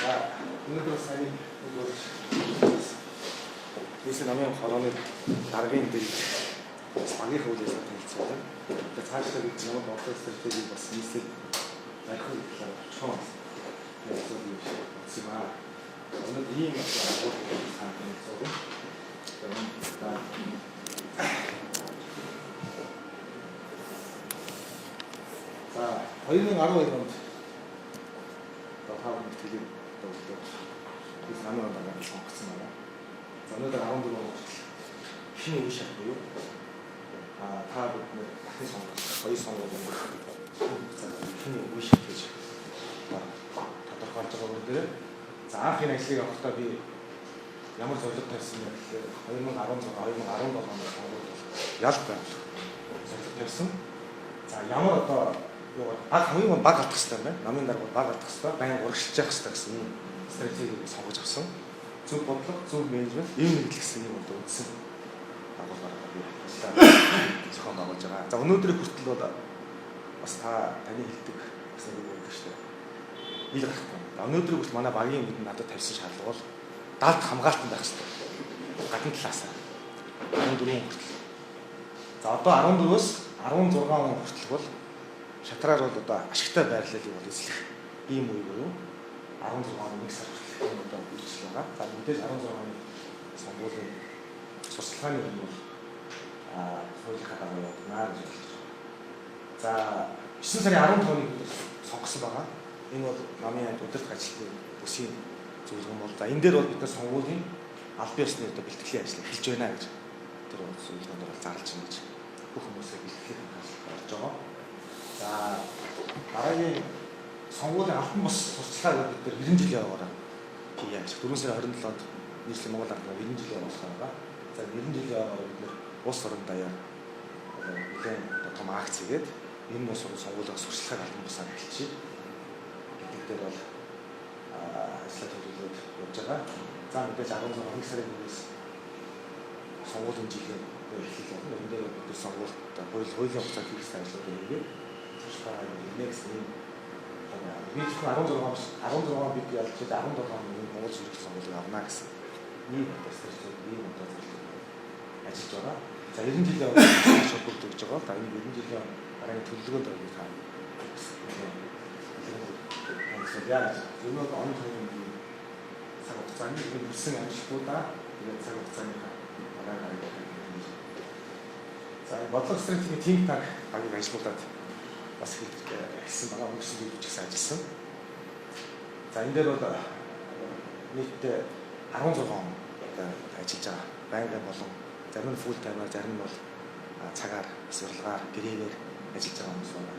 Өнөөдөр сайн өгөөж ийсэн намын хорооны даргын дээр багийн хөвлөс танилцуулсан. Тэгээд цаашдаа бид ямар бодлого стратеги бас нийслэл архив талаар очихсон. Тэгээд юм аа. Өнөөдөр ийм агуулгыг танилцуулсан. За 2012 онд тавхан тэлэг biz намайг дагаад сонгоцсон байна. За өнөөдөр 14 он шинэ үе шат буюу та бүхэн дахин сонгох хоёр сонгуул өнгөрөх шинэ үе шат гэж тодорхойлж байгаа өнөөдөр. За анхны ажлыг авахдаа би ямар зорилго тавьсан бэ гэхээр 2016 2017 оны сонгуул ялт байх зорилго тавьсан. За ямар одоо баг хамгийн баг алдах хэрэгтэй юм байна. Намын дарга баг алдах хэрэгтэй, баян урагшилж явах хэрэгтэй гэсэн юм стратегийг сонгож авсан. Зөв бодлого, зөв менежмент, ийм нэг л гэсэн юм одоо үндсэн агуулгаар би зохион байгуулж байгаа. За өнөөдрийн хүртэл бол бас таны хэлдэг бас нэг үг гэдэг шүү дээ. Ил гарахгүй. Өнөөдрийн хүртэл манай багийн бид надад тавьсан шаардлага бол далд хамгаалтан байх хэрэгтэй. Гадны талаасаа 14 хүртэл. За одоо 14-өөс 16 он хүртэл бол шатраар бол одоо ашигтай байрлалыг бол эзлэх ийм үе буюу 16 оны 1 сар хүртэл энэ одоо үйлчлэл байгаа. За мэдээж 16 оны сонгуулийн сурталчилгааны үе бол хуулийн хадгалт явуулнаа гэж хэлж байна. За 9 сарын 15-ны сонгосон байгаа. Энэ бол намын удирдах ажлын бүсийн зөвлөгөө бол за энэ дээр бол бид нар сонгуулийн аль биесны одоо бэлтгэлийн ажлыг хэлж байна гэж тэр зөвлөгөөнд бол зарлж байна гэж бүх хүмүүсээ бэлтгэх болж байгаа. За дараагийн сонгуулийн албан бус сурталчилгааг бид нар 90 жилийн яваараа хийе гэж 4 сарын 27-нд нийслэл Монгол ард 90 жилийн явуулах байгаа. За 90 жилийн яваараа бид нар улс орон даяар нэгэн том акц хийгээд энэ улс орон сонгуулийн сурталчилгааг албан бусаар эхэлчихье. Гэдэг дээр бол ажлаа төлөвлөж явж байгаа. За мэдээж 16 сарын 1-ээс сонгуулийн жилийн эхлэл болно. Энэ дээр бид сонгуульд хуулийн хугацаанд хийх ажлууд хийгээд next week би зөвхөн 16 бид ялж 17 оны Монгол зэрэг сонгуулийг авна гэсэн ийм стратеги ийм одоо ажиллаж байгаа. За 90 жилийн шалгуулт өгж байгаа. За энэ 90 жилийн дараагийн төлөвлөгөөнд орох та. Яг өнөөдөр он төрийн цаг хугацааны ирсэн амжилтуудаа тэгээд цаг хугацааны дараа за бодлого стратегийн think tank багийн ажлуудад бас хэлсэн байгаа хүмүүсийг хэлж гисэн ажилласан. За энэ дээр бол нийтдээ 16 он ажиллаж байгаа. Байнгын болон зарим нь full time-аар, зарим нь бол цагаар, сурлагаар, гэрээгээр ажиллаж байгаа хүмүүс байна.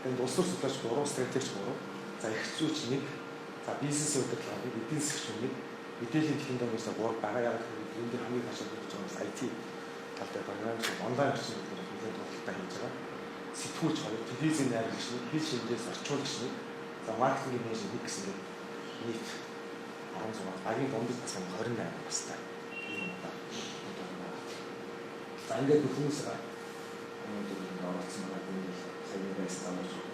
Тэгээд улс төр судлаач 3, стратегч 3, за их зүйч 1, за бизнес удирдлага 1, эдийн засгийн 1, мэдээллийн технологи 3 байгаа. Яг энэ дээр хамгийн хашаа болж байгаа нь IT тал дээр програмч, онлайн бичиг хэлбэрээр тултаа хийж байгаа. Сэтгүүлч хоёр, телевизийн найруулагч нэг, хэл шинжээс орчуулагч нэг, за маркетингийн менежер нэг гэсэн гээд нийт 16. Багийн дундад бас 28 бастай. Тийм байна. За ингээд хүмүүс өнөөдөр оролцсон байгаа юм бол сайн байсан гэж байна.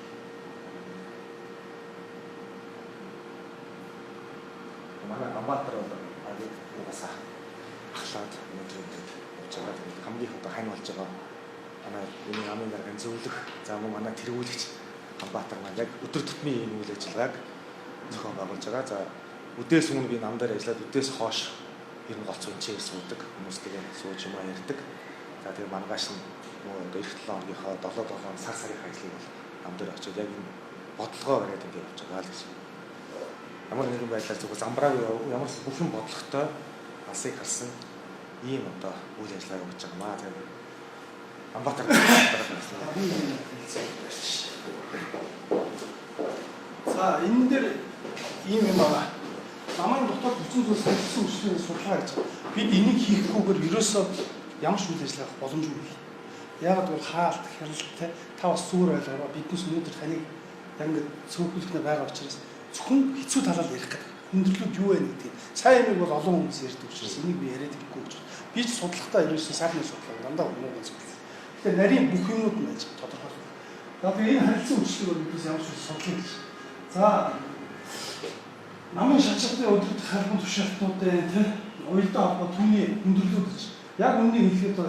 Манай Амбатар бол багийг угаасаа ахлаад өнөөдөр явж байгаа. Хамгийн их одоо хань болж байгаа. Манай энэ намын даргын зөвлөх, за мөн манай тэргүүлэгч Амбатар маань яг өдөр тутмын ийм үйл ажиллагааг зохион байгуулж байгаа. За үдээс өмнө би нам дээр ажиллаад үдээс хойш ер нь голцоо энчээр суудаг хүмүүстэйгээ сууж юм ярьдаг. За тэгээ маргааш нь одоо эх 7 хоногийнхоо 7 сар сарын ажлыг бол нам дээр очиод яг энэ бодлогоо бариад ингээд явж байгаа л гэж. Ямар нэгэн байдлаар зөвхөн замбрааг ямар бүхэн бодлоготой алсыг харсан ийм одоо үйл ажиллагаа явуулж байгаа маа. Тэгээ Амбатар за энэ дээр ийм юм байна. Намайг дотоод хүчин зүйлс хэлсэн үсгийн судалгаа гэж. Бид энийг хийхгүйгээр ерөөсөө ямар ч үйл ажиллагаа боломжгүй. Яагаад гэвэл хаалт, хяналттай та бас зүгээр ойлгоо. Биднес өнөөдөр таныг яг ингэ цөөхөлтөнд байгаа учраас зөвхөн хэцүү талаар ярих гэдэг. Хүндрэлүүд юу вэ гэдэг. Сайн юмыг бол олон хүмүүс ярьдаг учраас энийг би яриад ирэхгүй гэж. Би ч судалгаатаа ерөөсөө сайхны судлаа дандаа муу гэж. Тэгэхээр нарийн бүх юмуд нь байж тодорхой. За тэгээ энэ харилцан үйлчлэг бол биднес ямар ч судлах гэж. За намын шалчлагын өдөрт харгуун тушаалтнуудын тийм уялдаа холбоо түүний өндөрлүүд гэж. Яг үннийг хэлэхэд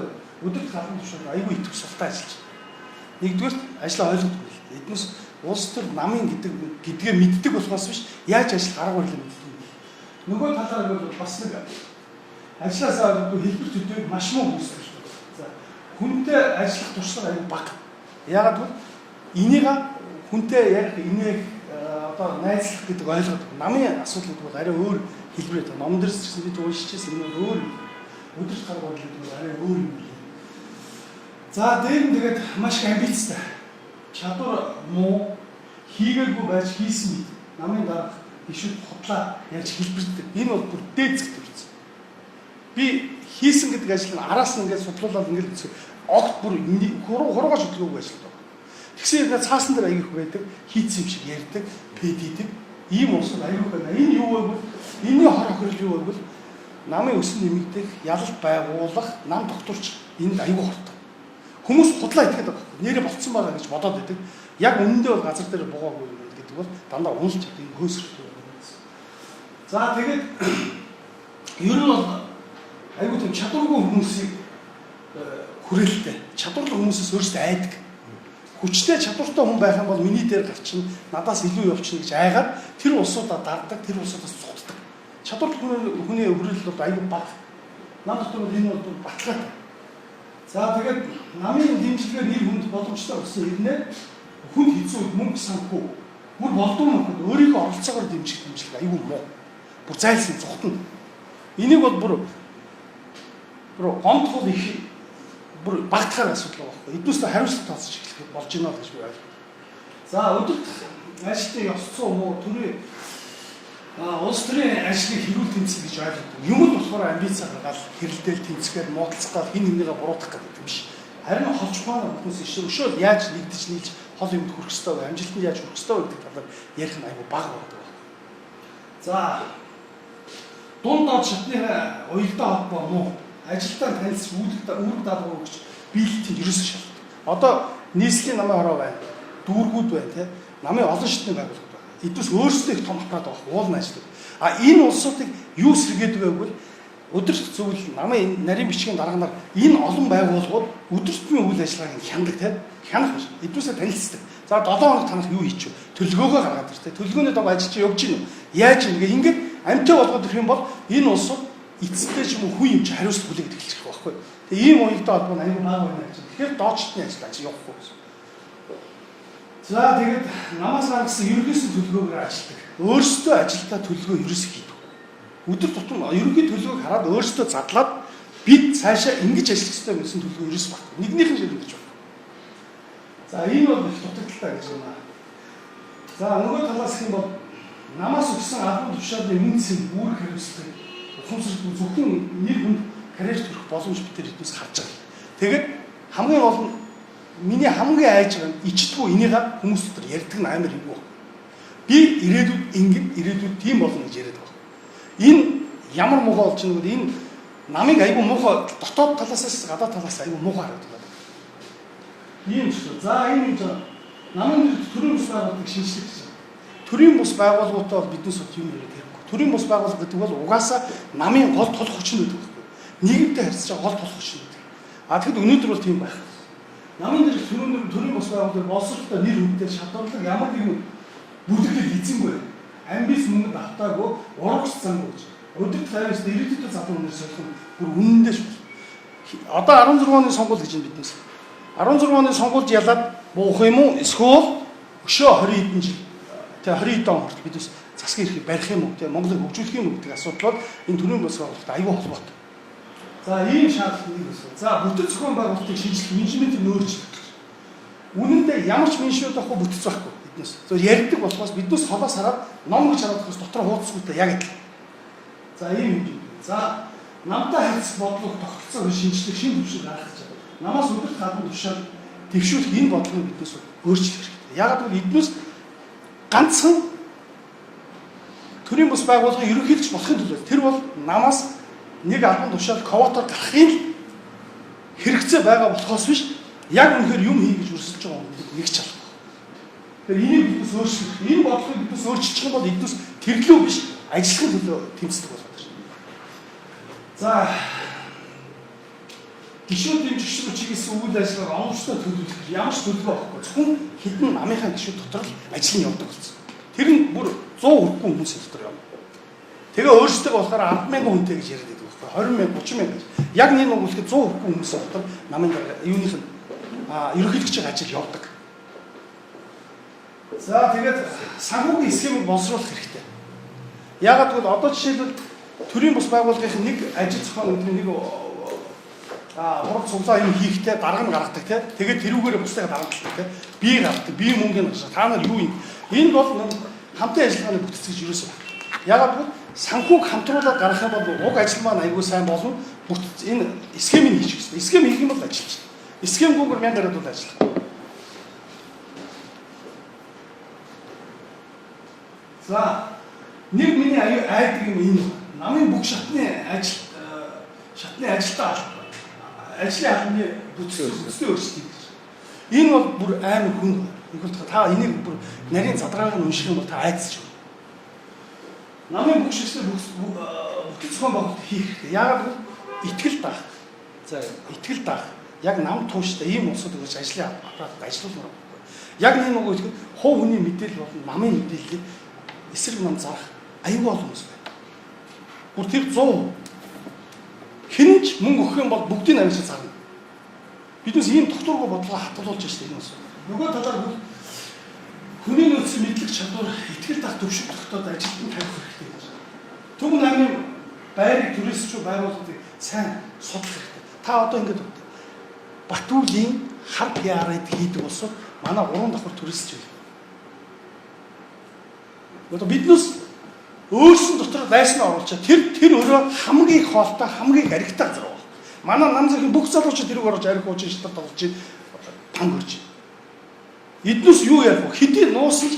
өдөрт харгуун тушаалт айгүй их тусалтай ажиллаж байна. Нэгдүгээр ажлаа ойлгохгүй. Эднээс улс төр намын гэдгээ мэддэг болохоос биш яаж ажил гарга барилаа мэддэг юм. Нөгөө талаар бол бас нэг ажлаасаа олддог хэлбэр төдийг маш муу үүсгэж байна. За хүнтэй ажиллах туршлага аюул бага. Яагаад гэвэл энийг хүнтэй яг энийг одоо найзлах гэдэг ойлгоод намын асуудал гэдэг бол арай өөр хэлбэрээр байна. Номон дээрс ч гэсэн бид уншижсэн юм өөр өдөрт гарга барилаа гэдэг арай өөр юм. За дээр нь тэгээд маш их амбицтай. Чадвар муу хийгээгүй байж хийсэн мэт намын дарга ишүүд худлаа ярьж хэлбэрдэг. Энэ бол бүр дээд зэгт үрсэн. Би хийсэн гэдэг ажил нь араас нь ингээд судлуулаад ингээд үзэх огт бүр хуруугаж хөдөлгөөгүй ажил байна. Тэгсэн яг цаасан дээр аяг их байдаг, хийцэн юм шиг ярьдаг, пэд хийдэг. Ийм уусад аяг их байна. Энэ юу вэ? Энийн хор хохирол юу вэ? Намын өсөн нэмэгдэх, ялалт байгуулах, нам докторч энд аяг хортой. Хүмүүс худлаа итгэдэг байна. Нэрээ болцсон байгаа гэж бодоод байдаг. Яг үнэндээ бол газар дээр буугаагүй гэдэг бол дандаа уналж чаддаг хөөсрөл байна. За тэгээд ер нь бол айгүй тийм чадваргүй хүмүүсийг хүрээлтэй. Чадвартай хүмүүсээс өөрсдөө айдаг. Хүчтэй чадвартай хүн байх юм бол миний дээр гарчин надаас илүү явчихна гэж айгаад тэр улсуудаа дарддаг, тэр улсуудаас цугтдаг. Чадвартай хүний хүрээлэл бол айгүй бага. Наад дотор энэ бол баталгаатай. За тэгээд намын дэмжлэгээр нэр хүнд боломжтой болсон ирнэ хүн хэцүү мөнгө санхүү бүр болдгоо мөнгөд өөрийнхөө оролцоогоор дэмжих айгүй муу. Бүр зайлсан зүхтэн. Энийг бол бүр гомдхол их бүр багтахаар асуудал байгаа байхгүй. Эднээсээ хариуцлага тооцож эхлэх болж байна гэж би ойлгоо. За өдөрт ажилтны ёс зүй муу төрийн улс төрийн ажлыг хэрүүл тэмцэх гэж ойлгодог. Юм л болохоор амбиц гаргаад хэрэлдээл тэмцэхээр муудалцгаад хин нэгнийгээ буруутгах гэдэг юм биш. Харин холч ухааны хүмүүс өшөөл яаж нэгдэж нийлж хол юмд хүрэх ёстой вэ? Амжилтанд яаж хүрэх ёстой вэ гэдэг талаар ярих нь аюу бага байдаг. За дунд доод шатны уялдаа холбоо муу ажилтаа танилцж үүрэг даалгавар өгч биелэлтийг ерөөсөө шалтгаалдаг. Одоо нийслэлийн намын хороо байна. Дүүргүүд байна те. Намын олон шатны байгууллагууд байна. Эдгээс өөрсдөө их том аппарат байгаа. Уулын ажил. Энэ улсуудыг юу сэргээд байгвал өдөрт зөвл намын нарийн бичгийн дарганаар энэ олон байгууллагууд өдөртмийн үйл ажиллагааг хяндаг те. Хянах биш. Эдгээсээ танилцдаг. За 7 хоног танах юу хийчих вэ? Төлөвлөгөөгөө гаргаад ир те. Төлөвлөгөөний дог ажил чи явж гин үү? Яаж ингээд амттай болгоод ирэх юм бол энэ улсууд эцэстээ ч юм уу хүн юм чи хариуцлага хүлээгээд эхэлчих байхгүй. Тэгээ ийм уялдаа холбоо аюул бага байна гэж. Тэгэхээр доочтны ажил явахгүй гэсэн. За тэгээд намаас гаргасан ерөнхийсэн төлөвлөгөөгөөр ажилладаг. Өөрсдөө ажилдаа төлөвлөгөө ерөөсөө хийдэг. Өдөр тутам ерөнхий төлөвлөгөөг хараад өөрсдөө задлаад бид цаашаа ингэж ажиллах хэрэгтэй гэсэн төлөвлөгөө ерөөсөө багт. Нэгнийх нь шийдэж байна. За энэ бол их дутагдaltaй гэж байна. За нөгөө талаас хэм бол намаас өгсөн албан тушаалын үнцэн үүрэг хариуцлага ухамсарлын зөвхөн нэр хүнд карьерт хүрэх боломж бид эднээс харж байгаа. Тэгээд хамгийн гол нь миний хамгийн айж байгаа нь ичдэггүй энийг хүмүүс дотор ярьдаг нь амар юм уу. Би ирээдүйд ингэн ирээдүйд тийм болно гэж яриад байгаа. Энэ ямар муухай болж байгаа вэ? Энэ намыг айгүй муухай дотоод талаас гадаад талаас айгүй муухай харагддаг. Ийм шүү. За энэ намын төрийн бус байгууллагыг шинжлэх гэсэн. Төрийн бус байгууллагуудаа бол биднээс юм яриад хэрэггүй. Төрийн бус байгууллага гэдэг бол угаасаа намын гол тул хүчин гэдэг байхгүй. Нийгэмтэй харьцаж байгаа гол тул хүчин гэдэг. Тэгэхэд өнөөдөр бол тийм байх. Намын дээр төрийн бус байгууллагыг боловсролтой нэр хүнтэй шатарлаг ямар нэгэн бүлэглэл эзэнгүй. Амбиц мөнгө давтаагүй, урагш зангүй гэж. Өдөрт 50-аас ирээдүйд залуу өнөр солих нь бүр үнэндээ шүү. Одоо 16 оны сонгуул гэж байна биднээс. 16 оны сонгуульд ялаад буух юм уу? Эсвэл өшөө 20 хэдэн жил тэгээ 20 хэдэн он хүртэл биднээс засгийн эрхийг барих юм уу? Тэгээ Монголыг хөгжүүлэх юм уу гэдэг асуудал бол энэ төрийн бус байгууллагад аюул холбоотой. За ийм шаардлага нэг байна. За бүтэц зохион байгуулалтыг шинжлэх менежментийг нөөцлөх. Үнэндээ ямар ч менежмент авахгүй бүтэц байхгүй биднээс. Зөв ярьдаг болохоос биднээс холоос хараад ном гэж хараад бас дотор хуудасгүйтэй яг адил. За ийм юм. За намтай харьцах бодлого тогтолцоог шинжлэх шинэ төвшин гаргаж байгаа. Намаас өдөрт гадна тушаал дэвшүүлэх энэ бодлогыг биднээс өөрчлөх хэрэгтэй. Яагаад гэвэл эднээс ганцхан төрийн бус байгууллагыг ерөнхийлж болохын тулд тэр бол намаас нэг албан тушаал квотоор гарахын хэрэгцээ байгаа болохоос биш яг үнэхээр юм хий гэж өрсөлдөж байгаа юм нэг ч алах. Тэгэхээр энийг биднээс өөрчлөх, энэ бодлогыг биднээс өөрчилчих юм бол эднээс тэрлүү биш ажлын төлөө тэмцдэг болоод байна. За гишүүд дэмжигч рүү чиглэсэн үйл ажиллагааг оновчтой төлөвлөх ямар ч төлөвлөгөө авахгүй. Зөвхөн хэдэн намынхаа гишүүд дотор л ажил нь явдаг болсон. Тэр нь бүр 100 хүрэхгүй хүмүүсийн дотор явна. Тэгээ өөрсдөө болохоор 10,000 хүнтэй гэж яриад байдаг байхгүй. 20,000, 30,000 гэж. Яг нэг нэг үлдэхэд 100 хүрэхгүй хүмүүсийн дотор намын юуных нь ерөнхийлөгчийн ажил явдаг. За тэгээд санхүүгийн схемийг боловсруулах хэрэгтэй. Яагаад гэвэл одоо жишээлбэл төрийн бус байгууллагын нэг ажил зохион өдрийн нэг урд цуглаа юм хийхдээ дарга нь гаргадаг тий. Тэгээд тэрүүгээр бусдыг даргадаг тий. Би гаргадаг, би мөнгөний гаргаж та нар юу юм? Энэ бол хамтын ажиллагааны бүтц гэж юусэн байна. Яагаад гэвэл санхүүг хамтруулаад гаргах юм бол уг ажил маань аягүй сайн болно. Бүтц энэ схемийг хийчих хэрэгтэй. Схем хийх юм бол ажиллаж. Схемгүйгээр 1000 гаруйд бол ажиллах. За нэг миний айдаг юм энэ намын бүх шатны ажилтаа ажлын албаны бүтцийн өөрчлөлт. Энэ бол бүр амар хүн. Нэгвэл та энийг бүр нарийн задрааг нь унших юм бол та айдсаж байна. Намын бүх шатны бүтэц зохион байгуулалт хийх хэрэгтэй. Яагаад гэвэл итгэл даах. За итгэл даах. Яг нам тууштай ийм улсууд гэж ажлын аппарат ажиллуулмаар байна. Яг нэг нөгөө итгэл хувь хүний мэдээлэл болон намын мэдээллийг эсрэг нам зарах аюул хүмүүс байна. Бүр тэр 100 хинч мөнгө өгөх юм бол бүгдийг авчиж зарна. Биднээс ийм докторгүй бодлого хатгалуулж штэ энэ ус. Нөгөө талаар бол хүний нөөцийн мэдлэг чадвар итгэл дах төвшин тогтоод ажилтан тавих хэрэгтэй. Төв намын байрыг түрээсч байгууллагыг сайн судлах хэрэгтэй. Та одоо ингэж Батүрийн хар PR-ыг хийдэг болсоо манай 3 давхар түрээсч байв. Одоо биднээс өөрсөн дотор байснаа оруулчаа тэр өөрөө хамгийн их хоолтой хамгийн аригтай газар байна. Манай нам зэргийн бүх залуучууд тэрийг орж ариг ууж шатад болж танг өрж. Эднээс юу ярих вэ? Хэдий нуусан ч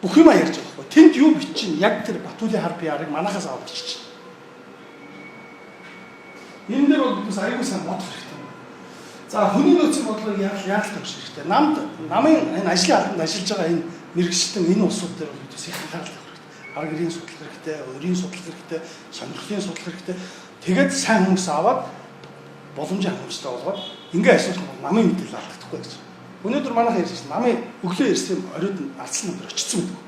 бүх юм ярьж байгаа байхгүй. Тэнд юу бичин яг тэр Батүрийн хар PR-ыг манахаас аваад бичиж. Энэ дээр бол биднээс аягүй сайн бодох хэрэгтэй. За хүний нөөцийн бодлогыг яалт тавьж хэрэгтэй. Намын энэ ажлын албанд ажиллаж байгаа энэ мэрэгчлэн энэ улсууд дээр бидээс их анхаарал тавих хэрэгтэй. Арга гэрийн судлах хэрэгтэй, өрийн судлах хэрэгтэй, сонирхлын судлах хэрэгтэй. Тэгээд сайн хүмүүс аваад боломжийн хангамжтай болгоод ингээ ажиллах бол намын мэдээлэл алдахгүй гэж. Өнөөдөр манайх ярьж байна. Намын өглөө ярьсан юм оройд алдсан юм дээр очсон гэдэг.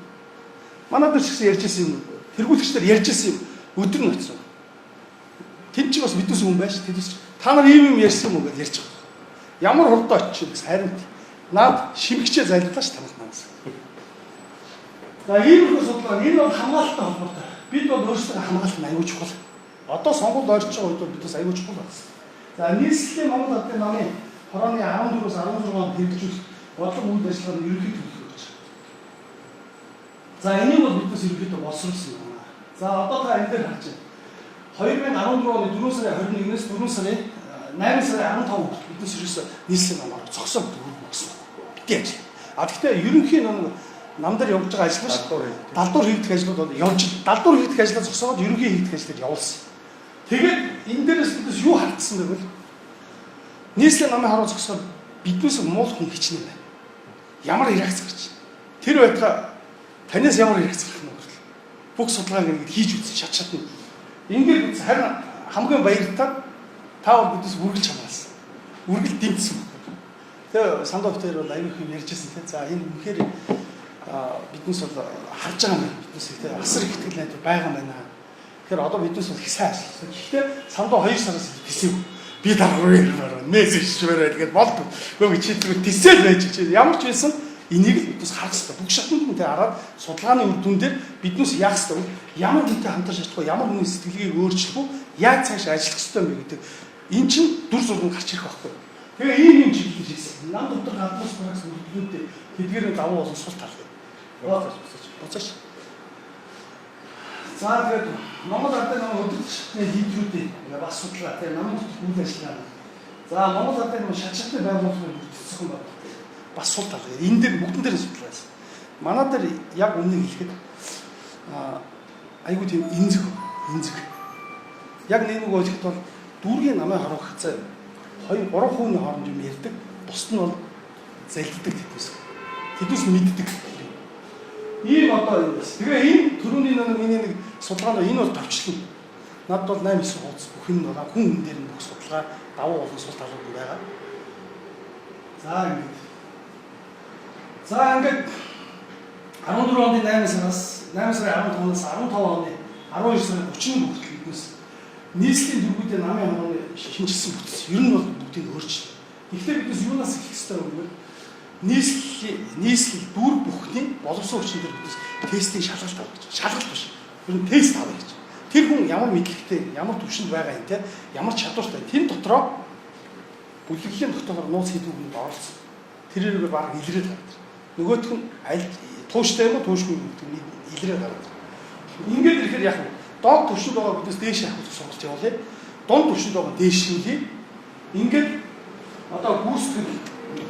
Манай дээр ч гэсэн ярьж байсан юм. Тэргүүлэгчдэр ярьж байсан юм өдөр нь очсон. Тэд ч бас мэдээс хүн байж тэдээс та нар ийм юм ярьсан юм уу гэж ярьж байгаа. Ямар хурдан очиж гэсэн харин наад шимгчээ залилаа ш танах наас. За ийм их судалгаа энэ бол хамгаалалттай холбоотой. Бид бол өөрсдөө хамгаалалт нь аюул чухал. Одоо сонгуульд орж байгаа үед бол бидээс аюул чухал байна. За нийслэлийн Монгол Улсын намын хорооны 14-өөс 16 онд хэрэгжүүлэх бодлого үйл ажиллагааны ерөнхий төлөвлөгөө гэж. За энийг бол бидээс ерөнхийдөө боловсруулсан байна. За одоо та энэ дээр харж байна. 2014 оны 4 сарын 21-ээс 4 сарын 8 сарын 15-нд биднээс ерөөсөө нийслэлийн намаар зогсоод өгсөн. Бити ажил. Гэхдээ ерөнхий нам дээр явж байгаа ажил шүү. Далдуур хийгдэх ажлууд бол явж далдуур хийгдэх ажлаа зогсоод ерөнхий хийгдэх ажлыг явуулсан. Тэгээд энэ дээрээс бидээс юу хардсан бэ гэвэл нийслэлийн намын харуу зогсоод биднээс муул хүн хичнээн байна. Ямар реакц гарч. Тэр байтга танаас ямар реакц гарах нь вэ? Бүх судалгааг ингэж хийж үзсэн шатны. Ингээд харин хамгийн баяртай та бол бидээс үргэлж хамгаалсан. Үргэлж дэмжсэн. Тэгээ сандов дээр бол аюул их ярьжсэн тийм. За энэ үнэхээр биднээс бол харж байгаа юм. Биднээс их асар их итгэл найдвар байгаа юм байна. Тэгэхээр одоо биднээс бол их сайн ажилласан. Гэхдээ сандов 2 сараас тэсэв. Би дараагаар ярмаар нээс ичмээр гэдгээд болд. Гөө чи тэр тэсэл байж чи ямар ч байсан энийг л биднээс харах хэрэгтэй. Бүх шатнд нь тэ хараад судалгааны үр дүн дээр биднээс яах хэрэгтэй. Ямар хүнтэй хамтарч чадах вэ? Ямар хүний сэтгэлгээг өөрчлөх вэ? Яг цааш ажиллах хэрэгтэй юм гэдэг. Эн чинь дүр зураг гарч ирэх байхгүй. Тэгээ ийм чиглэл хийсэн. Нам дотор гаднаас багс үлдгүүдээ тэдгээр давуу болон сул тал. Буцаач. За тэгээд Монгол Ардын намын өдөртний лидерүүдийн бас судлаа. Тэгээд намын үйл ажиллагаа. За Монгол Ардын намын шатны байгууллагын бүтцсэн байна. Бас сул тал. Энэ дээр бүгдэн дээр судлаа. Манай дээр яг үнийг хэлэхэд айгуу тийм инзэг. Яг нэг ойлгоход бол дүүргийн намын харуух хацаа 2-3 хүүний хооронд юм ярьдаг. Бусд нь бол залилдаг гэдэгс. Тэдүүс мэддэг. Ийм одоо юм байна. Тэгээ энэ түрүүний нэг миний нэг судалгаа нь энэ бол товчлон. Надад бол 8-9 хуудас бүх юм бол хүн хүн дээр нь бүх судалгаа давуу болон сул талууд нь байгаа. За ингээд 14 оны 8 сараас 8 сарын 15-наас 15 оны 12 сарын 30-ны хүртэл биднээс нийслэлийн дөрвүүдээ намын хорооны шинжилсэн бүтц. Ер нь бол бүгдийг өөрчлөлт. Гэхдээ биднээс юунаас их хэвээр өгвөл нийслэл дүр бүхний боловсон хүчин дээр биднээс тестийн шалгалт авах гэж. Шалгалт биш. Ер нь тест авах гэж. Тэр хүн ямар мэдлэгтэй, ямар төвшөнд байгаа юм те, ямар чадвартай. Тэн дотроо бүлэглэлийн тогтоогоор нууц хийдэг хүнд оролцсон. Тэрээр баг илрээд гардаг. Нөгөөх нь аль тууштай юм уу, туушгүй юм гэдэг нь илрээд гардаг. Ингээд ирэхээр яг доод төвшөнд байгаа биднээс дээш явах сургалт явуулъя. Дунд төвшөнд байгаа дээш нь ингээд одоо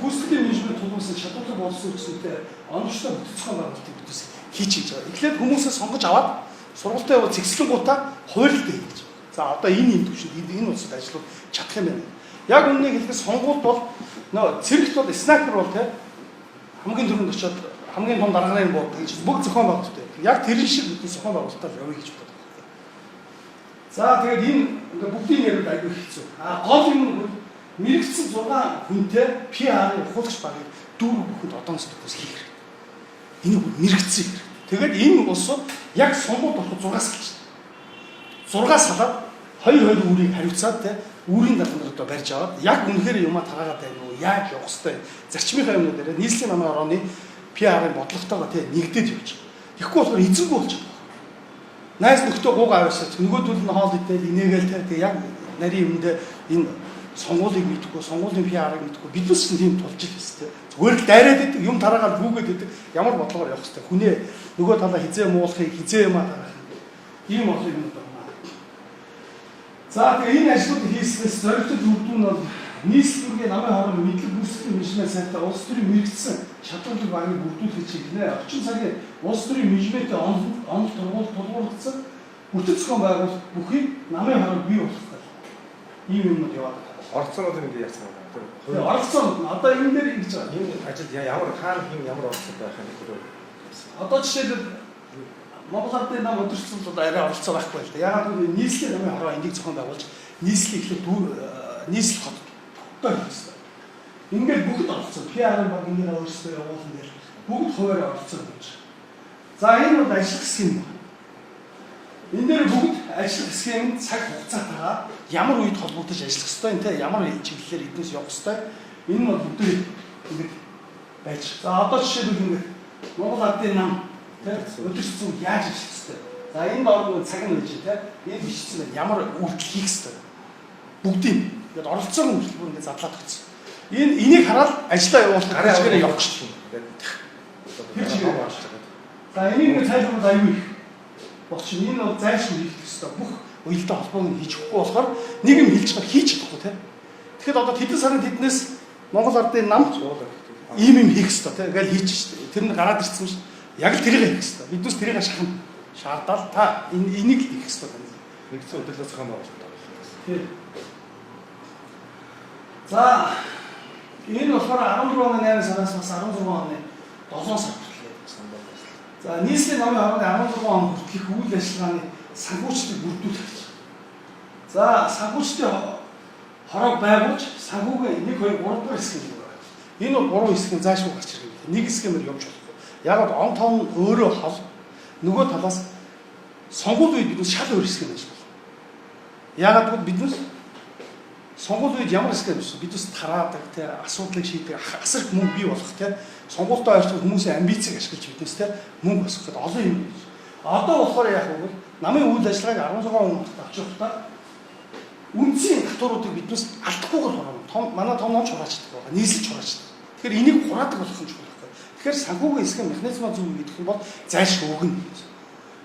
гүйцэтгэлийн менежмент тулгуурласан чадвартай болсон үгсэнтэй оновчтой бүтцийн байгуулалтыг биднээс хийж байгаа. Эхлээд хүмүүсээ сонгож аваад сургалтаа явуул зэгслэнгуудаа хуваарлалт хийж. За одоо энэ төвшөнд энэ улсад ажиллах чадах юм байна. Яг үннийг хэлэхэд сонгуульд бол нөө цэрэгт бол снайпер бол те хамгийн түрүүнд очиод хамгийн том дараагийн буудаг гэж бүх зохион байгуулалттай. Яг тэр шиг бидний зохион байгуулалтаар явъя гэж боддог. За тэгээд энэ ингээ бүгдийн яриуд аягүй хэцүү. Гол юм нь мэрэгцсэн 6 хүнтэй PR-ын ухуулагч багийг дүүр бүхэнд одооноос төгөөс хийх хэрэгтэй. Энийг мэрэгцсэн хэрэгтэй. Тэгээд энэ улс яг сонгуульд ороход 6 сал шүү. 6 салаад 2 үрийг хариуцаад те үүрийн дарга одоо барьж аваад яг үнэхээр юмаа тараагаад байна уу? Яг явах хэвээр зарчмынхаа юмнууд дээр нийслэлийн намын орооны PR-ын бодлоготойгоо те нэгдээд явж байгаа. Тэгэхгүй болохоор эзэнгүй болчиход байна. Найз нөхдөө гууг аваасаа нөгөөдөл нь хоол идэл инээгээл те яг нарийн юмдээ энэ сонгуулийг мэдхгүй, сонгуулийн PR-ыг мэдхгүй биднес ч тийм тулж ил хэвчээ. Зүгээр л дайраад идэг юм тараагаад бүгэд идэг ямар бодлогоор явах хэвчээ. Хүнээ нөгөө талаа хизээ муулахыг хизээ юмаа тарах. Ийм олон юм байна. За тэгээ энэ ажлуудыг хийснээс зорилттой үр дүн бол нийслэлийн намын хорон мэдлэг үүсгэх менежмент сайтай улс төрийн мэрэгдсэн чадварлаг багийг бүрдүүлэх чиглэлээр орчин цагийн улс төрийн менежментийн онол тулгуурлагдсан бүтэц зохион байгуулалт бүхий намын хорон бий болгох гэх ийм юмнууд яваад байна. Оролцоонууд нь яасан бэ? Тэгээ оролцоонууд нь одоо энэ дээр ингэж байгаа. Энэ ажил ямар хаана хин ямар оролцоод байх юм бэ? Одоо жишээлбэл Монгол Ардын нам өдөрцөл бол арай оролцоо байхгүй л да. Ягаад гэвэл нийслэлийн намын хороо энийг зохион байгуулж нийслэл ихлэ нийслэл хоттой хийсэн. Ингээд бүгд оролцсон. PR-ын баг ингээд өөрсдөө явуулсан дээр бүгд хуваарь оролцсон гэж. За энэ бол ажил схем юм. Энэ дээр бүгд ажил схемд цаг хугацаатайгаа ямар үед холбогдож ажиллах ёстой юм те ямар чиглэлээр эднээс явах ёстой. Энэ бол бүгд ингээд байж. За одоо жишээлбэл ингээд Монгол Ардын нам өдөрцөн яаж хийх ёстой. За энэ доор цаг нь үгүй те. Энэ бичсэн байна. Ямар үйлдэл хийх ёстой. Бүгдийг ингээд оролцсон үйлдэл ингээд задлаад өгсөн. Энийг хараад ажиллаа явуулах гараа явах гэж байна. Тэр чигээр болж байгаа. За энийг ингээд тайлбарлах аюул их болчихно. Энэ бол зайлшгүй хийх ёстой. Бүх уялдаа холбоог нь хийж өгөхгүй болохоор нэг юм хэлж байгаа хийж чадахгүй те. Тэгэхэд одоо тэдэн сарын тэднээс Монгол Ардын нам ийм юм хийх ёстой те. Ингээл хийж штэ. Тэр нь гараад ирсэн шүү. Яг л тэрийг хийх хэрэгтэй. Биднээс тэрийг шахна. Шаардал та энийг л хийх хэрэгтэй байна. Нэгдсэн өдөрлөөс зохион байгуулалт. Тийм. За энэ болохоор 14 оны 8 сараас бас 16 оны 7 сар хүртэл санал байна. За нийслэлийн намын хорооны 16 он хүртэлх үйл ажиллагааны санхүүжилтийг бүрдүүлэх гэж. За санхүүжилтийн хороог байгуулж санхүүгийн 1 2 3 дахь хэсэг юм байна. Энэ бол 3 хэсгийн заашгүй гарч ирэх юм. Нэг хэсгэмээр явж болох. Яг нь он том өөрөө хол нөгөө талаас сонгуул үед бид шал өөр хэсэг юм байна. Яагаад гэвэл бид сонгуул үед ямар хэсэг юм бэ? Бид тараадаг те асуудлыг шийдэх асар их мөнгө бий болох те сонгуультай ойртол хүмүүсийн амбицийг ашиглаж биднээс те мөнгө босгоход олон юм байна. Одоо болохоор яах вэ? Намын үйл ажиллагааг 16 он авч явахдаа үндсийн татваруудыг биднээс алдахгүйгээр хороно. Манай том номч хураачдаг байгаа. Нийслэж хураачдаг. Тэгэхээр энийг хураадаг болох юм шиг. Тэгэхээр санхүүгийн хэсгийн механизмаа зөв гэдэг нь бол зайлшгүй өгнө.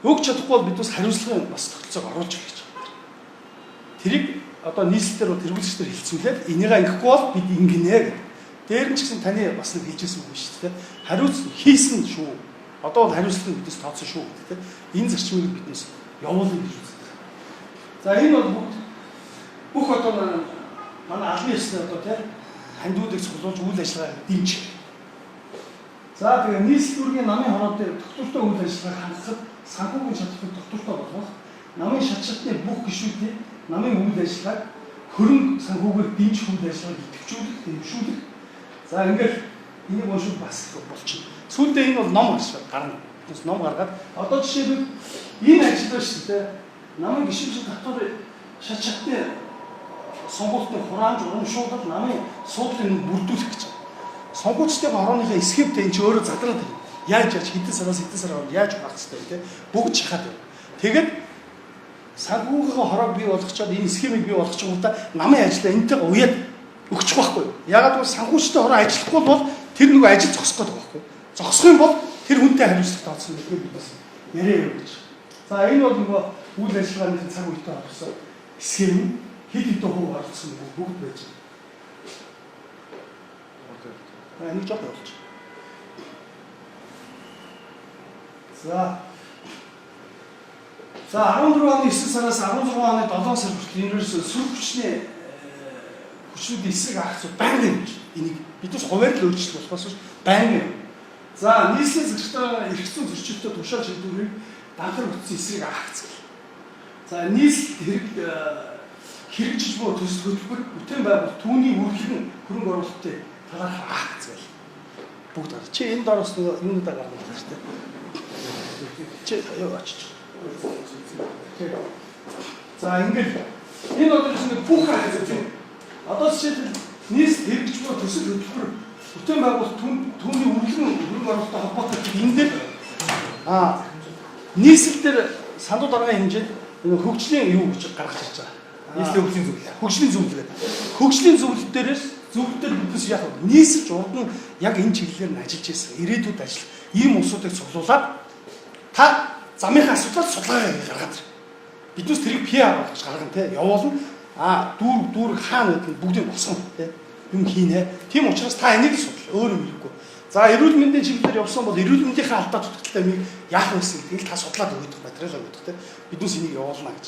Өгч чадахгүй бол биднээс хариуцлагын бас тогтолцоог оруулж өгч байгаа. Тэрийг одоо нийслэлээр тэргүүлэгчдэр хэлцүүлээд энийг ангихгүй бол бид ингэнэ гэдэг. Дээр нь ч гэсэн таны бас нэг хэлжсэн үг шүү дээ. Хариуц хийсэн шүү. Одоо бол хариуцлага биднээс тооцсон шүү гэдэг. Энэ зарчмыг биднээс явуулна гэж үздэг. За энэ бол бүх одоо манай албан ёсны одоо тийм хандуудыг цуглуулж үйл ажиллагааг дэмжих. За тэгээ нийслэл үүргийн намын хороо дээр доктортой үйл ажиллагааг хангахад санхүүгийн шалтгаан доктортой болгох, намын шатны бүх гишүүдийн намын үйл ажиллагааг хөрөнгө санхүүгээр дэмжих үйл ажиллагааг идэвхжүүлэх, дэмжүүлэх. За ингээд энийг уншвал бас болчихно. Сүүлдээ энэ бол ном гарна. Тэс ном гаргаад одоо жишээлбэл энэ ажил байна шүү дээ. Намын гишүүн татвар шатны сонгуультын хураамж урамшуулал намын суудлыг бүрдүүлэх гэж байна. Сонгуульчдын хорооныхаа схемтэй энэ ч өөрөө задраад байна. Яаж хэдэн сараас хэдэн сар яаж гарах хэрэгтэй те бүгд шахаад байна. Тэгээд санхүүгийн хороог бий болгочоод энэ схемийг бий болгочих юм да намын ажлаа энтэйгээ уяад өгчих байхгүй юу? Ягаад гэвэл санхүүчтэй хороо ажиллахгүй бол тэр нөгөө ажил зогсох гэдэг байхгүй юу? Зогсох юм бол тэр хүнтэй хариуцлага тооцсон гэдэг бидээс яриа явуулж. За энэ бол нөгөө үйл ажиллагааны цаг үетэй холбосон схем хэд хэдэн хувь оролцсон бүгд байж байна. Энийг жоо болж. За 14 оны 9 сараас 16 оны 7 сар хүртэл ерөөсөө сүр хүчнүүдийн эсрэг акцууд байнга явж байна. Энийг бидээс хуваар л өөрчлөлт болохоос байнга. За нийслэлийн секретарь эрх зүйн зөрчилдөд тушаал шийдвэрийг данхар бүтсэн эсрэг акц. За нийслэл хэрэгжиж буй төсөл хөтөлбөр бүтээн байгуул түүний үргэлжлэн хөрөнгө оруулалтын талаарх акц байл. Бүгд гарч. Чи энэ дороос юунуудаа гаргах гэж байна. Чи яа очиж. За ингээд энэ одоо чинь бүх акц тийм. Одоо жишээлбэл нийслэл хэрэгжиж буй төсөл хөтөлбөр бүтээн байгуул түүний үргэлжлэн хөрөнгө оруулалттай холбоотой энэ дээр нийслэл дээр санду дараагийн хэмжээнд хөгжлийн юу гэж гаргаж ирж байгаа. Нийслэлийн хөгжлийн зөвлөл. Хөгжлийн зөвлөл гэдэг. Хөгжлийн зөвлөл дээрээс зөвлөлтөөр бидээс яг нийслэлж урд нь яг энэ чиглэлээр нь ажиллаж байсан. Ирээдүйд ажил ийм улсуудыг цуглуулад та замынхаа асуудал судалгаа гаргаад ир. Биднээс тэрийг PR болгож гаргана те. Явуулна. Дүүр хаана гэдэг нь бүгдийг босгоно те. Юм хийнэ. Тийм учраас та энийг судал. Өөр юм хэрэггүй. За эрүүл мэндийн чиглэлээр явсан бол эрүүл мэндийнхээ алдаа дутагдaltaй юм яах вэ гэдгийг та судлаад өгөх материал өгөх те. Биднээс энийг явуулна гэж.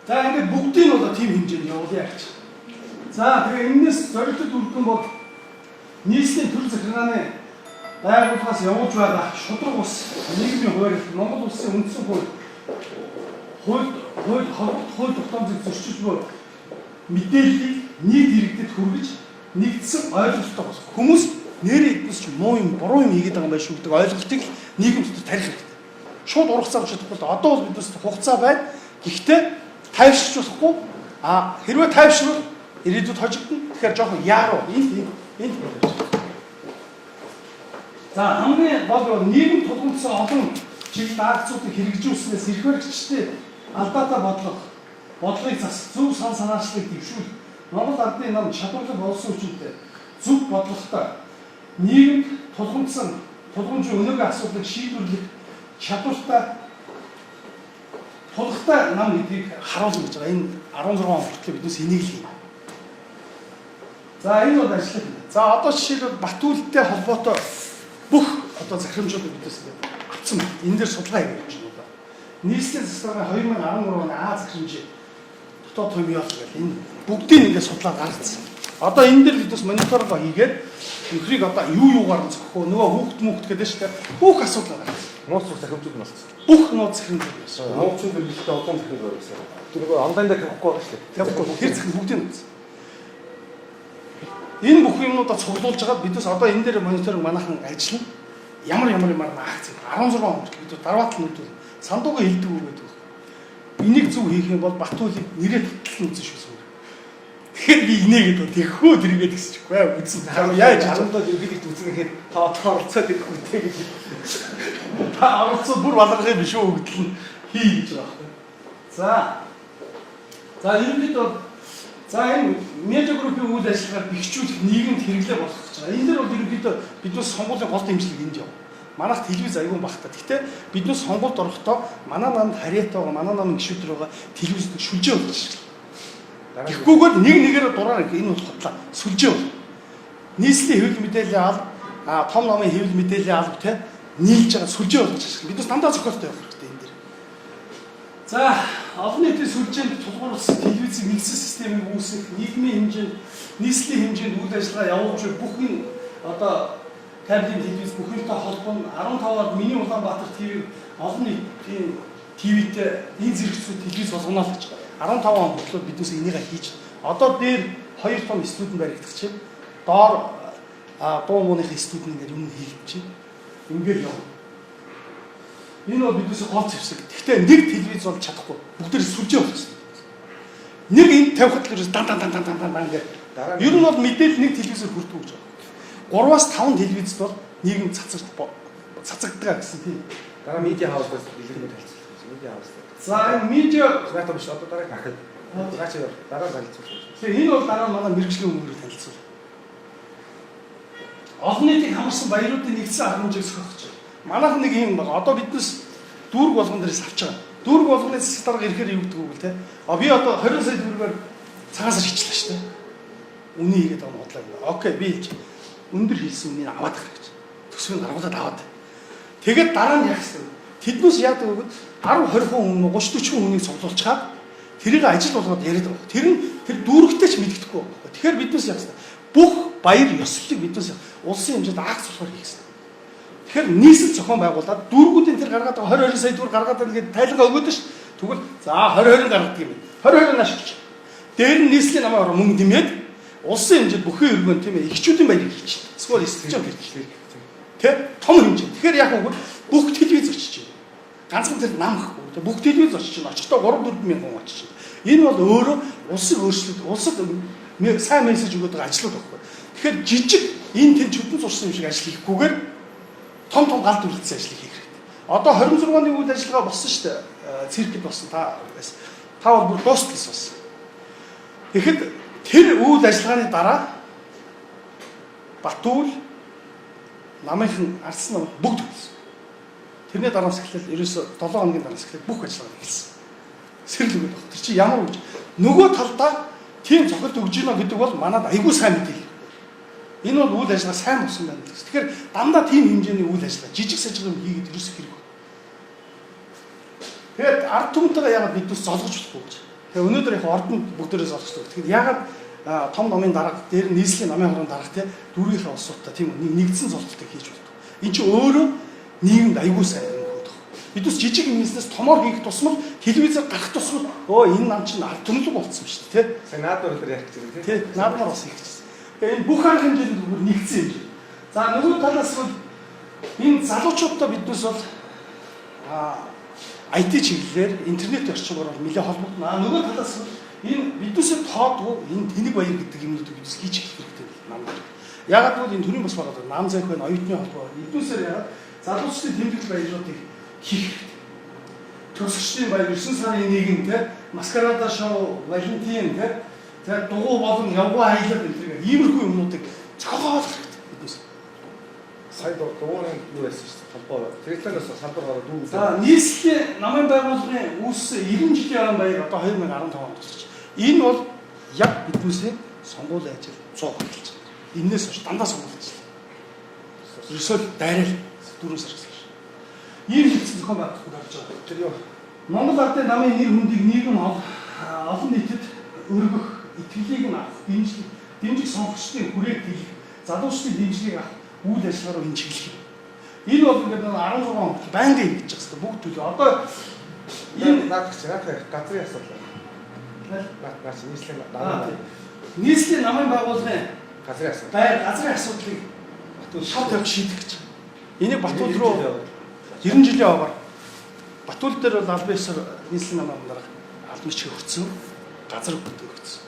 За ингээд бүгдийг нь одоо тийм хэмжээнд явуулъя гэж. За тэгээ энэс зорилтод үрдэн бол нийслэлийн төр захиргааны байгууллагаас явуулж байгаа шудраг ус нийгмийн хууль Монгол улсын үндсэн хууль тогтоомжийг зөрчиж буй мэдээллийг нийт иргэдэд хүргэж нэгдсэн ойлголттой болох. Хүмүүс нэрээ эднес ч муу юм буруу юм хийгээд байгаа юм байна шүү гэдэг ойлголтыг нийгэм дотор тарих хэрэгтэй. Шууд ургацаа авч чадахгүй. Одоо бол биднес хугацаа байна. Гэхдээ тайвшруулахгүй хэрвээ тайвшруул ирээдүйд хожигдно. Тэгэхээр жоохон яаруу энд за хамгийн бол нийгэм тулгымдсан олон чиглэл акцуудыг хэрэгжүүлснээс эрхвэрэгчдийн алдаатай бодлогыг зас зөв санаачлалыг дэвшүүл Монгол ардын нам чадварлаг болсон хүчтэй зөв бодлоготой нийгэмд тулгымдсан тулгымжийн өнөөгийн асуудлыг шийдвэрлэх чадвартай тулгтай нам гэдгийг харуулна гэж байгаа. Энэ 16 он хүртэл биднээс энийг л хийнэ. За энэ бол ажиллах юм. За одоо жишээлбэл Батүлтэй холбоотой бүх одоо захирамжуудыг биднээс авсан. Энэ дээр судалгаа хийж байна. Нийслэлийн засгийн 2013 оны А захирамжийн дотоод томьёол гэх энэ бүгдийг ингээд судлаад гаргацсан. Одоо энэ дээр биднээс мониторинг хийгээд нөхрийг одоо юугаар нь зөхөх вэ? Нөгөө хүүхд гэдэг шүү дээ. Бүх асуудал гаргасан. Нууц захирамжууд нь болсон. Бүх нууц захирамжууд байсан. Нууцын төлөвлөлтөд олон захирамжууд байсан. Тэр нөгөө онлайн дээр тавихгүй байгаа шүү дээ. Тавихгүй тэр захин бүгдийг нь. Энэ бүх юмнуудаа цуглуулж байгаа бидээс одоо энэ дээр мониторинг манайхан ажиллана. Ямар юмар акц 16 он хүртэл бид дараатал нүүдүүл сандууга хилдэг үү гэдэг. Энийг зөв хийх юм бол Батүлийг нэрээ татлан үзэн шүү. Тэгэхээр би инээгээд тэгэхөө тэргээд гисчихгүй үзсэн. Яаж харамдаад ерөөдөө үзэн гэхэд та одоохоо оролцоод ирэх үедээ гэж. Та оролцоод бүр баларх юм биш үү гэдэл нь хий гэж байгаа байхгүй. За ерөнхийдөө энэ медиа группийн үйл ажиллагааг бэхжүүлэх нийгэмд хэрэглээ болгох гэж байгаа. Энэ дээр бол ерөнхийдөө биднээс сонгуулийн гол дэмжлэг энд яв. Манайх телевиз аягүй багтаа. Гэхдээ биднээс сонгуульд орохдоо манай намд харьяатайгаа манай намын гишүүдэр байгаа телевизд шүлжээ болж шээ. Тэгэхгүйгээр нэгээр дураар энэ бол хотлоо сүлжээ бол. Нийслэлийн хэвлэл мэдээллийн алба, том намын хэвлэл мэдээллийн алба те нийлж байгаа сүлжээ болгож ашиглах. Биднээс дандаа зохиолтой явах хэрэгтэй энэ дэр. За, олон нийтийн сүлжээнд тулгуурласан телевизийн нэгсэн системийг үүсгэх, нийгмийн хэмжээнд, нийслэлийн хэмжээнд үйл ажиллагаа явуулж бүх энэ одоо кабелийн телевиз бүхэлдээ холбоо нь 15-аар миний Улаанбаатар ТV олон нийтийн ТV-тэй энэ зэрэгцүүд телевиз болгоно л гэж. 15 он хүртэл биднээс энийг хийж. Одоо дээр 2 том студент баригдах чинь доор дуу мууныхын студент ингээд юм хийх чинь ингээд явна. Энэ бол биднээс гол зэвсэг. Гэхдээ нэг телевиз бол чадахгүй. Бүгд сүлжээ болчихсон. Нэг энд тавихад л ерөөс дан ингээд. Ер нь бол мэдээлэл нэг телевизээр хүрдэг гэж байна. 3-аас 5 телевизд бол нийгэм цацагддаг гэсэн тийм. Дараа медиа хаусаас дэлгэрэнгүй танилцуулах. Медиа хаус. За энэ медиа наатай биш одоо дараа ахад. Наач дараа танилцуулах. Тэгээ энэ бол дараа манай мэрэгжлийн өмнөрийг танилцуул. Олон нийтийн хамарсан баяруудын нэгдсэн аргамжийг сөхөж. Манайх нэг юм баг. Одоо биднес дүүрэг болгон дээрээс авч байгаа. Дүүрэг болгоны засаг дарга ирэхээр юу гэдэг вэ те? Би одоо 20 сая төгрөгөөр цагаасаар хийчлээ шүү дээ. Үний хийгээд байгаа бодлоо. Окей, би хэлж. Өндөр хийсэн үнийг аваад гарах гэж. Төсвийг гаргуулад аваад. Тэгээд дараа нь яах вэ? Тэднээс яадаг вэ? 10-20% өмнө 30-40% үнийг цуглуулчихад тэрийг ажил болгоод яриад байгаа. Тэр нь тэр дүүрэгтэй ч мэддэхгүй. Тэгэхээр биднээс яах вэ? Бүх баяр ёслолыг биднээс улсын хэмжээнд акц болохоор хийх хэрэгтэй. Тэгэхээр нийслэл зохион байгуулад дүүргүүдийн тэр гаргаад байгаа 20 сая төгрөг гаргаад байгаа гэдэг тайлбар өгөөд ш. Тэгвэл за 20 гаргадаг юм. 20 ашиглаж. Дээр нь нийслэлийн намаа мөнгө дэмээд улсын хэмжээнд бүхэн өргөн тийм ээ эхчүүдийн баярыг хийчихсэн. Эсвэл эсэлжэн хийчихлээ. Тэ? Том хэмжээ. Тэгэхээр яг үг бүх телевиз очиж байна. Ганцхан тэр нам гэхгүй. Бүх телевиз очиж байна. Очтоо 3-4 мянган очиж байна. Энэ бол өөрөө улсын өөрчлөлт, улсад сайн мессеж өгöd байгаа ажлууд байхгүй. Тэгэхээр жижиг энэ тэн чөтөн зурсан юм шиг ажил хийхгүйгээр том галт үргэлжлэх ажил хийх хэрэгтэй. Одоо 26 оны үйл ажиллагаа болсон шүү дээ. Циркэд болсон та бол бүр дуустал болсон. Тэгэхэд тэр үйл ажиллагааны дараа Батүл намынхан ардсан нам бүгд өгсөн. Тэрний дараас эхлээл ерөөсө 7 хоногийн дараас эхлээл бүх ажиллагаа хийсэн. Сэрэл өгöd баг. Тэр чи ямар үгүй. Нөгөө талдаа тийм цохилт өгж гинэ гэдэг бол манад айгүй сайн мэдээлэл. Энэ бол үйл ажиллагаа сайн болсон байна гэсэн. Тэгэхээр дандаа тийм хэмжээний үйл ажиллагаа жижиг сажиг юм хийгээд ерөөсө хэрэг. Тэгээд ард түмэнтэйгээ яагаад биднээс золгож болохгүй гэж. Тэгээ өнөөдөр яг ордонд бүгдээрээ золгочтой. Тэгэхээр яагаад том номын дарга дээр нийслэлийн намын хорон дарга те дүүргийнхээ улсуудтай тийм нэгдсэн золголтыг хийж болдог. Энэ чинь өөрөө нийгэмд аюул сайн юм хөөдөг. Бидээс жижиг бизнес томоор хийх тусмал телевизээр гарах тусмал энэ нам чинь ард түмлэг болцсон шүү дээ. Сайн наадмаар дээр яг чинь тий. Наадмаар бас хийчихсэн. Тэгээ энэ бүх арга хэмжээнд бүр нэгдсэн юм. За нөгөө талаас бол энэ залуучуудтай биднээс бол IT чиглэлээр интернет орчмоор нэлээд холбогдно. Нөгөө талаас энэ биднээсээ тоодгүй энэ тэнэг баяр гэдэг юмнуудыг биднээс хийж эхлэх хэрэгтэй нам. Ягаад гэвэл энэ төрийн бас байгаа нам зайх байна, оюутны холбоо. Эднээсээр ягаад залуучдын тэмдэглэл баяруудыг хийх хэрэгтэй. Төгсөгчдийн баяр 9 сарын 1-нд те маскарада шоу, Валентин те дугуй болон явган аялал гэдэг иймэрхүү юмнуудыг цогоолох хэрэгтэй биднээс. Сайн дугуйны юу байсан шүү дээ. Холбоо. Тэгэлээс салбар гараад дүү. За нийслэлийн намын байгууллагын үүссэн 90 жилийн ан баяр одоо 2015 онд болсон. Энэ бол яг биднээсээ сонгуулийн ажил 100% эхэлж байна. Энээс хойш дандаа сонгуулийн ажил. Ерөөсөө дайрал 4 сараас хойш. Ийм хэвчээ зохион байгуулалт болж байгаа. Тэр юу? Монгол ардын намын нэр хүндийг нийгэм олон нийтэд өргөх, итгэлийг нь авах, дэмжих сонгогчдын хүрээг хийх, залуучдын дэмжлэгийг авах үйл ажиллагаа руу энэ чиглэх юм. Энэ бол ингээд 16 он байнга хийж байгаа хэвээр бүгд төлөө. Одоо энэ наадах газрын асуудал. Наач нийслэлийн намын байгууллагын газрын асуудал. Газрын асуудлыг Батүл шууд тавьж шийдэх гэж. Энийг Батүл руу 90 жилийн аваар Батүл дээр бол аль биесээр нийслэлийн намын дарга албан бичиг өгсөн, газар өгдөг өгсөн.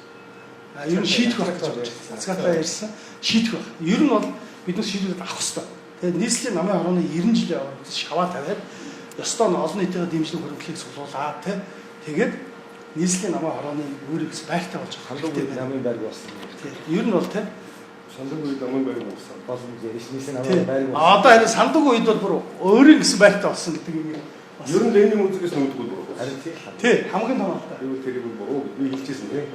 Ер нь шийдэх байх гэж байна. Цацгаатай ярьсан шийдэх байх. Ер нь бол биднээс шийдвэр авах хэрэгтэй. Тэгээд нийслэлийн намын хорооны 90 жилийн аваар шаваа тавиад ёстой нь олон нийтийн дэмжлэг хөрөнгөлийг суулгуулад тэгээд нийслэлийн намын хорооны өөрийг байртай болж хандлагын намын байр болсон. Ер нь бол те Сандаг үед намын байр болсон. Болно гэж нийслэлийн намын байр болсон. Одоо харин сандаг үед бол бүр өөрийн гэсэн байртай болсон гэдэг юм. Ер нь Ленин үзэгээс нүүдгүй дуруу. Харин тий хамгийн томоотой. Юу тэрийг буруу би хэлчихсэн тийм.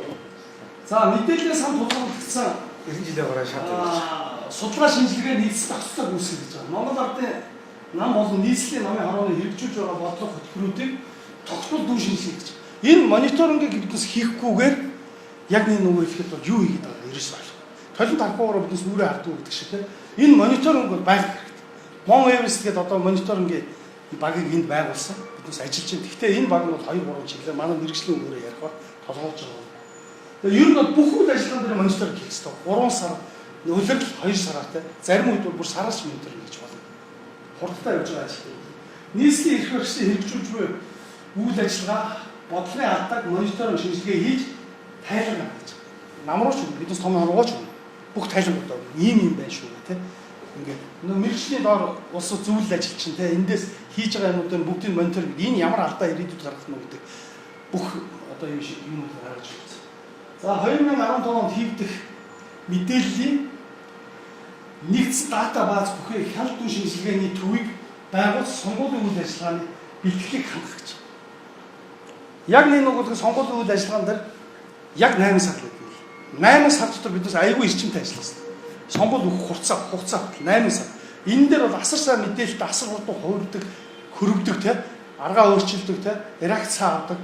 За мэдээлэлээс хамт тулгуурлагдсан 90 жилийн гараа шатдаг. Судалгаа шинжилгээ нийцэх тогтолцоог үүсгэж гэж байгаа. Монгол ардын нам болон нийслэлийн намын хорооны хэрэгжүүлж байгаа бодлого хөтөлбөрүүдийг тогтмол дүү шинжилгээ гэж. Энэ мониторингийг биднес хийхгүйгээр яг нэг нөгөө ихэд бол юу хийгээд байгаа ерөөс ойлгохгүй. толон тархуугаар биднес нүрээ харддаг гэдэг шиг тийм. Энэ мониторинг бол байх хэрэгтэй. Mon Everest гэдэг одоо мониторингийн багийг энд байгуулсан. Биднес ажиллаж байна. Гэхдээ энэ баг нь бол 2-3 чиглэлээр манай мэрэгжлийн өгөөрөө ярих бол толгойлж байгаа. Тэгээ ер нь бол бүх үйл ажиллагаан дээр мониторинг хийх хэрэгтэй. 3 сар үлрэл 2 сараатай. Зарим үед бол бүр сараас мониторинг хийж болно. Хурдтай явж байгаа ажил. Нийслэлийн эрх баригчдын хэрэгжүүлж буй үйл ажиллагаа бодлогын алдааг мониторинг шинжилгээ хийж тайлбар гаргаж байгаа. Намрууч биднес том харуугач бүх тайлбар өгдөг. Ийм байна шүү гэх тийм. Ингээд мэрэгжлийн доор улсууд зөвлөл ажил чинь тийм эндээс хийж байгаа юмнуудын бүгдийг мониторинг энэ ямар алдаа ирээдүйд гаргах нь гэдэг бүх одоо юм гаргаж байна. За 2015 онд хийгдэх мэдээллийн нэгдсэн дата бааз бүхий хяналт зүйн шинжилгээний төвийг байгуулж сонгуулийн үйл ажиллагааны бэлтгэлийг хангах гэж. Яг нэг нэг сонгуулийн үйл ажиллагаан дээр яг 8 сар л гэдэг. 8 сар дотор биднээс аягүй эрчимтэй ажилласан. Сонгуул өгөх хугацаа 8 сар. Энэ дээр бол асар сайн мэдээлэлд асар хурдан хувирдаг, хөрөгдөг те, аргаа өөрчилдөг те, реакц авдаг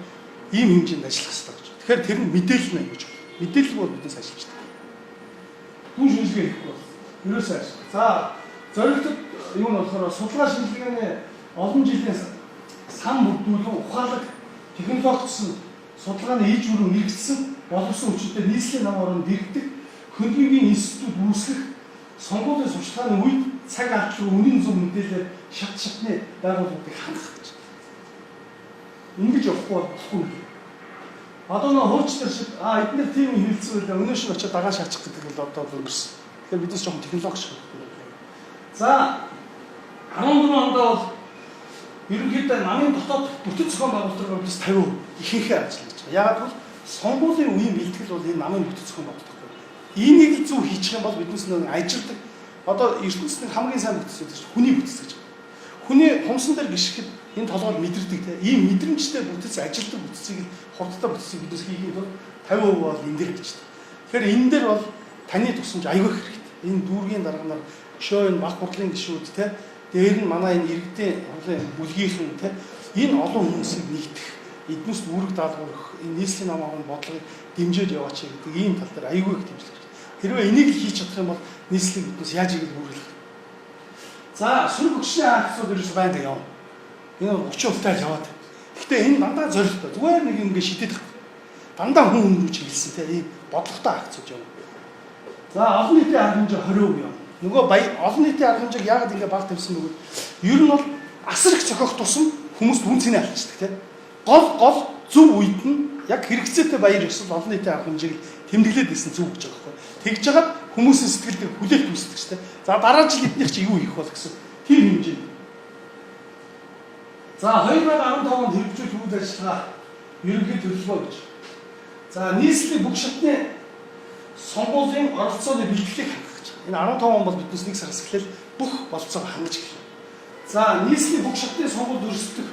ийм хэмжээнд ажиллах хэрэгтэй гэж. Тэгэхээр тэр нь мэдээлэл мэн гэж. Мэдээлэл бол биднээс ажиллаж байна. Хүн шинжилгээ хийх бол ерөөсөө ажил. За, зорилтод юу нь болохоор судалгаа шинжилгээний олон жилийн сан бүрдүүлэн ухаалаг технологичсон судалгааны иж бүрэн мэрэгдсэн боловсон хүчтэй нийслэлийн нам орон дэргэдэг хөргөгийн институт үүсгэх сонгуулийн сурчлагын үед цаг алдлаг үнэн зөв мэдээлэл шат шатны байгууллагыг хангах гэж. Ингэж явахгүй болохгүй. Одоо нөө хуучтар шиг эдгээр тийм хэлсэн байлаа өнөө шиг очиод дагаа шаачих гэдэг бол одоо өнгөрсөн. Тэгэхээр бидээс жоохон технологи шиг. За 14 онд бол ерөнхийдөө намын дотоод бүтэц зохион байгуулалтаар бас 50% ихэнхээ ажиллаж байгаа. Яагаад гэвэл сонгуулийн үеийн бэлтгэл бол энэ намын бүтэц зохион байгуулалт. Энийг зөв хийчих юм бол биднес нэг ажилдаг. Одоо ертөнцийн хамгийн сайн бүтэц гэдэг чинь хүний бүтэц гэж. Хүний хумсан дээр гიშгэхэд энэ толгойд мэдэрдэг те. Ийм мэдрэмжтэй бүтэц ажилдаг бүтэцийг хурдтай бүтэцийг биднес хийхэд бол 50% бол энэ дээр гэж. Тэгэхээр энэ дээр бол таны тусламж аюул хэрэгтэй. Энэ дүүргийн дарганаар өшөө энэ баг хурлын гишүүд те. Дээр нь манай энэ иргэдийн хурлын бүлгийнхэн те. Энэ олон хүмүүсийг нэгтгэх, эднээс үүрэг даалгаврах, энэ нийслэлийн нам авах бодлогыг дэмжиж яваач гэдэг ийм тал дээр аюул их дэмжлэг. Хэрвээ энийг л хийж чадах юм бол нийслэл биднээс яаж ийгэл үүрэлэх. За, сөрөг өгчний акцууд ерөөс байнга явна. Энэ 30%-тай яваад. Гэхдээ энэ дандаа зорилттой. Зүгээр нэг ингэ шидэт. Дандаа хүн рүү чиглэсэн те ийм бодлоготой акцууд явна. За, олон нийтийн арга хэмжээ 20% явна. Нөгөө олон нийтийн арга хэмжээг яагаад ингэ баг тавьсан бэ гэвэл ер нь бол асар их зохиох тусам хүмүүст үн цэнэ алчдаг те. Гол зөв үед нь яг хэрэгцээтэй баяр ёслол олон нийтийн арга хэмжээг тэмдэглээд ирсэн зөв гэж байгаа байхгүй. Тэгж жагаад хүмүүсийн сэтгэлд хүлээлт үүсдэг ч тийм. За дараа жил эднийх чи юу хийх бол гэсэн тэр хэмжээ. За 2015 онд хэрэгжүүлэх үйл ажиллагаа ерөнхий төлөвлөгөө гэж. За нийслэлийн бүх шатны сонгуулийн оролцооны бэлтгэлийг хангах гэж. Энэ 15 он бол биднес 1 сараас эхлээл бүх болцоог хангаж эхэлнэ. За нийслэлийн бүх шатны сонгуульд өрсөлдөх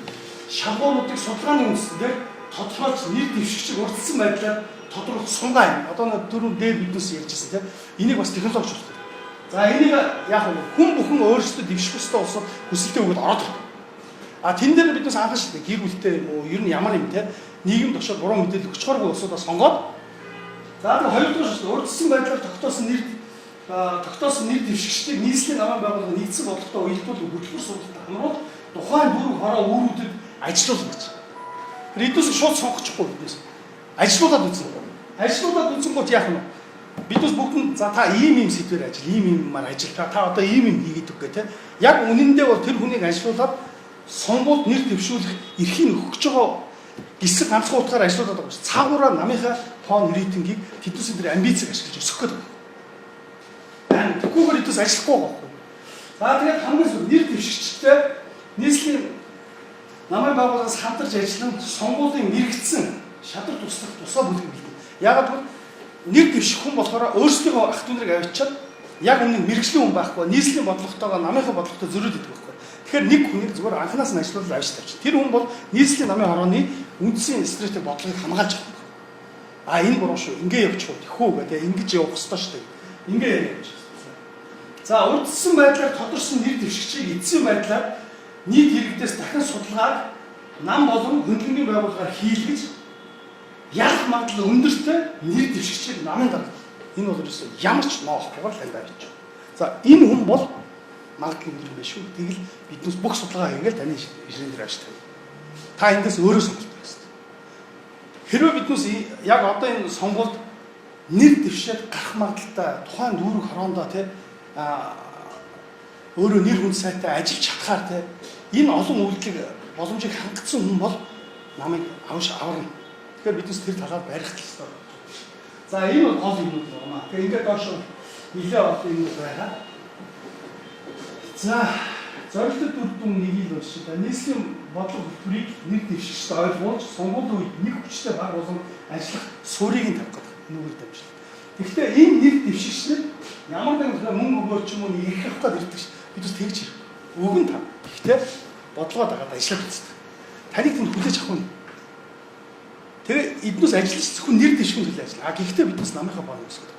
шалгууруудыг судалгааны үндсээр тодорхойлж нэр дэвшигчийг урдсан байдлаар тодорхойлох сунгаа юм. Одоо нэг дөрөв дээр биднес ярьжсэн тийм. Энийг бас технологич болох. За энийг яг хүн бүхэн өөрсдөө дэвших ёстой улсууд хүсэлтээ өгөөд ороод ирэх. Тэн дээр биднес анхан шилдэг гэр бүлтэй юм уу ер нь ямар юм тийм. Нийгэм тушаал буруу мэдээлэл өгчхөргүй улсуудаас сонгоод за нэг хоёрдугаар шилдэг урдсан байдлаар тогтоосон нэр дэвшигчдийг нийслэлийн намын байгууллага нэгдсэн бодлоготой уялдуулах хөтөлбөр судалтай хамруулж тухайн дөрөв хороо үүрүүдэд ажиллуулах гэж. Эднээс шууд сонгочихгүй биднээс. Ажиллуулад үзсэн. Ажиллуулад үзсэн гот яах вэ? Биднээс бүгд нь за та ийм сэдвээр ажил, ийм маар ажил. Та одоо ийм хийгээд өгөө те. Яг үнэндээ бол тэр хүнийг ажиллуулад сонгуульд нэр дэвшүүлэх эрхийг өгч байгаа гисэг ганцхан утгаар ажиллуулад байгаа шүү. Цаагаараа намынхаа фон рейтингийг тэднээс энэ амбицыг ашиглаж өсгөх гэдэг. Тэгвгээр эдээс ажиллахгүй байгаа. За тэгээд хамгийн сүүлд нэр дэвшигчтэй нийслэлийн намын байгууллагаас хамтарч ажиллан сонгуулийн мэрэгдсэн шадар туслах тусгай бүлэг бэлдээ. Яагаад гэвэл нэр дэвших хүн болохоор өөрсдийнхөө ах дүүнэрийг авчиад яг үнэн мэрэгжлийн хүн байхгүй нийслэлийн бодлоготойгоо намынхаа бодлоготой зөрөөд идэх байхгүй. Тэгэхээр нэг хүнийг зүгээр анханаас нь ажиллуулж авч тавьчих. Тэр хүн бол нийслэлийн намын хорооны үндсэн стратеги бодлогыг хамгаалж байгаа. Энэ буруу шүү. Ингээ явчих уу тэхүү гэдэг. Ингэж явах ёстой шүү дээ. Ингээ явж. За урдсан байдлаар тодорсон нэр дэвшигчийг эзэн байдлаар нийт иргэдээс дахин судалгаар нам болон хөндлөнгийн байгууллагаар хийлгэж ялах магадлал өндөртэй нэр дэвшигчийг намын дарга Энэ бол ерөөсөө ямар ч ноохгүйгээр таньдаа бич. За энэ хүн бол маркетинг юм биш үү? Тэгэл биднээс бүх судалгаа хийгээл таны ирэн дээр авч тавь. Та эндээс өөрөө сонголт байна. Хэрвээ биднээс яг одоо энэ сонгуульд нэр дэвшээд гарах магадaltaй тухайн дүүрэг хороондоо тий өөрөө нэр хүнд сайтай ажиллаж чадхаар тий энэ олон үйлдэлийг боломжийг хангацсан хүн бол намайг аварна. Тэгэхээр биднээс тэр талаар барих хэрэгтэй. За энэ бол гол юмнууд байна. Тэгээ ингээд доош нэлээ олон юмнууд байгаа. За зорилттой дүр дүн нэгийг уншиж байна. Нийслэлийн бодлого хөтөлбөрийг нэр дэвшигчтэй ойлгуулж сонгуулийн үед нэг хүчтэй баг болон ажиллах суурийг нь тавих гэдэг нүгээр дамжлаа. Гэхдээ энэ нэр дэвшигчнэр ямар нэгэн мөнгө өгөөч юм уу ирэх авах гээд ирдэг ш. Бидээс тэгж ирэх. Өгөн та. Гэхдээ бодлогоо дагаад ажиллах хэрэгтэй. Таныг тэнд хүлээж авах нь. Тэгээ эднээс ажиллаж зөвхөн нэр дэвших төлөө ажиллаа. Гэхдээ биднээс намынхаа боо юм эсвэл.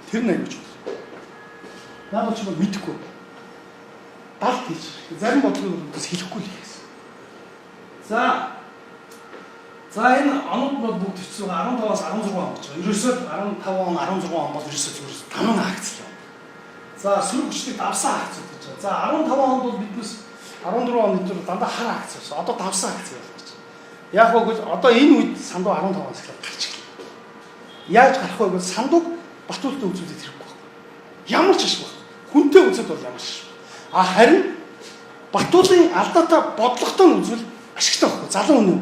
Тэр нь аюулч байна. Наад ч юм мэдэхгүй. Далд хийж. Зарим бодлогыг биднээс хэлэхгүй л гэсэн. За энэ онууд бол бүгд хэвчээ 15-аас 16 он болж байгаа. Ерөөсөө 15 он 16 он бол ерөөсөө зүгээр таман акц л. За сөрөг хүчтэй давсан акц гэж байна. За 15 онд бол биднээс 14 оны tur дандаа хар акц байсан. Одоо давсан акц байна гэж. Яг гоо одоо энэ үед сандуу 15-аас эхлээд гарч ирлээ. Яаж гарах вэ гэвэл сандууг Батүлтай үзүүлээд хэрэггүй байна. Ямар ч ашиг байна. Хүнтэй үзээд бол ямар ч ашиг. Харин Батүлын алдаатай бодлоготой нь үзвэл ашигтай байхгүй. Залуу хүн үү.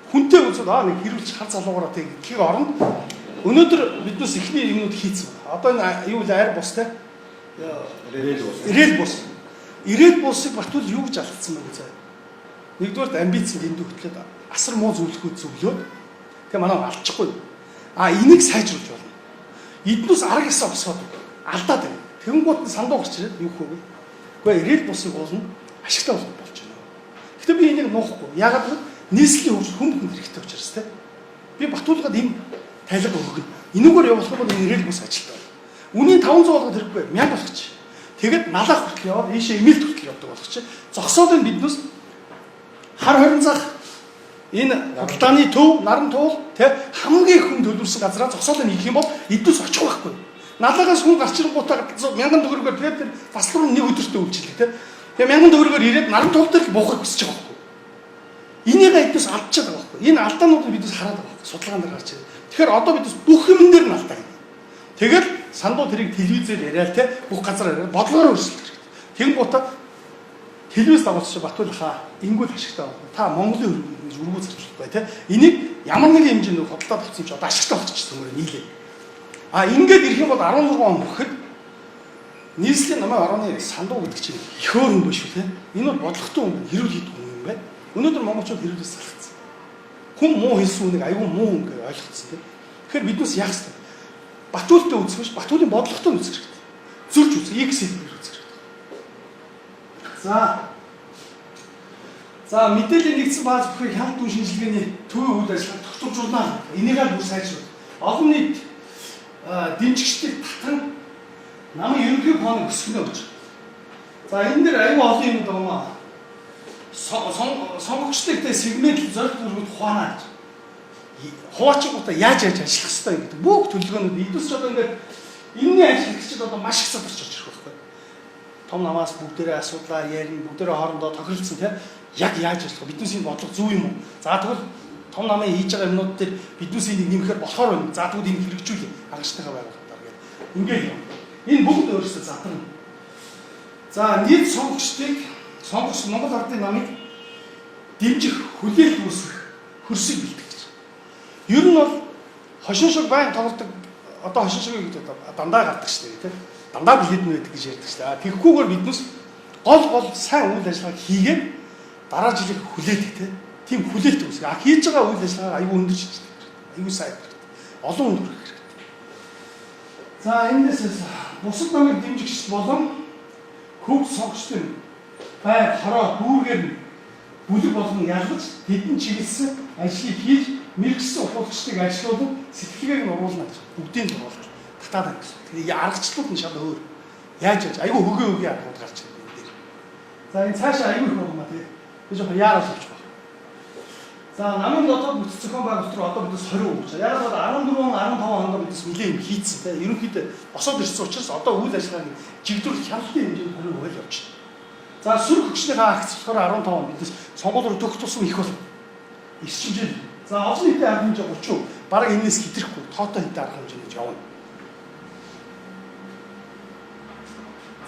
Хүнтэй үзээд нэг хэрүүлж хар залуугаараа тэгэх оронд өнөөдөр биднээс ихний юмнууд хийцэн байна. Одоо энэ юу л айр бустай ирээд бусыг Батүл юу гэж алдсан бэ гэж. Нэгдүгээр амбицэнд энд хөтлөөд асар муу зөвлөхүүд зөвлөөд тэгээ манай алдчихгүй. Энийг сайжруулж болно. Эднээс арга ясаа босоод алдаад байна. Тэнгууд сандуу гарч ирээд юу хөөе. Гэхдээ ирээд бусыг уулна ашигтай болж байна. Гэхдээ би энийг нуухгүй. Ягаад гэвэл нийслэлийн хөгжил хүн бүхэнд хэрэгтэй учраас тийм. Би Батуулгаад энэ тайлга өгнө. Энүүгээр явуулах бол ирээд бус ажилтаа. Үнийн 500 болгоод хэрэггүй 1000 болгоч. Тэгэд налах хүртэл яваад ийшээ эмээлт хүртэл явдаг болгоч. Зогсоод энэ биднээс хар хорин зах энэ худалдааны төв, наран туул тэг хамгийн хүн төлөвлөсөн газараа зогсоод энэ хийх юм бол эднээс очих байхгүй. Налагаас хүн гарч ирэнгуутаа 1000 төгрөгөөр тэгээд тэр фаслруу нэг өдөртөө үйлчлээ тэг. Тэгээ 1000 төгрөгөөр ирээд наран туул дээр буухыг хүсэж байгаа байхгүй. Энийг эднээс алдчихад байгаа байхгүй. Энэ алдаануудыг биднээс хараад байгаа байхгүй. Судалгаан дээр гарч ирээ. Тэгэхээр одоо биднээс бүх юм дээр нь алдаа. Тэгэл сандуу тэрийг телевизээр яриад те бүх газар яриад бодлогоор өөрчлөлт хэрэгтэй. Тэнгуутаа телевиз дагуулж Батуулхаа ингүүл ашигтай байна. Та Монголын хөрөнгө өргөө зарчилж бай те. Энийг ямар нэгэн хэмжээнд худалдаа тавьсан ч одоо ашигтай болчихсон юм нийлээ. Ингээд ирэх юм бол 16 он бүхэд нийслэлийн намайг орооны сандуу гэдэг чинь их өөр юм биш үү те. Энэ бол бодлоготой хүн хэрүүл хийдэг хүн юм байна. Өнөөдөр монголчууд хэрүүлээс салцсан. Хүн муу хэлсэн үнийг аюу муу хүн гэж ойлгоцсон те. Тэгэхээр биднээс яах вэ? Батүүлтэй үзэх биш, Батүлийн бодлоготой үзэх хэрэгтэй. Зүрж үзэх, X хэлбэр үзэх хэрэгтэй. За мэдээллийн нэгдсэн бааз бүхий хямд дүн шинжилгээний төвийн үйл ажиллагаа тогтворжуулна. Энийг аль бүр сайжруулах. Олон нийт дэмжигчдийг татан намын ерөнхий планыг өсгөнө гэж. За энэ дээр аюу олон юм байна. Сонгогчдын сегмент зорилт бүргүүд ухаанаа гэж. Хуваачгуудаа яаж ажиллах ёстой гэдэг бүх төлөвлөгөөнүүд эдгээс ч одоо ингээд энэний ажиллагчид одоо маш их задарч орж ирэх байхгүй. Том намаас бүгдээрээ асуудлаа ярина, бүгдээрээ хоорондоо тохиролцсон тийм яг яаж ажиллах вэ? Биднээс энэ бодлого зөв юм уу? За тэгвэл том намын хийж байгаа юмнууд дээр биднээс энийг нэмэхээр болохоор байна. За тэгвэл энийг хэрэгжүүлээ. Хангалттай байгууллагаар гэдэг. Ингээд юм. Энэ бүгд өөрөөсөө задарна. За нийт сонгогч Монгол Ардын намыг дэмжих, хүлээлт үүсгэх хөрсийг бэлтгэж. Ер нь бол хошин шиг байн тоглодог одоо хошин шиг гэдэг дандаа гардаг шүү дээ тийм. Дандаа билэдэн байдаг гэж ярьдаг шүү дээ. Тэгэхгүйгээр биднээс гол сайн үйл ажиллагаа хийгээд дараа жилийн хүлээдэг тийм хүлээлт үүсгэх. Хийж байгаа үйл ажиллагаа аюу өндөр шийдэх. Аюу сайн хэрэгтэй. Олон өндөр хэрэгтэй. За эндээс бусад намыг дэмжигч болон хөвд сонгогчдын байр хороо дүүргээр бүлэг болгон ялгаж тэдэн чиглэсэн ажлыг хийж мэрэгсэн ухуулагчдыг ажилуулан сэтгэлгээг нь уруулна гэж бүгдийг нь оруулж татаад байна гэсэн. Тэгээ аргачлалууд нь шал өөр. Яаж аюу хөгээ аргууд гарч ирэх юм дээр. За энэ цаашаа аюу их болгоно тий. Би жоохон яарал болж байна. За намын дотоод бүтэц зохион байгуулалт руу одоо бидээс 20 өгч байгаа. Яг бол 14 15 онд бидээс нэлээд юм хийцэн те. Ерөнхийдөө босоод ирсэн учраас одоо үйл ажиллагааны жигдүүр хяналтын хэмжээнд 20 өгөл явж байна. За сүр хүчний акц болохоор 15 онд бидээс сонгуул руу төгс тусам их бол ирчимжээ. За олон нийтийн арга хэмжээ 30%. Бараг энэс хэтрэхгүй тоотой хэдэн арга хэмжээ гэж явна.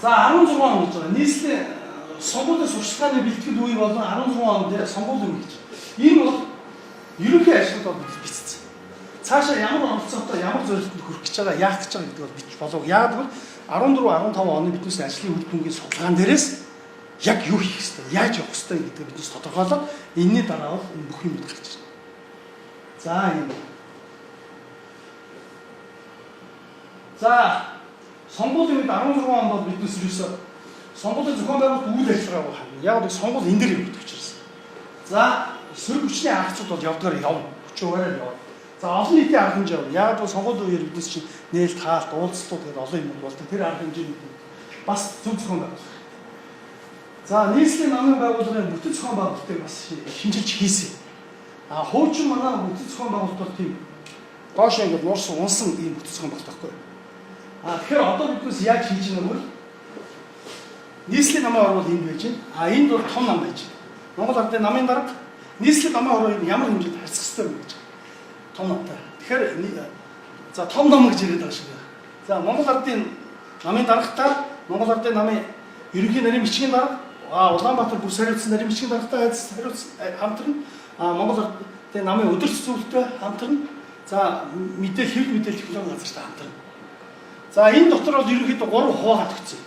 За 16 он гэж байгаа. Нийслэлийн сонгуулийн сурчлагын бэлтгэл үе болон 16 онд сонгуул үе гэж. Энэ бол ерөнхий ажлууд бол бичсэн. Цаашаа ямар оролцоотой ямар зорилгонд хүрэх гэж байгаа, яах гэж байгаа гэдэг бол бич болов. Яг бол 14 15 оны биднээс ажлын үр дүнгийн судалгаан дээрээс яг юу хийх ёстой, яаж явах ёстой гэдэг биднээс тодорхойлоод энэний дараа бол энэ бүх юм гарч ирнэ. За энэ. За сонгуулийн үед 16 онд бол биднээс юусэн сонгуулийн зохион байгуулалт үйл ажиллагаа байна. Яг л сонгуул энэ дээр явагдаж байна. За сөрөг хүчний акцууд бол явдгаар явна. 30%-аар явна. За олон нийтийн арга хэмжээ явна. Яг бол сонгуулийн үеэр биднээс чинь нээлт, хаалт, уулзалтууд гэдэг олон юм болдог. Тэр арга хэмжээний бас зөв зохион байгуулалт. За нийслэлийн намын байгууллагын бүтэц зохион байгуулалтыг бас шинжилж хийсэн. А хуучин манай бүтэц зохион байгуулалт бол тийм доош ингээд нуурсан унсан ийм бүтэц зохион байгуулалт байхгүй. А тэгэхээр одоо биднээс яаж хийж байгаа вэ? Нийслэлийн намын орол энд байж байна. А энд бол том нам байж байна. Монгол Ардын намын дарга нийслэлийн намын орол ямар хэмжээнд харьцах ёстой вэ гэж. Том намтай. Тэгэхээр за том нам гэж яриад байгаа шиг байна. За Монгол Ардын намын даргатай Монгол Ардын намын ерөнхий нарийн бичгийн дарга Улаанбаатар бүс хариуцсан нарийн бичгийн даргатай айдас хариуцсан хамтран Монгол Ардын намын өдөр цэцүүлэлтэй хамтран за хэвлэл мэдээлэл технологи газартай хамтран. За энэ дотор бол ерөнхийдөө 3 хуваалт өгсөн.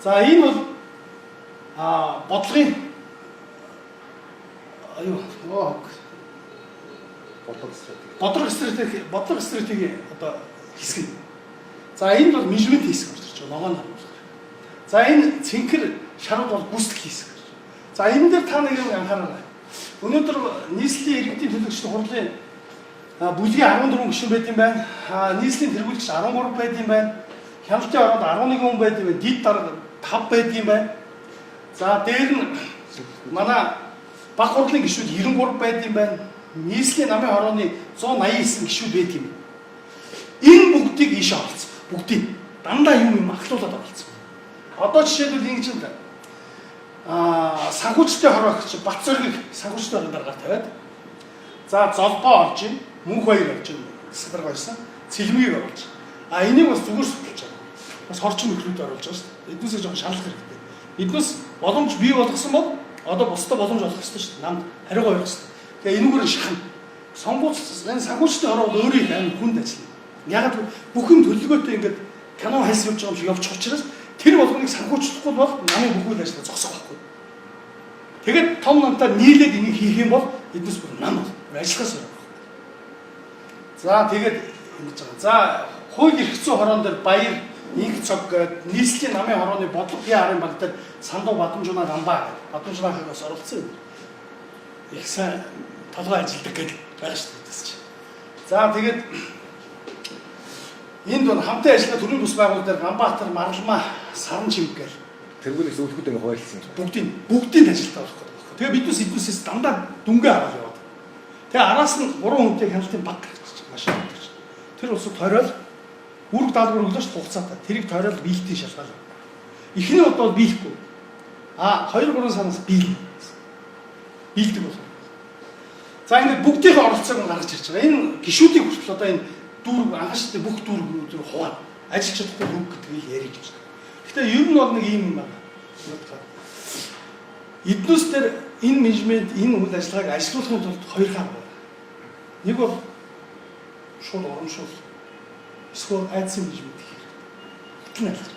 За энэ бол бодлогын бодлого стратеги одоо хэсэг. За энэ бол менежмент хэсэг болж байна. Ногоон харуулах. За энэ цэнхэр шарууд бол гүйцэтгэх хэсэг. За энэ дээр та нэг юм анхаарай. Өнөөдөр нийслэлийн иргэдийн төлөөлөгчдийн хурлын бүлгийн 14 гишүүн байт юм байна. Нийслэлийн тэргүүлэгч 13 байт юм байна. Хяналтын ороод 11 хүн байт юм байна. Дид дарга 5 байт юм байна. За дээр нь манай баг хурлын гишүүд 93 байт юм байна. Нийслэлийн намын хорооны 189 гишүүд байт юм. Энэ бүгдийг ийшээ оролцсон. Бүгдийг дандаа юм ахлуулаад оролцсон. Одоо жишээлбэл ингэж юм байна. Санхүүжилтийн хорооч Бат зөргийг санхүүжилтийн дараагаар тавиад за золбоо орж ийн, мөнх баяр орж ийн гэсэн дарга байсан. Цэлмгийг оруулж. Энийг бас зүгээр судалж байгаа. Бас хорчин нөхрүүд оруулж байгаа шүү дээ. Эднээсээ жоохон шалгах хэрэгтэй. Эднээс боломж бий болгосон бол одоо бусдад боломж олох хэрэгтэй шүү дээ. Намд хариугаа явах хэрэгтэй. Тэгээ энүүгээр шахна. Энэ санхүүжилтийн хороо бол өөрийн амин хүнд ажиллана. Яг л бүх юм төлөвлөгөөтэй ингээд кино хайс явж байгаа юм шиг явчих учраас тэр болгоныг санхүүжлахгүй бол намын бүх үйл ажиллагаа зогсох байхгүй. Тэгээд том намтай нийлээд энийг хийх юм бол эднээс бүр нам ажиллахаас өрөө. За тэгээд ингэж байгаа. За хууль эрх зүйн хороон дээр баяр инх цог нийслэлийн намын хорооны бодлогын арын баг дээр Сандуу Бадамжунаа Рамбаа Бадамжунаахаас оролцсон юм. Их сайн толгой ажилдаг гэдэг байгаа шүү дээ. За тэгээд энд бол хамтын ажиллагаа төрийн бус байгууллагууд дээр Ганбаатар, Марламаа, Саран чимэг гэл тэргүүлээс өвлөхөд ингээ хуваалцсан юм. Бүгдийг ажилтаа болох гэдэг. Тэгээ биднээс дандаа дүнгээ аваад яваад. Тэгээ араас нь 3 хүнтэй хяналтын баг гарч машин авдаг. Тэр улсад тойрол үүрэг даалгавар өглөөч хугацаатай. Тэрийг тойрол биелтийн шалгал. Эхний удаа бол биелэхгүй. 2-3 сараас биелнэ. Биелдэг бол. За ингэ бүгдийн оролцоог нь гаргаж ирж байгаа. Энэ гишүүдийн хүртэл одоо энэ дүүрэг анхааштай бүх дүүргүүд хуваа ажиллаж чадахгүй үг гэдгийг ярих гэж. Гэхдээ ер нь бол нэг юм байна. Эднээс дээр энэ менежмент энэ үйл ажиллагааг ажилуулахын тулд 2 хар байна. Нэг бол шууд урамшуул. Эсвэл айдсан менежмент хийх хэрэгтэй.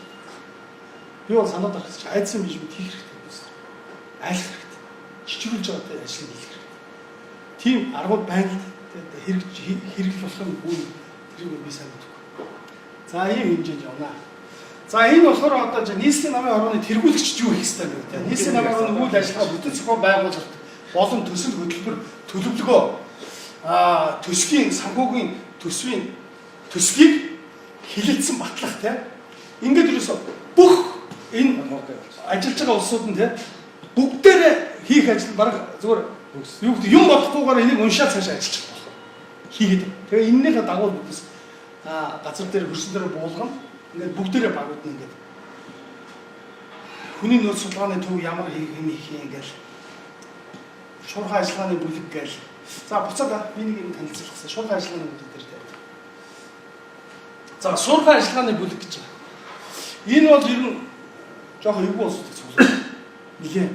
Би бол санаад байгаа чинь айдсан менежмент хийх хэрэгтэй гэсэн. Айлах хэрэгтэй. Чичрүүлж байгаа тэ ажил хийх хэрэгтэй. Тийм аргууд байна л хэрэгжих болох юм үгүй. Тэрийг би сайн мэдэхгүй. За ийм хэмжээнд явна. За энэ болохоор одоо нийслэлийн намын хорооны тэргүүлэгчд юу хийх ёстой вэ гэдэг. Нийслэлийн намын хорооны үйл ажиллагаа бүтэц зохион байгуулалт болон төсөл хөтөлбөр төлөвлөгөө төсвийн санхүүгийн төслийг хилэлцэн батлах тийм. Ингээд ерөөсө бүх энэ ажиллаж байгаа улсууд нь тийм бүгдээрээ хийх ажил баг зүгээр Юу гэдэг юм бодохгүйгээр энийг уншаад цаашаа ажиллах болох. Хийгээд. Тэгээ энэнийхээ дагуу бидээс газар дээр хөрсөн дээр буулгана. Ингээд бүгдээрээ багуудна ингээд. Хүний нөөц судалгааны төв ямар хийх юм ингээл шуурхай ажиллагааны бүлэг гээл. За буцаад би нэг юм танилцуулсан. Шуурхай ажиллагааны бүлэг дээр тавь. За шуурхай ажиллагааны бүлэг гэж байна. Энэ бол ер нь жоохон эвгүй улсуудыг цуглуулсан. Нилээн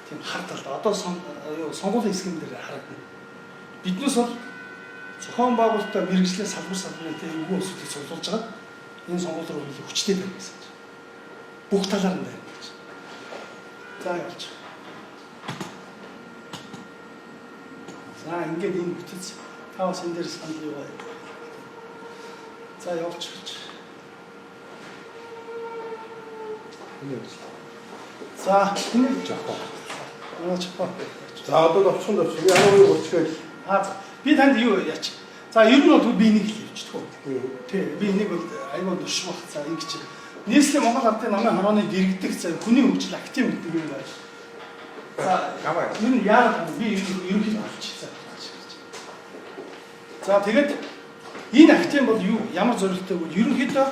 тийм хар талд. Одоо сонгуулийн хэсгэн дээр харагдана. Биднээс бол зохион байгуулалтаа мэрэгжлийн салбарын тийм эвгүй улсуудыг цуглуулж байгаа. Энэ сонгуул руу хөлөө хүчтэй байна гэсэн чинь. Бүх талаар нь байна гэж. За явуулж. За ингээд энэ бүтэц та бас энэ дээр санал юу вэ? За явуулж гэж. За энэ жахаа. чапаа. За одоо товчхон ямар юу болчихвол би танд юу яач. За ер нь бол би энийг хэлчихдэг. Тий, би энийг бол айгүй дурш бах. За ингэж нийслэлийн Монгол Ардын намын хорооны дэргэдэг за хүний хөгжил актив гэдэг юм байна. За гамаа. Энэ яагаад би ерөнхийдөө болчихсон. За тэгээд энэ актив бол юу ямар зорилттой вэ? Ерөнхийдөө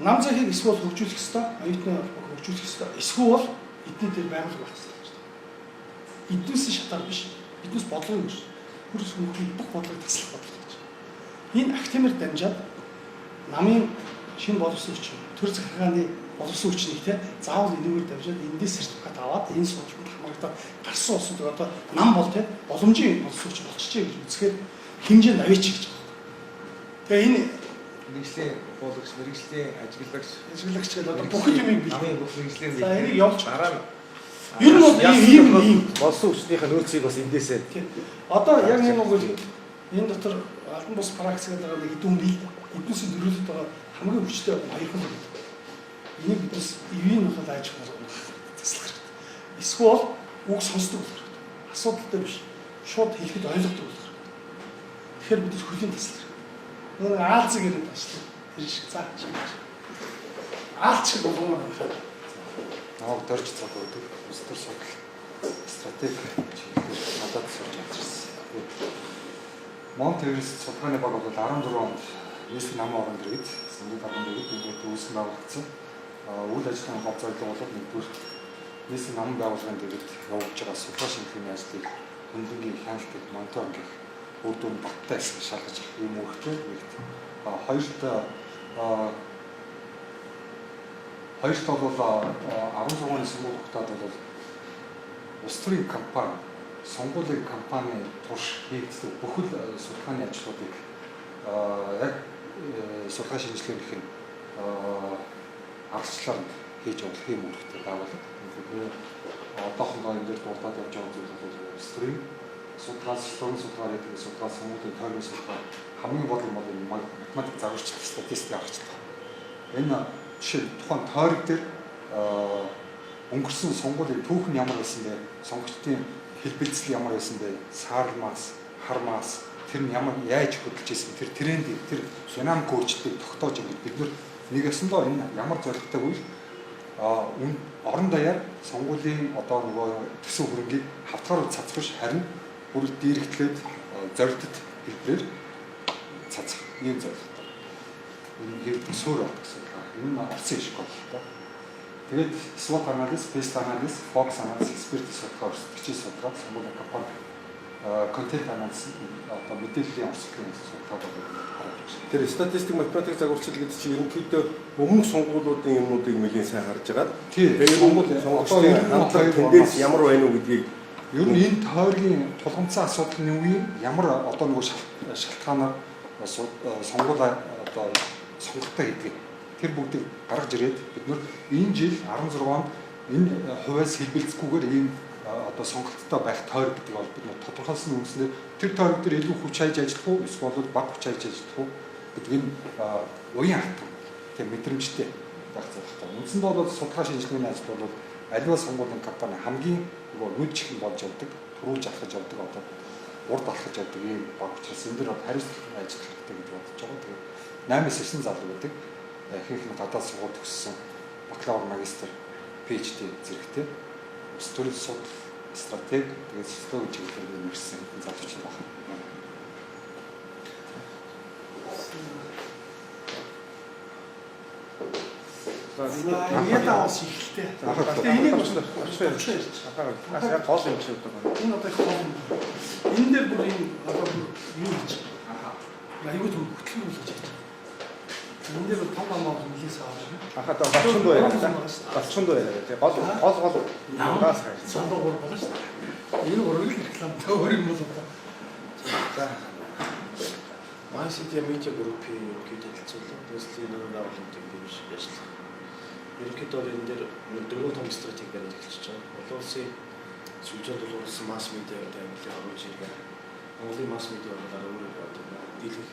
нам захыг эсвэл хөгжүүлэх ёстой, оюутны хөгжүүлэх ёстой. Эсвэл эдний дээр байгуулга байх ёстой. Эднээс шатаар биш. Эднээс бодлого биш. Хөрс хүмүүний бүх бодлогыг таслах бодлого гэж. Энэ активээр дамжаад намын шинэ боловсон хүчин, төр захиргааны боловсон хүчнийг те заавал энэгээр дамжаад эндээс сертификат аваад энэ сургуульд хамрагдаад гарсан улсууд одоо нам бол те боломжийн боловсон хүчин болчихжээ гэж үзэхээр хэмжээнд аваач гэж байна. Тэгээ энэ мэрэгжлийн буулагч, мэрэгжлийн ажиглагч гэдэг одоо бүх юмыг бий. намын бүх мэрэгжлийн За энийг явуулж дараа нь ер нь бол ийм болсон хүчнийхээ нөөцийг бас эндээсээ одоо яг нэг нэг энэ дотор албан бус практик гэдэг нэг хэдэн бий. Эднээс дөрөвдөд байгаа хамгийн хүчтэй хоёр хүн байна. Энийг бидээс ивийн бол айж таслах хэрэгтэй. Эсвэл үг сонсдог болох хэрэгтэй. Асуудалтай биш. Шууд хэлэхэд ойлгодог болох хэрэгтэй. Тэгэхээр бид хөлийн таслах хэрэгтэй. Нэг аалцэг ирээд таслах. Тэр шиг заач. Аалч болгоомор байна. намайг дөрж цаг өгдөг. Өстөр судал стратеги надад сурч авчихсан. Монт Эверест судалгааны баг бол 14 онд нийслэлийн намын орон дэргэд сонгуульд орон дэргэд ингээд үүсгэн байгуулагдсан. Үйл ажиллагааны гол зорилго бол нэгдүгээр нийслэлийн намын байгууллагын дэргэд явуулж байгаа судалгаа шинжилгээний ажлыг хөндлөнгийн хяналтыг мониторинг үр дүн баттай шалгаж авах юм үүрэгтэй нэгт. Хоёрт бол 16 оны сонгуульд тогтоод бол улс төрийн компани, сонгуулийн компани турш хийгддэг бүхэл судалгааны ажлуудыг яг судалгаа шинжилгээнийх нь аргачлалаар хийж болох юм үүрэгтэй байгууллага. Тэгэхээр одоохондоо энэ дээр дурдаад явж байгаа зүйл бол улс төрийн судалгаа гэдэг судалгаа, сонгуулийн тойрны судалгаа хамгийн гол юм бол математик загварчлал, статистик аргачлал. Энэ жишээ тухайн тойрог дээр өнгөрсөн сонгуулийн түүх нь ямар байсан бэ? Сонгогчдын хэлбэлцэл ямар байсан бэ? Саармаас, хармаас тэр нь ямар яаж хөдөлж ирсэн? Тэр трендийг, тэр динамик өөрчлөлтийг тогтоож ингээд бид нэг ясандаа энэ ямар зорилготой вэ? Орон даяар сонгуулийн одоо нөгөө төсөв хөрөнгийг хавтгаар цацгаш харин бүр дээрэгтлээд зорилтод хэлбэрээр цацах ийм зорилготой. Энэ хэвдэх суурь болдог гэсэн. Энэ орсон иш бодлоо. Тэгээд SWOT анализ, PEST анализ, Fox анализ, эксперт судалгаа, өсөлтөгчийн судалгаа, сонгуулийн компани, контент анализ одоо мэдээллийн орчуулгын судалгаа болдог. Тэр статистик математик загварчил гэдэг чинь ерөнхийдөө өмнөх сонгуулиудын юмнуудыг нэлээд сайн харж байгаа. Тэгээд сонгуулийн хандлага тенденц ямар байна уу гэдгийг ер нь энэ тойргийн тулгымцсан асуудлын үеийн ямар одоо нөгөө шалтгаанаар сонгуулаа одоо сонголтоо хийдэг. Тэр бүгдийг гаргаж ирээд бид нар энэ жил 16 онд энэ хувиас хэлбэлцэхгүйгээр ийм одоо сонголттой байх тойрог гэдэг бол бид нар тодорхойлсон үгснээр тэр тойрог дээр илүү хүч хайж ажиллах уу эсвэл бага хүч хайж ажиллах уу гэдэг нь уян хатан тийм мэдрэмжтэй байх хэрэгтэй. Үндсэндээ бол судалгаа шинжилгээний ажил бол аливаа сонгуулийн компани хамгийн нөгөө нүд чихэн болж явдаг, төрүүлж алхаж явдаг одоо урд алхаж явдаг ийм баг учраас энэ дэр хариуцлага ажил хэрэгтэй гэж бодож байгаа. Тэгээд 8-9 залуу байдаг. Ихэнх нь гадаад сургууль төгссөн бакалавр, магистр, PhD зэрэгтэй улс төрийн судал стратеги тэгээд социологи чиглэлээр нэмэрсэн залууч байна. Яда бас ихтэй. Тэгээ энийг бас орчоо ярьж. Аа гол юм шиг байна. Энэ одоо их гол юм. Энэ дээр бүр энэ одоо юу гэж. Аюу төр хөтлөмөл гэж байна. Энэ дээр том амаа нэлээс аваад. Ахад болчонд байна. Болчонд байна. Тэгээ гол наагаас хайр. Сондоо гур болно шүү дээ. Энэ гурыг л реклам өөр юм бол одоо. За. Майсити медиа группийн ерөнхийдөө хэлцүүлэн төслийн нөрөө авалтыг дэмжиж ажиллах. Ерөнхийдөө энэ дээр дөрвөн том стратеги барьж эхэлж байгаа. Олон улсын сүлжээнд тулгуурласан масс медиагийн аймагт оруулж ирэх. Монголын масс медиа бол өөрөө одоо дийлэнх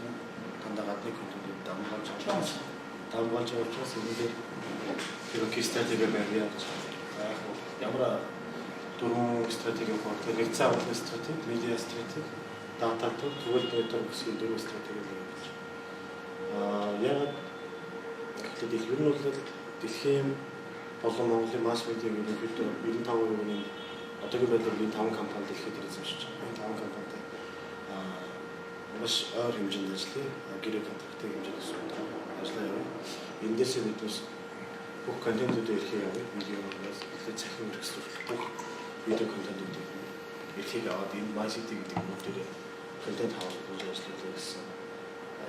дандаа гадны контентыг давмгаалж учраас энэ дээр ерөнхий стратеги барья гэж. Ямар дөрвөн стратеги болох вэ? Нэгцээ авах стратеги, медиа стратеги, дата тэгвэл дөрөв гэсэн дөрвөн стратеги байж. Яг гэтэл ер нь бол дэлхийн болон Монголын масс медиаг ерөнхийдөө 95%-ийн одоогийн байдлаар 5 компани дэлхийд эзэмшиж байгаа. Энэ 5 компанид маш ойр хэмжээнд ажиллая. Гэрээ контрактын хэмжээс ажиллаа яваа. Эндээс биднес бүх контентуудыг эрхийг авах, видеоноос эхлээд цахим хэрэгсэл бүх видео контентуудыг эрхийг аваад энэ MyCity гэдэг нэр дээр контент хаусгуулж ажилладаг гэсэн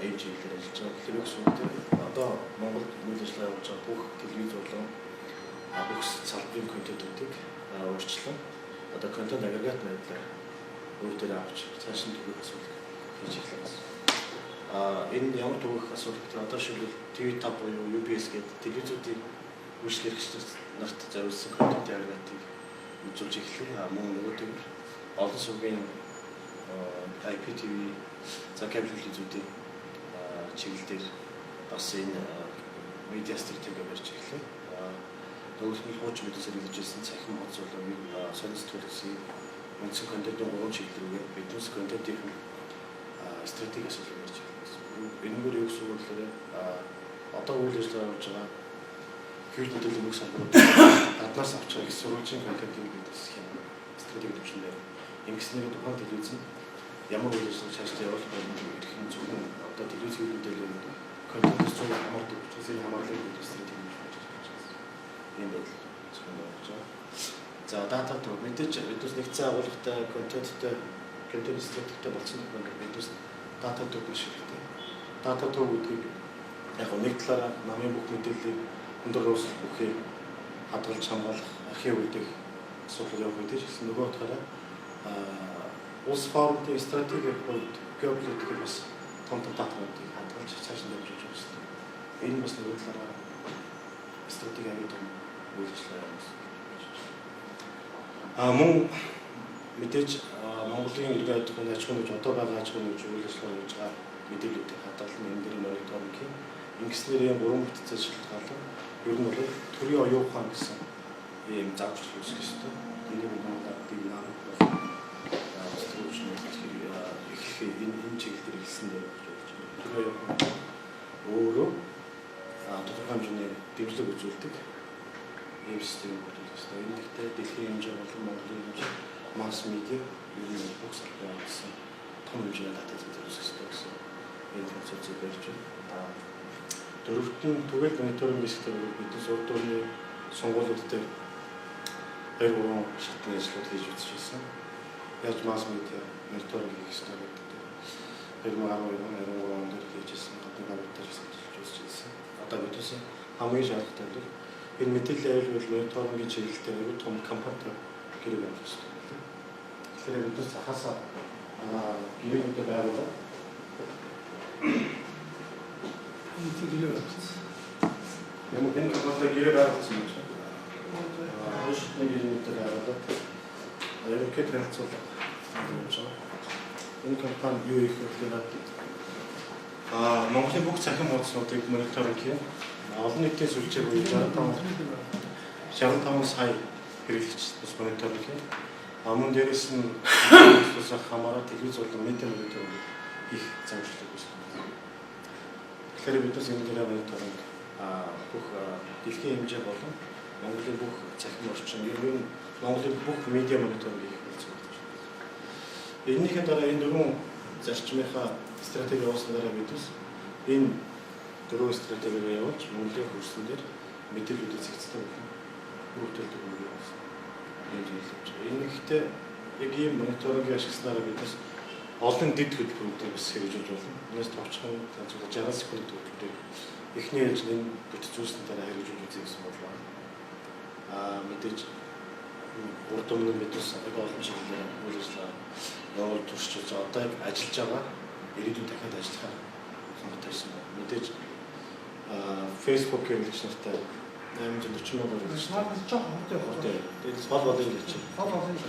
эйж хэлээр ажиллаж байгаа. Тэгэхээр их сүнтэй одоо Монголд үйл ажиллагаа явуулж байгаа бүх телевиз болон бүх салбарын контентуудыг өөрчлөн одоо контент агрегат байдлаар өөр дээр авч цааш нь түгэх асуудал хийж эхлэв. Энэ ямар түгэх асуудал гэдэг одоо шилбэл TV5 буюу UBS гэдэг телевизүүдийн үйлчлэл хэрэгчид нарт зориулсан контент агрегатыг үзүүлж эхлэв. Мөн нөгөөдөг олон сүмийн IPTV за кабель телевизүүдийн чиглэлээр бас энэ медиа стратеги барьж эхлэв. Нөгөөдөл хуучин мэдээ сэргийлжсэн цахим боцоолыг сонирхол төрсөн үндсэн контентын 3 чиглэлээр биднес контентын стратеги асуулт барьж эхлэв. Энэгээр юу гэсэн үг вэ? Одоо үйл ажиллагаа явуулж байгаа хүйт мэдээллийн бүх салбарууд гаднаас авч байгаа их сурвалжийн контентын биднес стратеги төвчөндөө ингэснээр тухайн телевиз ямар үйл ажиллагаа цаашдаа явуулах боломжтой гэх юм зөвхөн одоо телевизийн мэдээллийн контентс зөв хамаардаг учраас энэ хамаарлын стратеги юм бол зөвхөн болж байгаа. За дата төв мэдээж биднес нэгцэн агуулгатай контент стратегтэй болсон юм ингээд биднес дата төв биш хэрэгтэй. Дата төв гэдэг яг нэг талаараа намын бүх мэдээллийг өндөр уусгах бүхий хадгалж хамгаалах архив үүдэг асуудал явах гэдэг чинь нөгөө талаараа улс форумын стратегийн хувьд геополитикийг бас том датауудыг хадгалж цааш нь явуулж байгаа шүү дээ. Энэ бас нөгөө талаараа стратеги аваад үйл ажиллагаа явуулсан. Мөн мэдээж Монголын иргэн айдын аж ахуйн нэгж одоо байгаа аж ахуйн нэгж үйл ажиллагаа хийж байгаа мэдээллүүдийг хадгална энэ дээр мониторинг хийн. Ингэснээр 3 бүтцээс шалтгаалan ер нь бол төрийн оюун ухаан гэсэн ийм зааварчил үүсгэж байна. Энийг Монголын наам энэ чиглэлээр хэлсэн дээр болж байна. Төрийн оюун ухаан өөрөө тодорхой хэмжээний дэмжлэг үзүүлдэг ийм систем болдог гэсэн. Энэ дэхтэй дэлхийн хэмжээ болон Монголын хэмжээ масс медиа ер нь бүх салбарт гэсэн том хэмжээний дата зэрэг гэсэн энэ процессыг барьж байна. Дөрөвтний түгээл мониторинг хэсгээр бидний урд дөрөвний сонгуулиуд дээр 2-3 шатны ажлууд хийж үзчихсэн. Яаж масс медиа мониторинг хийх ёстой гэдэг. 2012 онд хийжсэн гадны хамтлагч ажиллаж үзчихсэн. Одоо бидээс хамгийн шаардлагатай нь энэ мэдээллийн аюулгүй мониторингийн чиглэлээр аюул том компанитай гэрээ барьж байна. Тэгэхээр бидээс хасаа гэрээтэй байгуулаад Ямар нэг компанитай гэрээ байгуулсан юм шиг. Өшөний гэрээтэй байгуулаад ерөнхийд харилцуулах юм шиг. Энэ компани юу их хөтлөд Монголын бүх цахим хуудасуудыг мониторинг хийн. Олон нийтийн сүлжээ буюу 65 сая хэрэглэгчид бас мониторинг хийн. Мөн дээрээс нь усах хамаараа телевиз болон медиа мониторинг хийх замчлалыг үүсгэж. Тэгэхээр бидээс энэ гэрээ мониторинг бүх дэлхийн хэмжээ болон Монголын бүх цахим орчин ер нь Монголын бүх медиа мониторинг хийх болсон байна. Энийхээ дараа энэ дөрвөн зарчмынхаа стратеги явуулсан дараа бид энэ дөрвөн стратегигээ явуулж Монголын хөрсөн дээр мэдээлэлүүд зэгцдэг бүрдүүлдэг юм явуулсан. Энэ ихтэй яг ийм мониторинг ашигласнараа бид олон дэд хөтөлбөрүүдийг бас хэрэгжүүлж болно. Өнөөс товчхон 60 секунд хөтөлбөрийг эхний ээлжийн бүтцүүлсэн дараа хэрэгжүүлж үзье гэсэн бодлоо. Мэдээж урд өмнө бид бас яг олон чиглэлээр үйл ажиллагаа явуулж туршиж одоо яг ажиллаж байгаа ирээдүйд дахиад ажиллахаар сонголт тавьсан байна. Мэдээж Facebook-ийн хэрэгч нартай 840 мянга хэрэгч. Смарт жоох хурдан явах. Тэгээд хол болын хэрэгч. Хол олон л.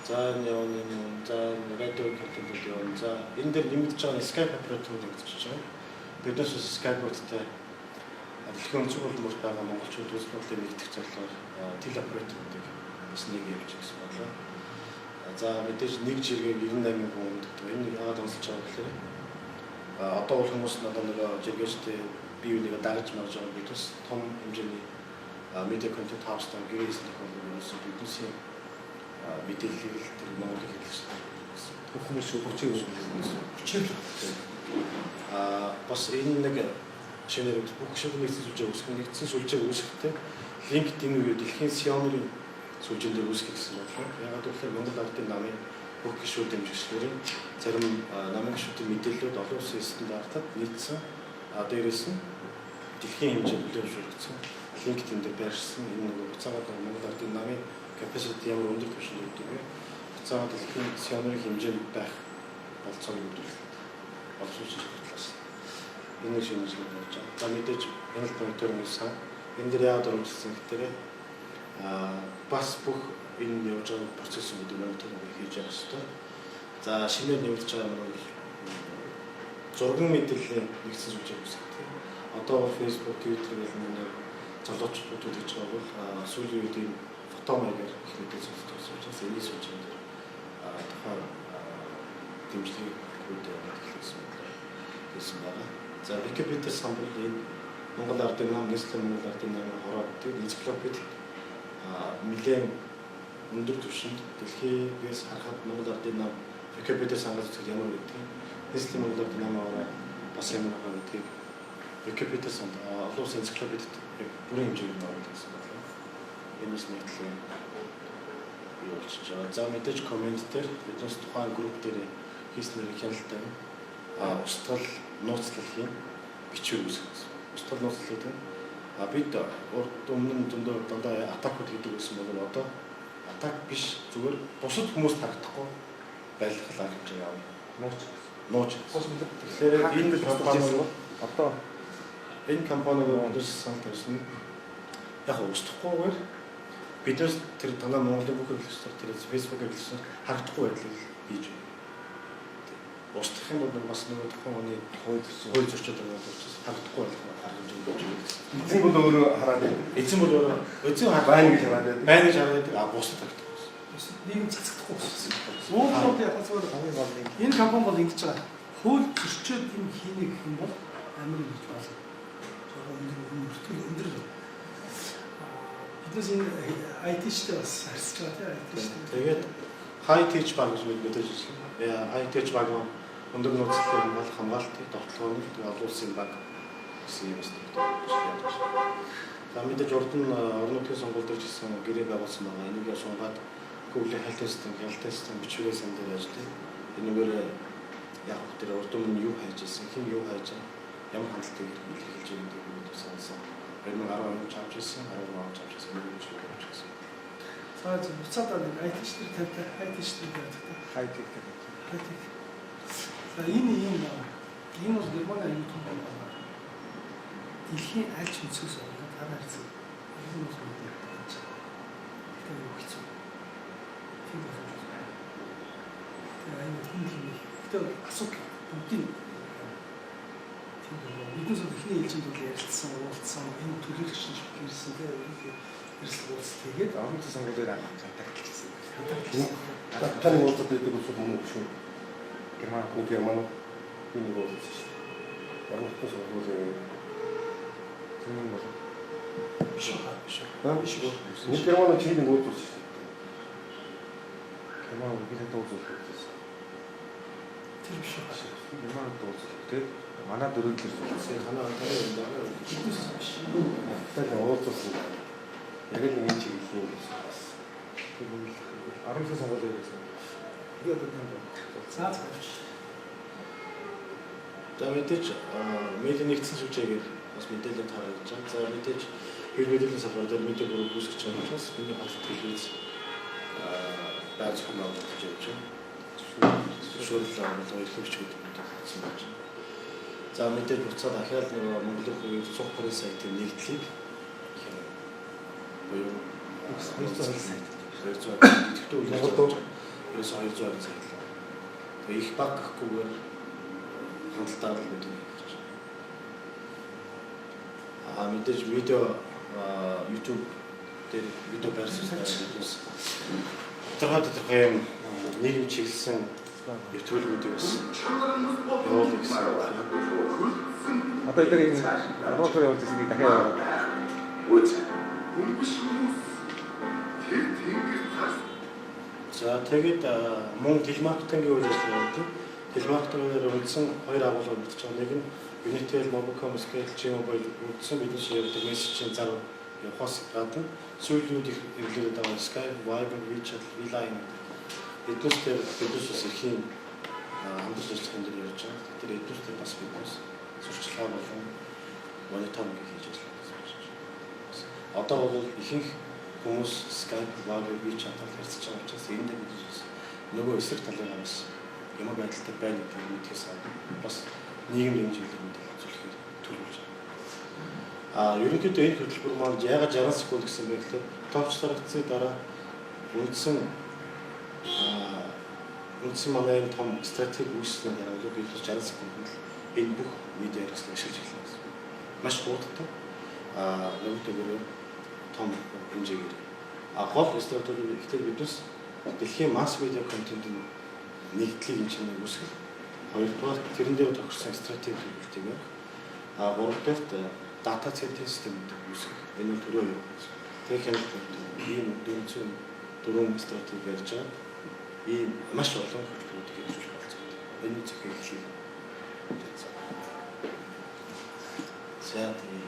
За энэ явна юм. За радио контент явна. За энэ дээр нэмэгдэж байгаа Skype оператор нэмэгдэж байгаа. Биднээс Skype-уудтай дэлхийн өнцөг болморт байгаа монголчууд улс хурлын нэгдэх зорилгоор тел операторуудыг бас нэг явж гэсэн бодлоо. За мэдээж нэг жиргэг 98 хүн өмдөгдөг. Энэ яагаад онцолж байгаа гэхээр одоо бол хүмүүс надад нэг жиргээжтэй бие биенийг дагаж марж байгаа бид бас том хэмжээний медиа контент хаустай гэрээс технологиос биднээс мэдээллийг тэр Монголын хэлсэн. Хүмүүс хүчээр бас энэ нэг шинээр бүх шилдэг сүлжээ үүсгэх нэгдсэн сүлжээг үүсгэхдээ LinkedIn үе дэлхийн Xiaomi-ийн сүлжээнд үүсгэх гэсэн бодлоо. Яагаад гэвэл Монгол ардын намын бүх гишүүд дэмжигчдэрийн зарим намын гишүүдийн мэдээллүүд олон улсын стандартад нийцсэн. Дээрээс нь дэлхийн хэмжээнд төлөвшүүлэгдсэн. LinkedIn дээр байршсан энэ нэг буцаагаад Монгол ардын намын capacity ямар өндөр түвшинд өгдөг вэ? Буцаагаад дэлхийн Xiaomi-ийн хэмжээнд байх болцоог нэмэгдүүлэх боловсруулж хэлсэн. Энэ шинэ зүйл болж байгаа. За мэдээж энэ мониторинг сан энэ дээр яагаад өргөжсөн гэхээр бас бүх энэ явж байгаа процессыг мониторинг хийж явах хэрэгтэй. За шинээр нэмэгдэж байгаа юм бол зургийн мэдээллийн нэгдсэн сүлжээ үүсгэх. Одоо Facebook, Twitter гэх мэт залуучууд гэж байгаа бол сүүлийн үед энэ фото маягаар их мэдээлэл зөвлөсөн учраас энэ сүлжээ дээр тухайн дэмжлэг үүдээ хэлсэн байна. За Википедиа самбал энэ Монгол ардын нам, нийслэл Монгол ардын намын хороод тийм энциклопеди нэлээд өндөр түвшинд дэлхийгээс харахад Монгол ардын нам Википедиа сангаж үзэх ямар гэдэг. Нийслэл Монгол ардын намаа бас ямар гэдгийг Википедиа санд олон улсын энциклопедид бүрэн хэмжээний нэрүүд гэсэн байна. Энэс нэгтлээ юу болчих жоо. За мэдээж комент дээр биднээс тухайн групп дээр хийснээр хяналттай устгал нууцлал хийн бичвэр үүсгэж. Устгал нууцлал гэдэг нь бид урд өмнө дандаа атакууд хийдэг гэсэн бол одоо атак биш зүгээр бусад хүмүүс тарагдахгүй байлгахлаар хэмжээ явна. Нууц. Тэгэхээр энэ компани одоо энэ компаниг өндөр сан тавьсан яг устгахгүйгээр биднээс тэр танаа Монголын бүх хэрэглэгчдэр тэр Facebook-ээр хэлсэн харагдахгүй байдлыг хийж байна. Устгах юм бол бас нэг тухайн хууль зөрчил байгаа учраас харагдахгүй байх арга хэмжээ болж байна. Эцэг бол өөрөө хараад байна. Эцэг бол өөрөө эцэг байна гэж хараад байна. байна гэж хараад байдаг. Бусад харагдахгүй. Нийгэм цацагдахгүй болсон. Уурлууд яг зөвөр хамгийн гол нэг. Энэ компани бол ингэж байгаа. Хууль зөрчөөд юм хийнэ гэх юм бол амар юм гэж байна. Жогоо өндөр. Биднээс энэ IT-штэй бас харьцаж байгаа тийм. Тэгээд high tech баг гэж мэдээж байна. High tech баг нь өндөр нууцтай хамгаалтыг тогтоохын олон улсын баг гэсэн юм байна. За мэдээж урд нь орон нутгийн сонгуульд ирсэн гэрээ байгуулсан байгаа. Энийг сунгаад Google Health систем бичвэрийн сан дээр ажилладаг. Энэгээр яг тэр урд өмнө юу хайж ирсэн, хэн юу хайж ямар хандлагыг илэрхийлж байгаа гэдэг нь сонсон. 2010 онд авч ирсэн, 12 онд авч ирсэн юм шиг болж байсан. За буцаад нэг IT-штэй тавьдаг, IT-штэй тавьдаг. Хайтек. За энэ юм байна. Энэ бол Германы аюул компани байна. Дэлхийн аль ч үндэс орнод хараа ирсэн. Энэ бол мэдээж. Тэр юу хэцүү. Тийм байна. Тэр аюул компани. Тэр асуудал бүгдийн биднээс ихний ээлжинд бол ярилцсан, уулзсан, энэ төлөөлөгч шиг ирсэн тийм эрсэл уулзалт тэгээд Орон нутгийн сонгуулиуд контактчлсан. Таны уулзалт гэдэг нь мөн шүү. Герман энэ уулзалт шүү. Орон нутгийн сонгуулийн тийм бол биш Герман Чилийн уулзалт шүү. Ямаа бидний дууцуулах гэсэн. Тэр биш үү? Ямаа дууцуулах тийм. Манай дөрөв л үзсэн. Ханаа таны юм даа. Тэгэхээр уулзсан. Яг л энэ чиглэлийн гэсэн. Тэгвэл 10 сая сонгол явуулсан. Би одоо танд За зөв. За мэдээж медиа нэгдсэн сүлжээгээр бас мэдээлэл тарж байгаа. За мэдээж хэр мэдээллийн салбар дээр медиа бүрэг үүсгэж байгаа учраас миний хат телевиз байж хамаа болж явж байна. Зөвшөөрөл авах эрхлэгчүүд мэдээлсэн байна. За мэдээж буцаад дахиад нөгөө Монголын хувийн цуг бүрийн сайтын нэгдлийг буюу 200 сайт. 200 идэвхтэй үйлдвэрлэж ерөөсөө 200 сайт. Тэгээ их баг гэхгүйгээр хандлтаар л мэдээ хийж байгаа. Мэдээж видео YouTube дээр видео барьсан хүмүүс тодорхой юм нийгэм чиглэсэн нэвтрүүлгүүдийг бас явуулах гэсэн. одоо эдгээр энэ 10 сая явуулсан дахиад явуулаад. За тэгээд мөн телемаркетингийн үйл ажиллагаа гэдэг. Телемаркетингээр үндсэн хоёр агуулга бүтэж байгаа. Нэг нь Unitel, Mobicom, Scale, G-Mobile үндсэн бизнес явуулдаг мессежийн зар явахаас гадна сүүлүүд их эвлэрээд байгаа Skype, Viber, WeChat, Line эдгүүрээр бизнес эрхийн хамтарч ажиллах энэ дээр ярьж байгаа. Тэр эдгүүрээр бас бизнес сурчлага болон мониторинг хийж ажилладаг. Одоо бол ихэнх хүмүүс Skype, Viber, WeChat-аар харьцаж байгаа учраас энэ дээр бизнес нөгөө эсрэг талын бас ямар байдалтай байна гэдэг мэдхээс бас нийгмийн хэмжээнд зөвлөхөөр төрүүлж байгаа. Ерөнхийдөө энэ хөтөлбөр маань яагаад 60 секунд гэсэн бэ гэхээр товчлогдсны дараа үндсэн манай энэ том стратеги үүсгэсэн дараа бол бид 60 секунд энэ бүх медиа хэрэгслийг ашиглаж эхэлнэ гэсэн. Маш хурдтай нөгөөдөө том хэмжээгээр гол стратеги ихтэй биднес дэлхийн масс медиа контентын нэгдлийг энэ чинь үүсгэх. Хоёрдугаар тэрэн дээр тохирсон стратеги төлөвлөлтийг яг. Гуравдугаар дата центр систем үүсгэх. Энэ төрөө юу? Тэгэхээр ийм дөрвөн стратеги ярьж байгаа. Ийм маш олон хөтөлбөрүүдийг хийж байна. Энэ зөвхөн хэлхий. За тийм.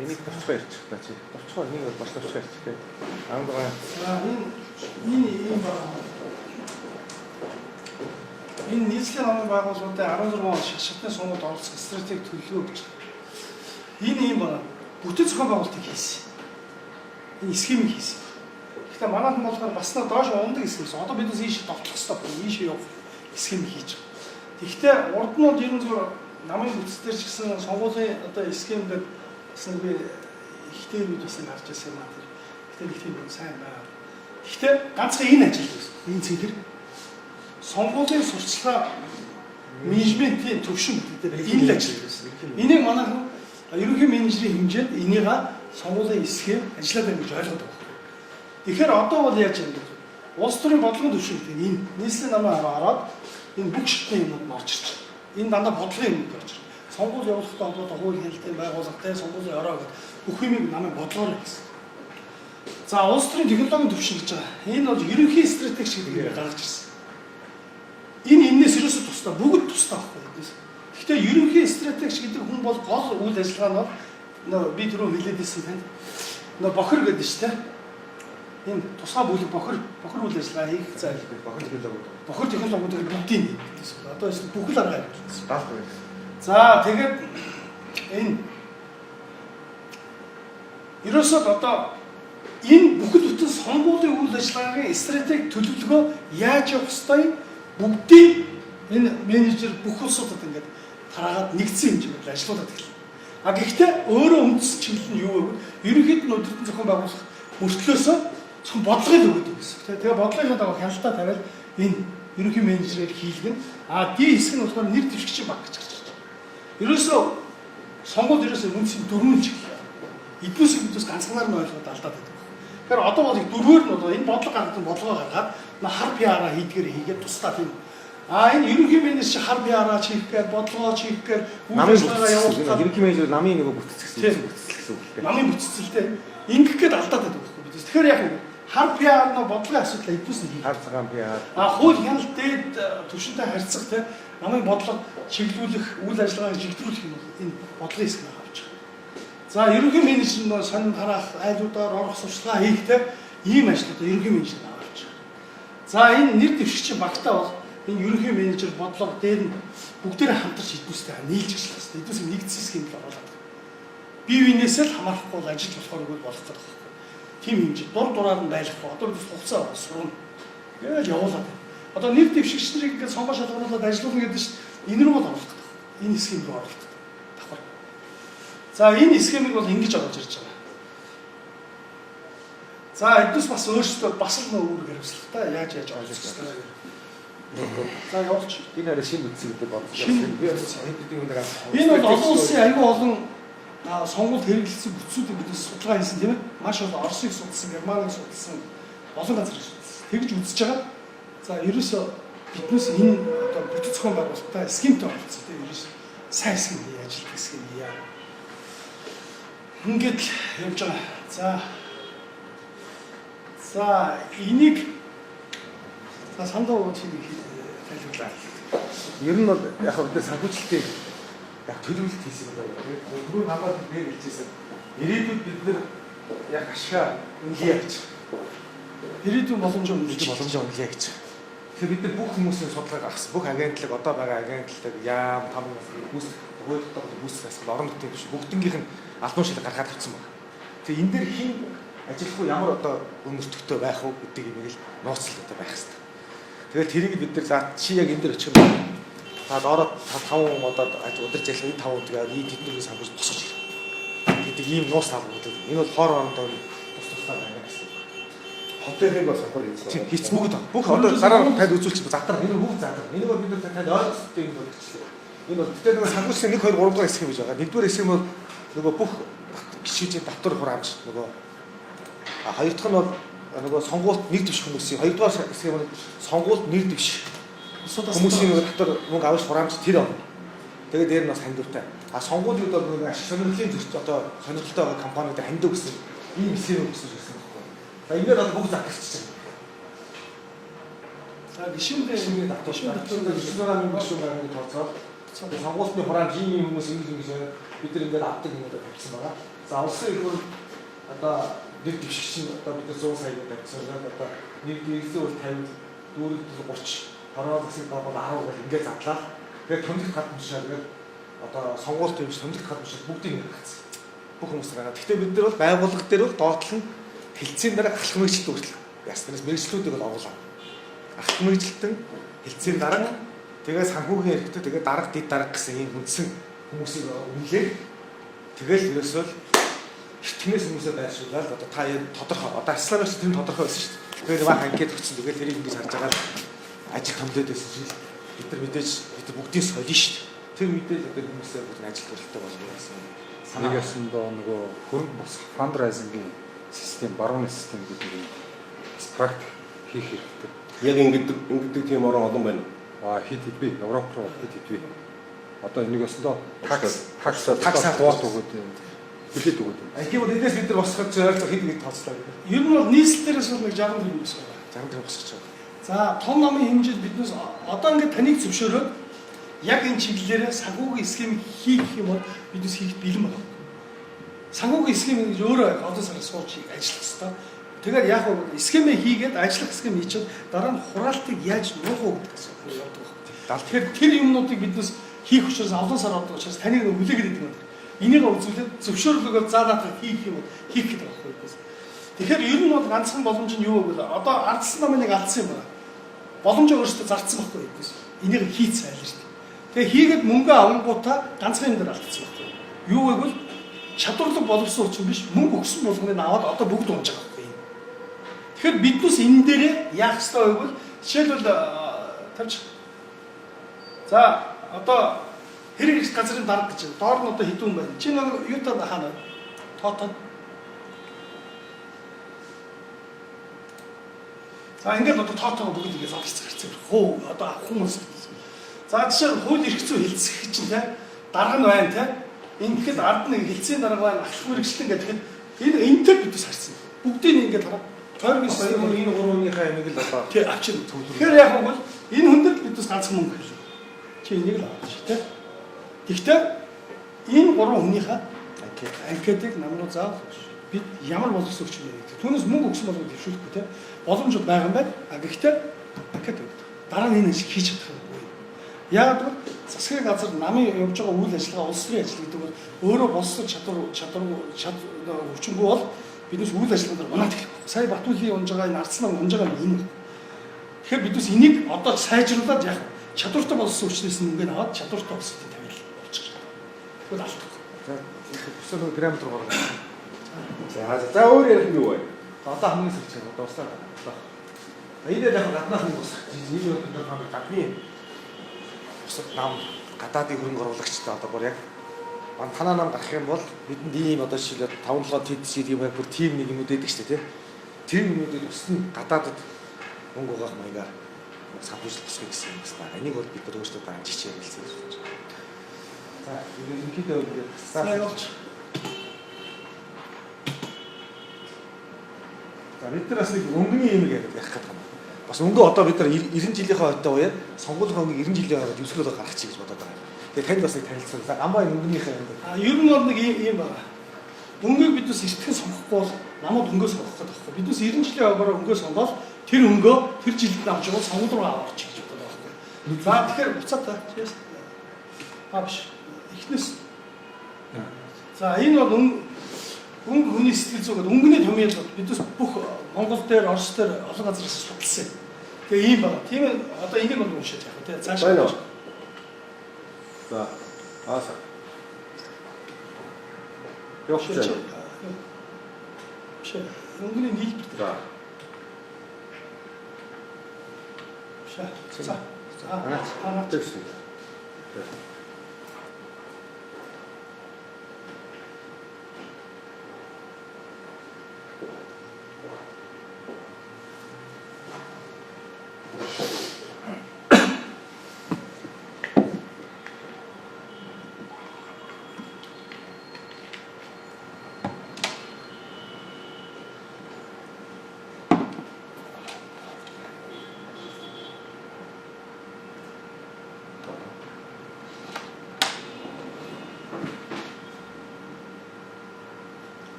Энийг товчхон ярьчих та чи. Товчхон нэг бол бас товчхон ярьчих тийм. Ангага. За энэ баг. Энэ нийслэлийн намын байгууллагуудын 16 он шашилтны сонгуульд оролцох стратеги төлөвлөгөө гэж байна. Энэ юм байна. Бүтэц зохион байгуулалтыг хийсэн. Энэ схемийг хийсэн. Гэхдээ манайхан болохоор бас нэг доош ундаг схемс. Одоо бид ийш довтлох хэрэгтэй. Ийш явах схемийг хийж байгаа. Гэхдээ урд нь бол ерөн зөв намын бүтцээр ч гэсэн сонгуулийн одоо схемээр бас нэг би ихтэй бид бас харж байсан юм аа. Гэхдээ нэг тийм сайн байна. Гэхдээ ганцхан энэ ажил байсан. Энэ цэгэр сонгуулийн сурчлага менежментийн төвшин гэдэг энэ л ажил байсан. Энийг манайхан ерөнхий менежерийн хэмжээнд энийг сонгуулийн схем ажиллаад байна гэж ойлгоод байгаа. Тэгэхээр одоо бол яаж юм бэ? Улс төрийн бодлогын төвшин гэдэг энэ нийслэлийн намын хараад энэ бүх шатны юмуд орж ирж байна. Энэ дандаа бодлогын юмуд орж ирж байна. Сонгуул явуулахдаа холбоотой хууль хэлтийн байгууллагатай сонгуулийн ороо гэдэг бүх юмыг намын бодлогоор хийсэн. За улс төрийн технологийн төвшин гэж байгаа. Энэ бол ерөнхий стратеги гэдэг нь гаргаж ирсэн. Энэ энэс ерөөсөө тусдаа бүгд тусдаа байхгүй. Гэхдээ ерөнхий стратеги гэдэг хүн бол гол үйл ажиллагаа нь би түрүү хэлээдсэн танд бохир гэдэг шүү дээ. Энэ тусгай бүлэг бохир үйл ажиллагаа хийх зайл. Бохир технологиудыг бүгдийг нэгтгэсэн. Одоо эсвэл бүхэл арга хэрэгжүүлсэн. Даалгавар. За тэгээд энэ ерөөсөө одоо энэ бүхэл бүтэн сонгуулийн үйл ажиллагааны стратеги төлөвлөгөө яаж явах ёстой бүгдийг энэ менежер бүх улсуудад ингээд тараагаад нэгдсэн хэмжээгээр ажиллаулаад эхэлнэ. Гэхдээ өөрөө үндсэн чиглэл нь юу вэ? Ерөнхийд нь өдөртөн зохион байгуулах мөртлөөсөө зөвхөн бодлогыг өгöd гэсэн. Тэгээ бодлогын дагуу хяналтаа тавиад энэ ерөнхий менежерээр хийлгэн. D хэсэг нь болохоор нэр дэвшигчийн баг гэж гарч ирж байна. Ерөөсөө сонгуульд ерөөсөө үндсэн дөрвөн чиглэл. Эднээс бидээс ганцханаар нь ойлгоод алдаад байдаг. Тэгэхээр одоо бол дөрвөөр нь бол энэ бодлого гаргадаг бодлогоо гаргаад хар PR-аа хийдгээр хийгээд тусдаа тийм. Энэ ерөнхий менежер хар PR-аа хийхээр бодлогоо хийхээр үйл ажиллагаа явуулах. Ерөнхий менежер намын нэг бүтцэлсэн үг. Намын бүтцэлтэй ингэх гээд алдаад байдаг байхгүй бид. Тэгэхээр яг хар PR нөө бодлогын асуудал эдгүүс нэг. Хар цагаан PR. Хууль хяналт дээд түвшинтэй харьцах те намайг бодлого чиглүүлэх, үйл ажиллагааг чиглүүлэх юм бол энэ бодлогын хэсэг авч байгаа. За ерөнхий менежер нөө сонин тараах, айлуудаар орох сурчлагаа хийх те ийм ажлуудаа ерөнхий менежер авч байгаа. За энэ нэр дэвшигчийн багтаа бол энэ ерөнхий менежер бодлого дээр нь бүгдээрээ хамтарч эдгүүстэй нийлж ажиллах хэрэгтэй. Эдгүүсийг нэгдсэн схемд оруулаад. Бие биенээсээ л хамаарахгүй бол ажил болохоор үгүй болох гэдэг. Тим хэмжээ дур дураар нь байлгахгүй. Одоо бид хугацаа сурна. Ингээл явуулаад байна. Одоо нэр дэвшигчнийг ингээд сонгоо шалгаруулад ажиллуулна гэдэг чинь энэ рүү бол оруулах гэдэг. Энэ схем рүү оруулах гэдэг. Давхар. За энэ схемийг бол ингэж оруулж ирж байгаа. За эдгээс бас өөрсдөө бас л нөө үүрэг хариуцлагатай яаж оруулах вэ? За явуулч. Энэ арай шин үтсэг гэдэг бодлоо. Би бас хэдийн өндөр авах. Энэ бол олон улсын аюул олон сонгуульд хэрэглэсэн бүтцүүдийг бид судалгаа хийсэн тийм ээ. Маш олон Оросыг судалсан, Германыг судалсан, олон газрыг судалсан. Тэгж үзэж байгаа. За ерөөсөө биднээс энэ одоо бүтэц зохион байгуулалттай схемтэй болцсон тийм ерөөс сайн схем ажиллах схем яа. Ингээд л явж байгаа. За энийг сандаа уучлыг тайлбарлаа. Ер нь бол яг бид санхүүжилтийг яг төлөвлөлт хийсэн юм байна. Түрүү намайг дээр хэлжсэн. Ирээдүйд бид нэр яг ашгаа үнэлээ гэж. Ирээдүйн боломжоо үнэлээ гэж. Тэгэхээр бид нар бүх хүмүүсийн судалгааг авсан. Бүх агентлаг одоо байгаа агентлаг яам там хүмүүс хөөдөлтөд хүмүүсээс орон нутгийн биш бүгднгийнх нь албан шилэг гаргаад авсан байна. Тэгээ энэ дээр хин ажиллах уу ямар одоо өнөртөгтэй байх уу гэдэг юм ийг л нууцлалтай байх хэрэгтэй. Тэгээд тэрийг бид нар за чи яг энэ дээр очих юм. Та доороо 5 одоо удирж ажиллах энэ 5 тэгээ ийм тэдний санхүүж босгож ирэх гэдэг ийм нууц таалгууд. Энэ бол хоор орондоо тус тусдаа байна гэсэн. Хотелыг бас хавар хийсэн. Хийц бүх одоо гараар тань үзүүлчих задраа. Энэ бүх задраа. Энэ бол бид нар тань ойлгохтой юм бол гэчихлээ. Энэ бол гэдэг нэг санхүүжийн 1 2 3 дахь хэсэг гэж байгаа. Нэгдүгээр хэсэг нь бол нөгөө бүх гişүүжийн татвар хураамж нөгөө хоёр дахь нь бол нөгөө сонгуульд нэр дэвших хүмүүсийн хоёрдугаар хэсэг нь сонгуульд нэр дэвших хүмүүсийн нөгөө татвар мөнгө авах хураамж тэр он. Тэгээд дээр нь бас хандивтай. Сонгуулийг бол нөгөө ашиг сонирхлын зөрч одоо сонирхолтой байгаа компаниуд хандив гэсэн ийм хэсэг өгсөн гэсэн байна. За ингээд бол бүх загтарч байна. За гişүндээ шинээр татвар 900 мянга гişүүн гарганы тооцоод сонгуульдны хураамж ийм хүмүүс ингэж бид нар ингээд авдаг юм одоо тавьсан байгаа. За улсын их хурл одоо нэр дэвшигч нь одоо бид 100 сая тавьсан. Одоо нэг нэгсэн бол 50, дүүрэг 30, хороо засаг бол 10 гэл ингээд задлаа. Тэгээд томдогт гад мушаа тэгээд одоо сонгуульд төвч томдогт гад мушаа бүгдийг нэг гацсан. Бүх хүмүүс байгаа. Гэхдээ бид нар бол байгууллага дээр бол доотлон хилцээний дараа ахлах мэргэжилт үүсэл. Яснаас мэргэжлүүдийг бол оруулаа. Ахлах мэргэжилтэн хилцээний дараа тэгээд санхүүгийн хэрэгтэй тэгээд дарга дид дарга гэсэн ийм үндсэн хүмүүсийг үнэлээ. Тэгэл ерөөсөө эртнээс хүмүүсээ байршуулаад одоо та тодорхой одоо асламч тэр тодорхой байсан шүү дээ. Тэгээд маань анкет өгсөн. Тэгээд тэрийг ингэж харж байгаа ажил томдоод байсан чинь бид нар мэдээж бид бүгдийн солино шүү дээ. Тэр мэдээж одоо хүмүүсээ бүгд ажил төрөлтэй болгоо гэсэн. Нэг ясандаа нөгөө хөрөнгө бос фандрайзингийн систем, барууны систем гэдэг нь практик хийх хэрэгтэй. Яг ингэдэг тийм орон олон байна. Хэд би Европ руу хэд одоо нэг ясандаа таксаар дуурт өгöd билет өгöd. Тийм бол эднээс бид нар босгож хэд хэд тооцлоо. ер нь бол нийслэлээс бол нэг 60 төгрөг өсөж байгаа. 60 төгрөг босгож байгаа. За том намын хэмжээд биднээс одоо ингээд таныг зөвшөөрөөд яг энэ чиглэлээр санхүүгийн схем хийх юм бол биднээс хийх бэлэн байна. Санхүүгийн схем гэж өөрөө одоо сараас сууж ажиллах хэрэгтэй. Тэгээд яг нь схемээ хийгээд ажиллах схем хийчихвэл дараа нь хураалтыг яаж нуух уу гэдэг асуулт явдаг байна. Тэгэхээр тэр юмнуудыг биднээс хийх учраас олон сар ордог учраас таныг үлээгээд идэг юм. Энийг үзүүлээд зөвшөөрлөгөө заа надад хийх юм хийх гэдэг байхгүй юу. Тэгэхээр ер нь бол ганцхан боломж нь юу вэ гэвэл одоо ардсан намын нэг алдсан юм байна. Боломжоо өөрөөсөө зарцсан байхгүй юу. Энийг хийц айлж шүү дээ. Тэгээ хийгээд мөнгө авангуудаа ганцхан юм дээр алдсан байхгүй юу. Юу вэ гэвэл чадварлаг боловсон учраас биш мөнгө өгсөн болгоныг аваад одоо бүгд унж байгаа байхгүй юу. Тэгэхээр биднээс энэ дээрээ яах ёстой вэ гэвэл жишээлбэл тавьж. За одоо хэрэг их газрын дарга гэж байна. Доор нь одоо хэдүүн байна. Чи нэг юу та хаана тоотоо. За ингээд одоо тоотоо бүгд ингээд залгаж гарцсан. Хөө одоо хүмүүс. За жишээ нь хууль эрх зүй хэлцэх чинь те дарга нь байна те. Ингээд ард нэг хэлцээний дарга байна. Ахлах мэрэгчлэн гэдэг энэ энтэй бидээс харсан. Бүгдийг ингээд хараад Тойргийн Одоо систем энэ гурвынхаа энийг л одоо тий авчирна. Тэгэхээр яг бол энэ хүндэл бидээс ганцхан мөнгө гэж. Чи энийг л авах шүү дээ. Гэхдээ энэ гурван хүнийхээ анкетыг намруу заавал бид ямар боловсон өгч юм бэ гэдэг. Түүнээс мөнгө өгсөн болгоод хөвшүүлэхгүй те. Боломж байгаа юм байна. Гэхдээ анкет өгдөг. Дараа нь энэ ажил хийж чадах юм. Яг бол засгийн газар намын явж байгаа үйл ажиллагаа улс төрийн ажил гэдэг бол өөрөө боловсрол хүчингү бол биднес үйл ажиллагаанд унаад эхлэх. Сая Батүлийн унж байгаа энэ арцнаа унж байгаа юм. Тэгэхээр биднес энийг одоо сайжруулад яг чадвартай болсон учраас мөнгө аваад чадвартай боловсролын тавилт болчих. Тэгвэл алдах. бүсэл грамтер гаргав. За өөр ярих юм юу вэ? Одоо хамгийн сүүлчээр дуустаа. Эдгээр яг гаднаас нэг ус. Нэг өдөр хамт гадны бусад нам гадаадын хөрөнгө оруулагчтай одоо бүр яг танаа нам гарах юм бол бидэнд ийм одоо жишээлбэл 5-7 TDC тийм байх бүр тим нэг юм үүдээд шүү дээ тийм юмнуудыг өснө гадаадд мөнгө угаах маягаар санхүүжил босгох гэсэн юм байна. Энийг бол бид нар өөрсдөө дамжиж ярилцсан гэж байна. За ерөнхийдөө ингээд сайн явуулж. За бид нар бас нэг өнгөний юм яриад ярих гэдэг юм. Бас өнгө одоо бид нар 90 жилийнхээ хойтой үе сонгуулийн хоног 90 жилийн хойд юуслөө гаргачих гэж бодоод байгаа. Тэгээ танд бас нэг танилцсан. За гамбай өнгөнийхээ юм. Ер нь бол нэг юм байна. Өнгөийг бид бас эртхэн сонгохгүй бол намайг өнгөө сонгох гэдэг байхгүй. Бид бас 90 жилийн хойгоор өнгөө сонгоод тэр өнгөө тэр жилд авч явал сонгуул руу аваачих гэж бодоод байгаа байхгүй. За тэгэхээр буцаад та. Авш. Эхнээс. За энэ бол өнгө хүний сэтгэл зүйн өнгөний томьёол бид бас бүх Монгол дээр, Орос дээр олон газараас судалсан. Тэгээ ийм байна. Тийм одоо энийг бол уншиж яах вэ? Цаашаа. За ааса. Явчих. Биш. Өнгөний нийлбэр. За. Биш. За. Тэгсэн.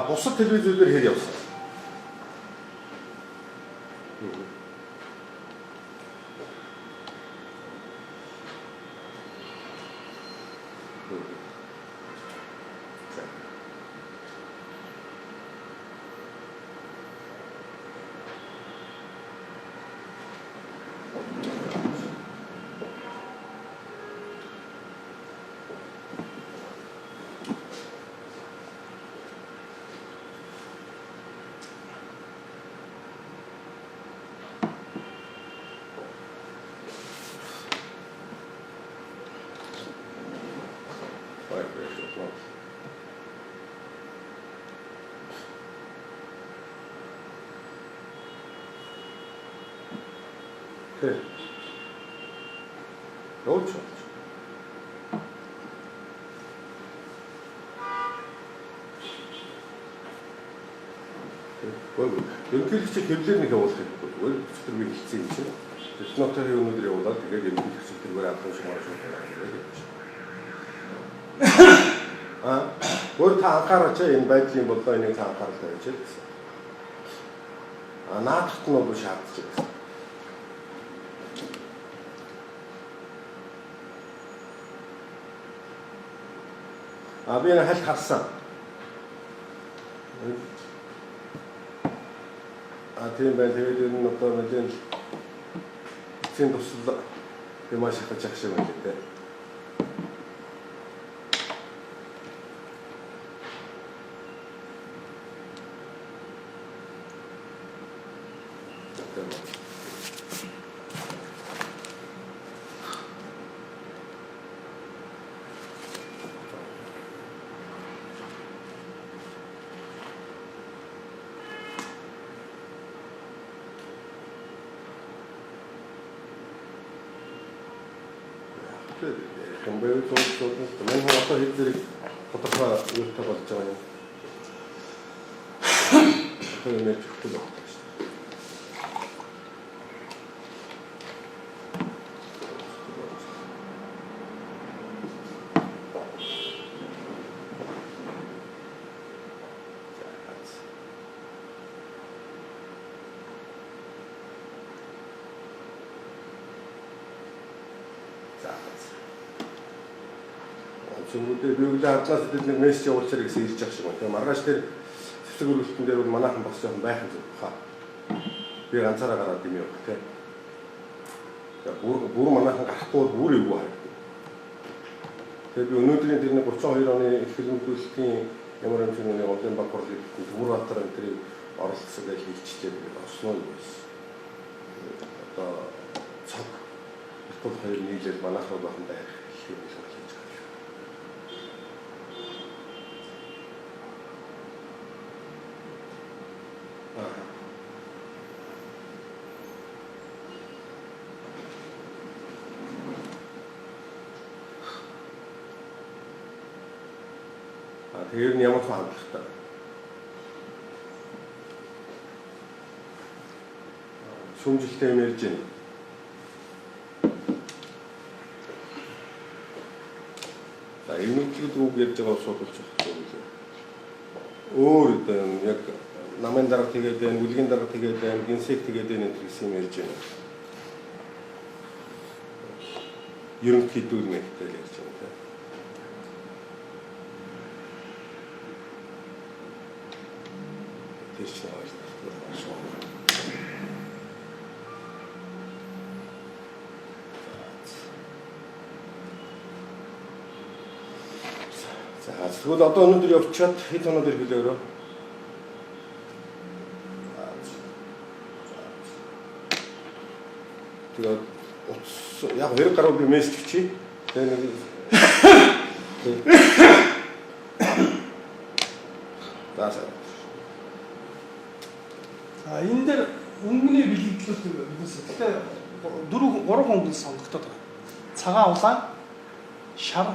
Бусад телевизээр хээр явсан. Okay. Явуулж байна. Ерөнхийдөө чи хэвлэр нэг явуулах хэрэгтэй. Өөр хэвлэр хэлсэн юм чинь. Технологийн өнөдөр явуулаад тэгээд ерөнхийдөө хэвлэрээр авах шиг байна шүү. Өөр та анхаараач энэ байдлын бодлоо энийг та анхааралтай байж гэсэн. Наадахт нь бол шаардж байна. Би энэ хальт харсан. Тийм байх. Тэгээд энэ нь одоо нэгэн эцсийн тусал юм маш их хачаах шиг байна гэдэг. Хэмбэр зөв мэн хоо одоо хэд зэрэг тодорхой юутай болж байгаа юм. санхүүгийн нэр өгөхгүй л байна шүү. Зөвхөн би арднаас нэг мессеж явуулчаар гэсэн ирж байгаа шиг байна. Тэгээ маргааш тэр цэцэг өргөлтөн дээр бол манайхан бас жоохон байхын зүг баха. Би ганцаараа гараад юм явах тий. Тэгээ бүр манайхан гарахгүй бол бүр эвгүй харагдав. Тэгээ би өнөөдрийн тэр нэг 32 оны их хөлбөмбөлтийн ямар юм шиг нэг олон баг хурлыг Төмөрбаатар энэ тэрийг оролцсон гэж хэлчихлээ. Тэгээд осноо юм байсан. Одоо цаг их хоёр нийлээд манайхаа бахан байх гэх юм шиг. Тэр нь ямар ч хандлагатай. Шүмжилтэй юм ярьж байна. За энэгээр үг ярьж байгаа асуудал ч байна. Өөр яг намын дарга тэгээд байна, үлгийн дарга тэгээд байна, гинсек тэгээд байна гэсэн юм ярьж байна. Ерөнхийдөө нэгтэй ярьж байна. За тэгвэл одоо өнөөдөр явчихад хэд хоног иргэлээрөө. Тэгээд яг хэрэг гарууд би мессеж хийчихье. Тэгээд нэг энэ дээр өнгөний бэлэгдлүүд биднээс гэхдээ 3 хөнгөн сонгогдоод байгаа. Цагаан улаан, шар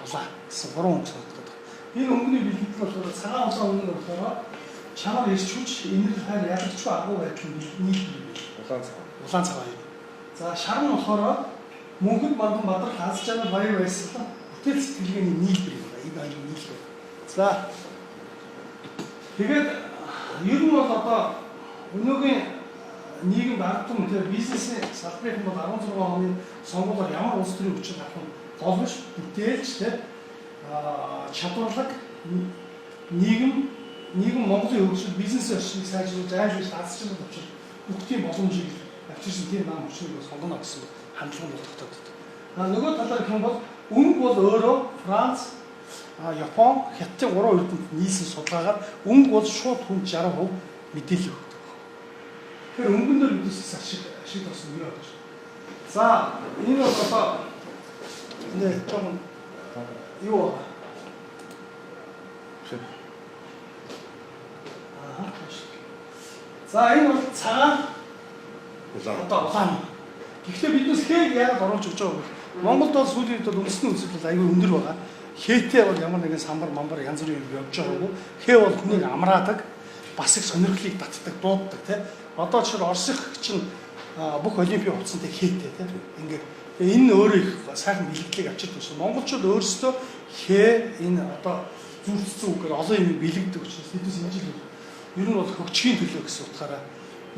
улаан гэсэн 3 хөнгөн сонгогдоод байгаа. Энэ өнгөний бэлэгдэл болохоор цагаан улаан өнгө болохоор чанар ирч хүч энерги хайр ядарчгүй агуу байдлын нийлбэр. Улаан цагаан юм. За шар нь болохоор мөнхөд мандан бадар хаас чанар баяр баясгалан бүтээл сэтгэлгээний нийлбэр юм байна. Энэ хоёрын нийлбэр. За тэгээд ер нь бол одоо өнөөгийн нийгэм ардтан тэр бизнесийн салбарын бол 16 оны сонгуулиар ямар улс төрийн хүчин авах голвш бүтээлч тэр чадварлаг нийгэм Монголын хөгжил бизнес орчныг сайжруулж айлгуулж даацчлах учраас бүгдийн боломжийг авчирсан тийм нам хүчнийг сонгоно гэсэн хандлага нь тогтоод байна. Нөгөө талаар гэх юм бол өнгө бол өөрөө Франц, Япон, Хятадын 3 эрдэмтэд нийлсэн судалгаагаар өнгө бол шууд хүн 60% мэдээлэл өгдөг. Тэр өнгөн дээр үдээс ашиг болсон юм байна. За энэ бол одоо нэ том юу за энэ бол цагаан одоо улаан. Гэхдээ биднес хээг яг оруулж өгч байгаа юм. Монголд бол сүүлийн үед үндэсний өсөлт аюул өндөр байгаа. Хээтэй бол ямар нэгэн самбар янз бүрийн юм явж байгаагүй. Хээ бол хүнийг амраадаг, бас их сонирхлыг татдаг, дууддаг тийм. Одоо ч Оросынх чинь бүх олимпийн хувцастай хээтэй тийм. Ингээд энэ өөрөө их сайхан бэлгэлийг авчирдаг шүү. Монголчууд өөрсдөө хээ энэ одоо зүрхцэн үгээр олон юм бэлэгдэг учраас хэдүүс энэ жил ер нь бол хөгжихийн төлөө гэсэн утгаараа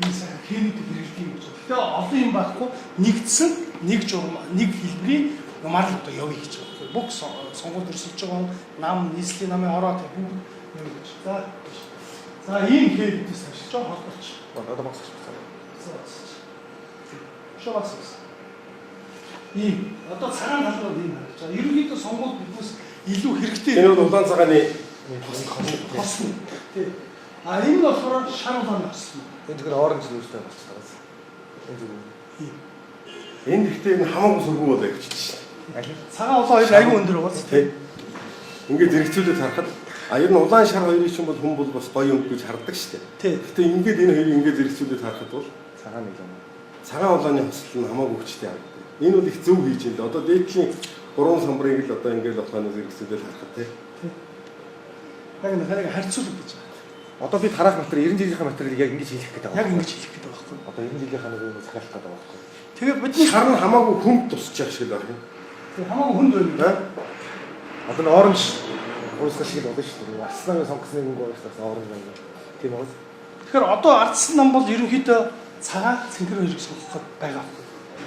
энэ сайхан хээний хэрэглэдэг юм байна. Гэхдээ олон юм байхгүй нэгдсэн нэг журам нэг хэлбэрийн номаар одоо явъя гэж байна. Бүх сонгуульд өрсөлдөж байгаа нам нийслэлийн намын ороод бүгд явъя гэж. За ийм хээ бидээс ашиглаж байгаа холбооч. Одоо багсаж байна. Шоугаас. Ийм одоо цагаан талбар ийм харагдаж байгаа. Ерөнхийдөө сонгуульд биднээс илүү хэрэгтэй. Энэ бол улаан цагааны хосно. Тий. Энэ болохоор шар улааны хосно. Энэ зөвхөн оранж нүүртэй болчихсон. Энэ зөвхөн. Энэ ихтэй энэ хамаагүй сүргүү болоо гэж чинь. Цагаан улаан хоёр аюу өндөр байгаа тий. Ингээд зэрэгцүүлээд харахад ер нь улаан шар хоёрын чинь бол хүн бол бас гоё өнгө гэж хардаг шүү дээ. Тий. Гэтэ ингээд энэ хоёрыг ингээд зэрэгцүүлээд харахад бол Цагаан нэг юм. Цагаан улааны хослол нь хамаагүй хүчтэй харагдав. Энэ бол их зөв хийж байна. Одоо дээдлийн 3 самбарыг л одоо ингээд болохоос зэрэгцүүлээд харахад тий. Яг нэг харилцуулах гэж байна. Одоо бид харах материал 90 жилийнхээ материалыг яг ингэж хийх гэдэг Яг ингэж хэлэх гэдэг байхгүй. Одоо 90 жилийнхаа нэг юм захиалах гэдэг байхгүй. Тэгээд бидний Шар нь хамаагүй хүнд тусч явах шиг л байна. хамаагүй хүнд байна. Одоо н оранж уусгах шиг л болно шүү дээ. Арслан сонгосныг нэг уусгах оранж байна. Тийм үү? Тэгэхээр одоо ардсан нам бол ерөнхийдөө цагаан цэнхэр хоёрыг сонгох гээд байгаа байхгүй.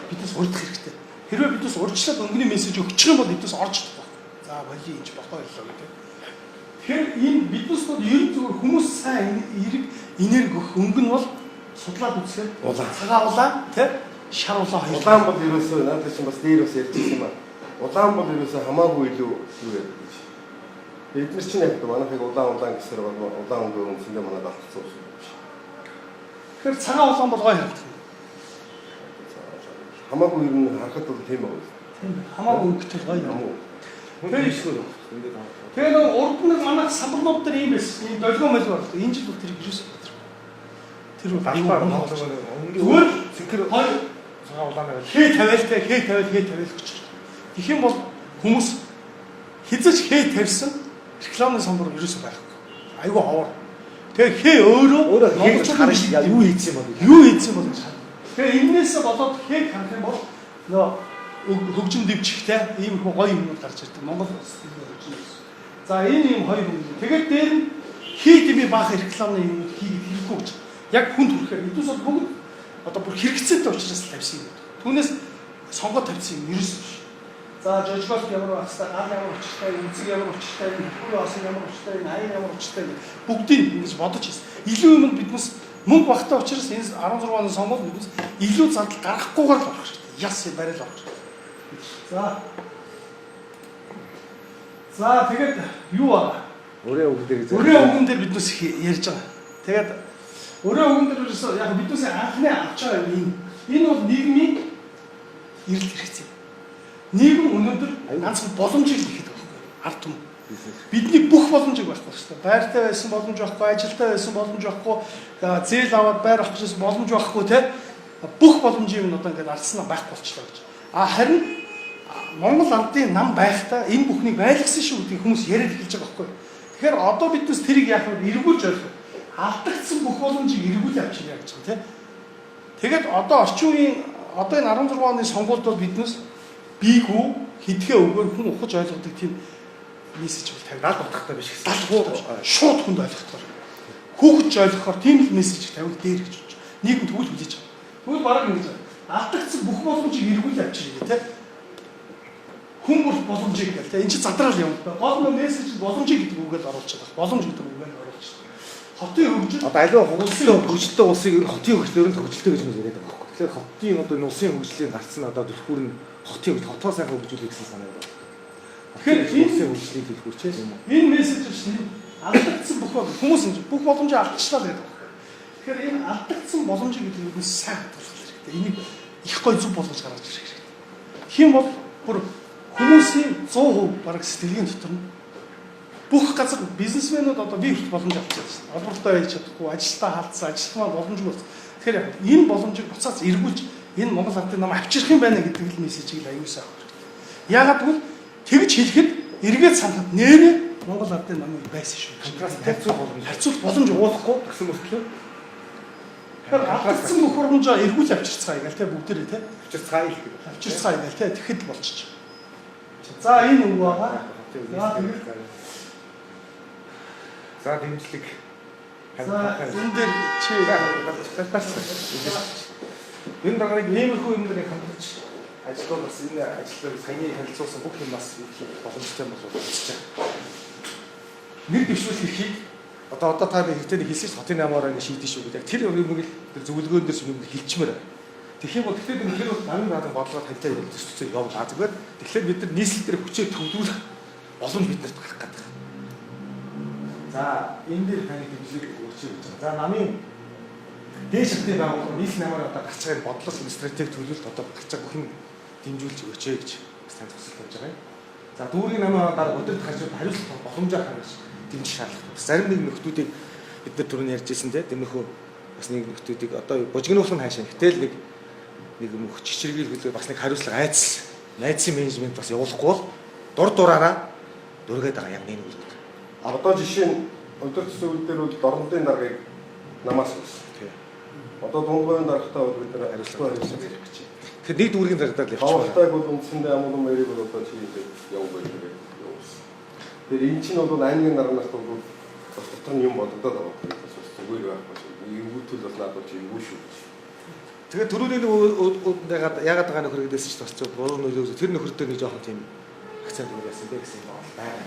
Биднес урдах хэрэгтэй. Хэрвээ биднес урьдчилаад өнгөний мессеж өгчих юм бол биднес орж идэх байхгүй. За болий энэ бохоо яллаа гэдэг. Тэгэхээр энэ биднес бол ер нь зөвхөн хүмүүс сайн эрг энерги өгөх өнгө нь бол судлаад үзэхээр цагаан улаан тий шар улаан хоёр. Улаан бол ерөөсөө надад чинь бас дээр бас ярьж ирсэн юм аа. Улаан бол ерөөсөө хамаагүй илүү юу яадаг гэж. Эдгээр чинь яг манайхыг улаан гэсээр бол улаан өнгө өмсөндөө манайд алдсан юм. Тэгэхээр цагаан улаан бол гоё харагдах. Хамаагүй ер нь харахад бол тийм байна. Тийм хамаагүй өнгөтэй гоё юм. Тэгээд Тэгээд урд нэг манайх самбарнууд дээр ийм байсан. Ийм долгио мэл байна. Энэ жил тэр ирсэн байна. Тэр галбаар зүгээр цэнхэр хоёр цагаан улаанаа хээ тавиалтай хээ тавиал гэж. Тэгэх юм бол хүмүүс хязгаарч хээ тавьсан рекламын самбар ерөөсөй байхгүй. Айгу ховор. Тэгээ хээ өөрөө хийж харах шиг юу хийсэн юм бол юу хийсэн бол гэж харна. Тэгээ энээс болоод хээ харах юм бол нөө хөгжим дэвчихтэй ийм их гоё юмнууд гарч ирдэг. Монгол улс хөгжим. За энэ юм хоёр юм. Тэгээд дээр нь хийдэмий баах рекламын юмнууд хийхгүй гэж. Яг хүнд хүрэхээр эдүүс бол бүгд одоо бүр хэрэгцээтэй учраас тавьсан юм. Түүнээс сонгоод тавьсан юм ерөөс биш. За жожгол ямар баста, гал ямар учиртай, үнцэг ямар учиртай, хөрөө осон ямар учиртай, аян ямар учиртай бүгдийг ингэж бодож хийсэн. Илүү юм биднес мөнгө багтаа учраас энэ 16 оны сонгуул биднес илүү зардал гаргахгүйгээр л болох хэрэгтэй. Яс барил болох хэрэгтэй. За тэгээд юу аа? өрөө үг дээр Өрөө үгэн дээр биднес ярьж байгаа. Тэгээд өрөө үгэн дээр ерөөсөө яг биднес анхны авч байгаа юм. Энэ бол нийгмийн эрэл хэрэгцээ. Нийгэм өнөөдөр ганцхан боломжийг хийхэд байхгүй. Ард түмэн. Бидний бүх боломжийг байхгүй шүү дээ. Байртай байсан боломж байхгүй, ажилтай байсан боломж байхгүй, зээл аваад байр авах гэсэн боломж байхгүй те. Бүх боломжийг нь одоо ингээд ардснаа байхгүй болчихлоо гэж. Харин Монгол ардын нам байхдаа энэ бүхнийг байлгасан шүү гэдгийг хүмүүс яриад эхэлж байгаа байхгүй. Тэгэхээр одоо биднес тэрийг яах вэ? Эргүүлж ойлгох. Алдагдсан бүх боломжийг эргүүлж авчирья гэж байна тийм. Тэгээд одоо орчин үеийн одоо энэ 16 оны сонгуульд бол биднес бийгүү хитгэе өгөөр хүн ухаж ойлгодог тийм мессеж бол тавьдаг. наад утгатай биш гэсэн. Шууд хүнд ойлгохоор. Хүүхэж ойлгохоор тийм л мессеж тавил дээр гэж бодож. Нийгэм тэгвэл хүлээж байгаа. Тэгвэл бараг ингэж алдагдсан бүх боломжийг эргүүлж авчирья тийм. Хүмүүр боломжийг гэл тэ энэ чи задраал юм да. Гол нь мессеж боломжийг гэдэг үгээр оруулж байгаа. Боломж гэдэг үгээр оруулж байгаа. Хотын хөгжил Одоо аливаа хөгжилтэй улсыг энэ хотын хөгжлөөр нь хөгжилтэй гэж яриад байгаа байхгүй. Тэгэхээр хотын одоо энэ улсын хөгжлийн гарцсан одоо дэлгүүр нь хотын хотоо сайхан хөгжүүлэх гэсэн санаа байна. Тэгэхээр энэ улсын хөгжлийг дэлгүүр ч юм уу. энэ мессеж чинь алдагдсан хүмүүс бүх боломжийг алдчихлаа гэдэг байна. Тэгэхээр энэ алдагдсан боломжийг гэдэг нь сайн хадгалах хэрэгтэй. Энийг их гой зүг болгож гаргаж ирэх хэрэгтэй. Тэгэх юм бол бүр хүмүүсийн 100% бараг сэтгэлийн дотор нь бүх газар бизнесмэнүүд одоо бие хүртэл боломж авчихсан. Олбортой байж чадахгүй, ажилтаа хаалцсан, ажилтнаа боломжгүй болсон. Тэгэхээр энэ боломжийг буцааж эргүүлж энэ Монгол ардын нам авчрах юм байна гэдэг л мессежийг аюулсаа авах хэрэгтэй. Яагаад гэвэл тэгж хэлэхэд эргээд санахад нэрээ Монгол ардын намыг байсан шүү. Харьцуулах боломж уулахгүй гэсэн мөртлөө. Тэгэхээр алдагдсан бүх боломжоо эргүүлж авчирцгаая гэл тэ бүгдээрээ тэ. Авчирцгаая гэл тэ тэгэхэд болчих. За энэ үг байгаа. За дэмжлэг. За энэ дээр чи энэ дараагийн нэмэрхүү юм дээр хамтарч ажиллаад бас энэ ажлыг саяны харилцуулсан бүх юм бас боломжтой болов үзэж байгаа. Нэг дэвшүүл хийхийг одоо та хэвтэ хэлсэн хотын намаараа шийдэж шүү гэдэг. Тэр юмыг тэр зөвлөгөөн дээр юм хэлчмээр. Тэгэх юм бол тэгэхээр тэр бол намын наадын бодлого тантай төсөлцөө явуулаа. Зүгээр тэгэхээр бид нар нийслэл дээр хүчээ төвлөрөх боломж биднэрт гарах гэдэг. За энэ дээр таны дэмжлэг өгч гэж байна. За намын дээш хатны байгууллага нийслэл намаар одоо гарч байгаа бодлого стратеги төлөвлөлт одоо гарч байгаа бүх юм дэмжүүлж өгөөч гэж тань төсөл тавьж байгаа юм. За дүүргийн намаа дараа өдөрт хажууд хариуцлах боломжтой хангаж дэмжих шаардлагатай. Бас зарим нэг нөхдүүдийг бид нар түрүүн ярьжсэн тийм бас нэг нөхдүүдийг одоо бужигнуулах нь хаашаа. Гэтэл нэг юм чичрэгэл хэлээ бас нэг хариуцлага найзын менежмент бас явуулахгүй бол дур дураараа дургээд байгаа юм нэг үг. Одоо жишээ нь Өдөр төсөв дээр бол дорнодын даргаыг намаас өгсөн. Тий. Одоо дундгойн даргатаа бол бид нэр Хариуцлага хариуцлага хэрэгтэй гэж байна. Тэгэхээр нэг дүүргийн дарагдаад л явчихсан. Тавтайг бол үндсэндээ амгалан мэрийг бол одоо чи ингээд явгүй гэдэг явуулсан. Тэгэхээр энэ чинь бол аймгийн дарганаас бол бас дотор нь юм бодогдоод байгаа юм. Бас зүгээр байхгүй шүү. Энгүүтэл бас надад чи энгүү шүү. Тэгээд түрүүний ягаад байгаа нөхөр гэдээс ч бас буруу нөлөөс тэр нөхөр дээр нэг жоохон тийм акцент өгөх яасан бэ гэсэн юм байна.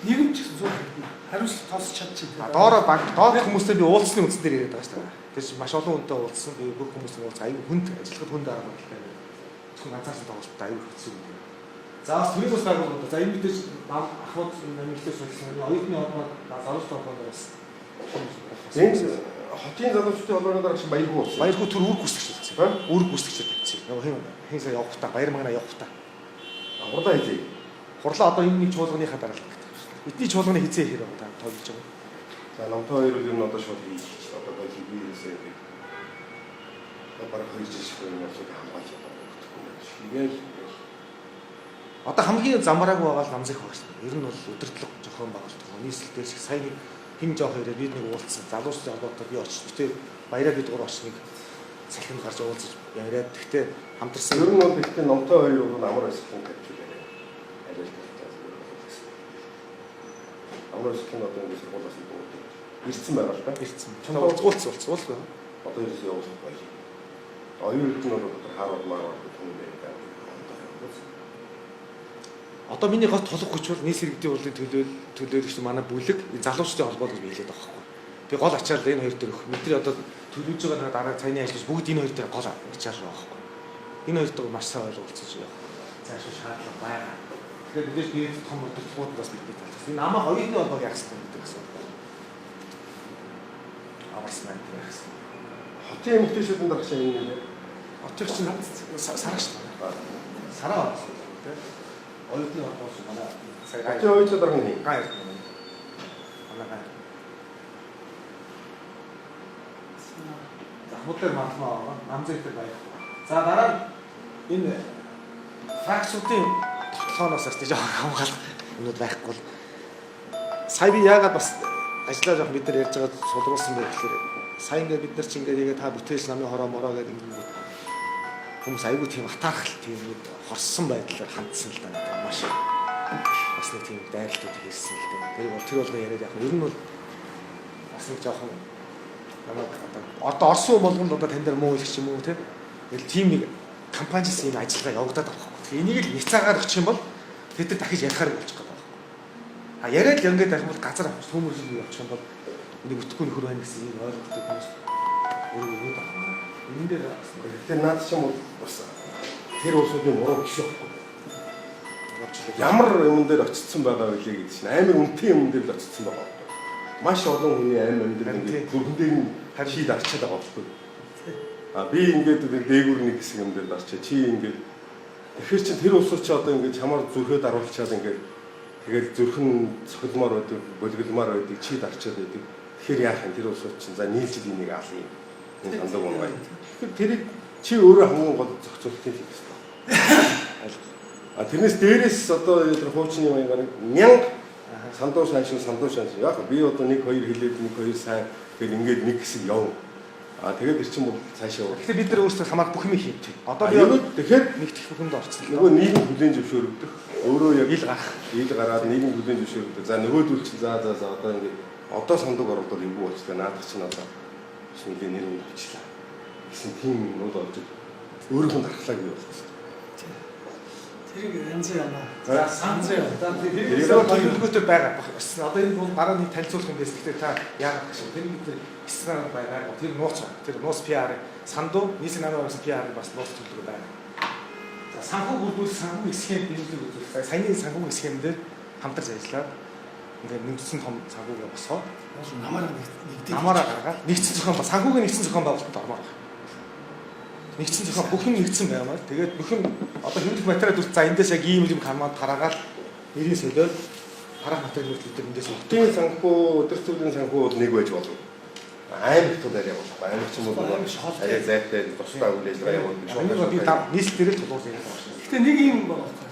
Нийгэм ч гэсэн хариуцлага тосч чадчихна. Доороо доод хүмүүстэй би уулзсны үндсэн дээр яриад байгаа шүү дээ. Тэр чинь маш олон хүнтэй уулзсан. Би бүх хүмүүстэй уулзсан. Аюу хүнд ажиллахад хүнд арга барилтай. Зөвхөн ганцаарсан тоглолтод аюу хэцүү юм. За бас түрийг бас байгуул. За энэ мэдээж ахмад намилтээс болсон. Оюутны холбоо залуучууд холбоонд бас. Энэ хотын залуучуудын холбооны дараа чинь баяргүй болсон. Баяргүй төр үүрэг гүйцэтгэж байсан. Үүрэг гүйцэтгэж тавьчихсан. Яг хин сая явах та баяр магнаа явах та. Хурлаа хийлээ. Хурлаа одоо энэ нэг чуулганыхаа дараа л гэдэг. Бидний чуулганы хизээ хэрэг байгаа тоолж байгаа. За намтай хоёр үл одоо шууд хийж одоо бодлоо биесээ ингээд бараг хийж шиг юм уу хамгаалж байгаа. Одоо хамгийн замбараагүй байгаа л намзах багш. Ер нь бол өдөртлөг зохион байгуулалт. Нийслэл дээр шиг сайн нэг хин жоох ирээ бид нэг уулзсан. Залуучдын холбоотой би очиж битээ баяраа бид гур очныг салхинд гарч уулзаж яриад тэгтээ хамтарсан. Ер нь бол ихтэй номтой хоёр бол амар асуулт тавьчих яриа. Амар асуулт одоо ингэ сургуулаас нь ирсэн байгаа л да. Ирсэн. Уулзсан. Одоо ерөөс явуулах байж. Оюун хэлний бол одоо хаарууд маарууд юм байна. Одоо миний гол толгой хүч бол нийс иргэдийн хурлын төлөөлөгч манай бүлэг залуучдын холбоо гэж хэлээд байгаа байхгүй. Би гол ачаал энэ хоёр дээр өгөх. Бидний одоо төлөвлөж байгаа дараа цайны ажиллаж бүгд энэ хоёр дээр гол ачаал байгаа байхгүй. Энэ хоёр дээр маш сайн ойлголцож явах. Цаашаа шаардлага байгаа. Тэгэхээр бид нэр том өдөртгүүд бас бидний талаас. Энэ намаа хоёрын холбоог яах хэрэгтэй гэдэг гэсэн. Аварсан байх гэсэн. Хотын эмэгтэйчүүдийн дарга чинь энэ нэ. Хотын чинь сарагч. Сараа болсон тийм. Оюутны холбоос манай сая хотын оюутны дарга нь гай. Манай гай. Захмуудаар маалмаа намзэгтэй байх. За дараа нь энэ фракцуудын тоглооноос ч жоохон хамгаалах юмуд байхгүй бол сая би яагаад бас ажиллаж явах бид нар ярьж байгаа судруулсан байх гэхээр сая ингээд бид нар ч ингээд яг та бүтээл намын хороо мороо гэдэг ингээд хүмүүс айгүй тийм атаархал тийм нэг хорсон байдлаар хандсан л да надад маш бас нэг тийм дайралтууд хийсэн л да. Тэр болгоо яриад яг ер нь бол бас нэг жоохон намайг одоо орсон болгонд одоо тань дээр муу хэлэх юм уу тийм тийм нэг компаниас ийм ажиллагаа явагдаад байгаа байхгүй. Энийг л няцаагаар өгчих юм бол тэд нар дахиж ярихаар болчих гээд байгаа. А яриад л ингээд байх юм бол газар хүмүүжил явуучих юм бол энийг өтөхгүй нөхөр байна гэсэн юм ойлгохтой хүмүүс өөрөө өгöd байгаа. Энэ дээр тэгэхээр наад чинь бас тэр улсуудын муруу биш байхгүй. Ямар юм дээр очсон байгаа вэ гэдэг чинь амар үнэтэй юм дээр л очсон байгаа. Маш олон хүний амь амьдрал ингээд бүрхэндээ шийд арчаад байгаа байхгүй. А би ингээд дээгүүр нэг хэсэг юм дээр дарчаа чи ингээд тэгэхээр чи тэр улсууд чи одоо ингээд чамаар зүрхөд аруулчаад ингээд тэгээд зүрхэн цохилмоор байдаг, болголмоор байдаг, чи дарчаад байдаг. Тэгэхээр яах юм тэр улсууд чинь за нийлжил энийг аална. Энэ хандаг юм байна. Тэгэхээр тэрийг чи өөрөө хамгийн гол зохицуултыг хийх хэрэгтэй. А тэрнээс дээрээс одоо тэр хуучны маягаар 1000 сандуу шаншин яг би одоо 1 2 хэлээд 1 2 сайн тэгэл ингээд нэг хэсэг яв. А тэгээд ир чинь бол цаашаа явах. Тэгэхээр бид нар өөрсдөө хамаар бүх юм хийдэг. Одоо би тэгэхээр нэг тех бүхэнд орцсон. Нөгөө нийгэм хүлэн зөвшөөрөгдөх. Өөрөө яг ил гараад нийгэм хүлэн зөвшөөрөгдөх. За нөгөөдөл чинь за одоо ингээд одоо сандуг оруулаад эвгүй болчихлоо. Наадах чинь одоо шинэ нэр нь болчихлоо. Гэсэн тийм нууд олж өөрийнхөө дархлааг бий болгосон. Тэрийг янзын яана. За санзээ. За тэр төлөвлөгөөтэй байгаа. Одоо энэ бол гараа нэг танилцуулах юм байсан. Тэгэхээр та яагаад гэж тэр бид эсрэг байгаа. Тэр нууц. Тэр нууц PR сандуу нийслэл намын орсон PR бас нууц төлөвлөгөө байна. За санхүү бүрдүүл санхүү схем дэмжлэг үзүүлэх. Саяны санхүү схем дээр хамтарч ажиллаад ингээд нэгдсэн том санхүүгээ босгоо. Намаараа гаргаад нэгдсэн зохион санхүүгийн нэгдсэн зохион байгуулалтанд ормоор байна. Нэгдсэн зохион бүх юм нэгдсэн баймаар. Тэгээд бүх юм одоо хэмжих материал үст за эндээс яг ийм юм хамаад тараагаад нэрийн солиод харах материал үст эндээс өтийн санхүү, өдөр төрлийн санхүү бол нэг байж болно. Аим их тулаар явуулах. Аим ч юм уу арай зайтай тусдаа үйл ажиллагаа явуулах. Би нийслэл дээр л тулгуур яриад байгаа шүү. Гэтэ нэг юм байна.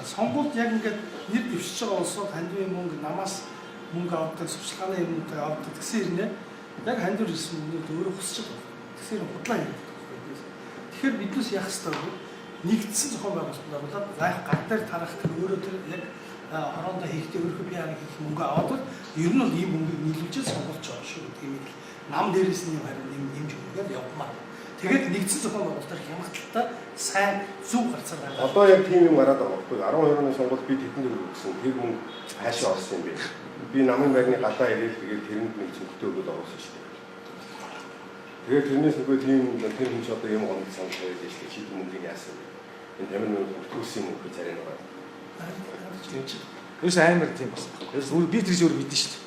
Сонгуульд яг ингээд нэр дэвшиж байгаа улсууд хандивын мөнгө намаас мөнгө авдаг, сурчлагын юмнуудыг авдаг гэсэн хэрнээ яг хандив ирсэн мөнгөд өөрөө хүсэж байгаа. Тэгэхээр худлаа юм. Тэгэхээр биднээс яах ёстой вэ? Нэгдсэн зохион байгуулалтанд оруулаад заах гар дээр тарах тэр өөрөө тэр яг орондоо хийхдээ өөрөө би яагаад хийх мөнгө аваад бол ер нь бол ийм мөнгөийг нийлүүлж сонголж байгаа шүү гэдэг юм. Нам дээрээс нь юм харин нэмж өгөөд явмаар. Тэгээд нэгдсэн зохион байгуулалтаар хямгалттай сайн зөв гарцаар байгаа. Одоо яг тийм юм гараад байгаа байхгүй. 12 оны сонгуульд би тэдэнд өгсөн. Тэр мөнгө хаашаа орсон юм бэ? Би намын байрны гадаа ирээд тэгээд тэрэнд нэг зөвхтөө өгөөд оруулсан шүү дээ. Тэгээд тэрнээс нөгөө тийм тэр хүн ч одоо юм гомд санал тавьж байна шүү дээ. Чи мөнгөний яасан бэ? Энэ тамир мөнгө бүртгүүлсэн юм уу царай нэг. Юус амар тийм бас. Юус би тэр зүйл мэдэн шүү дээ.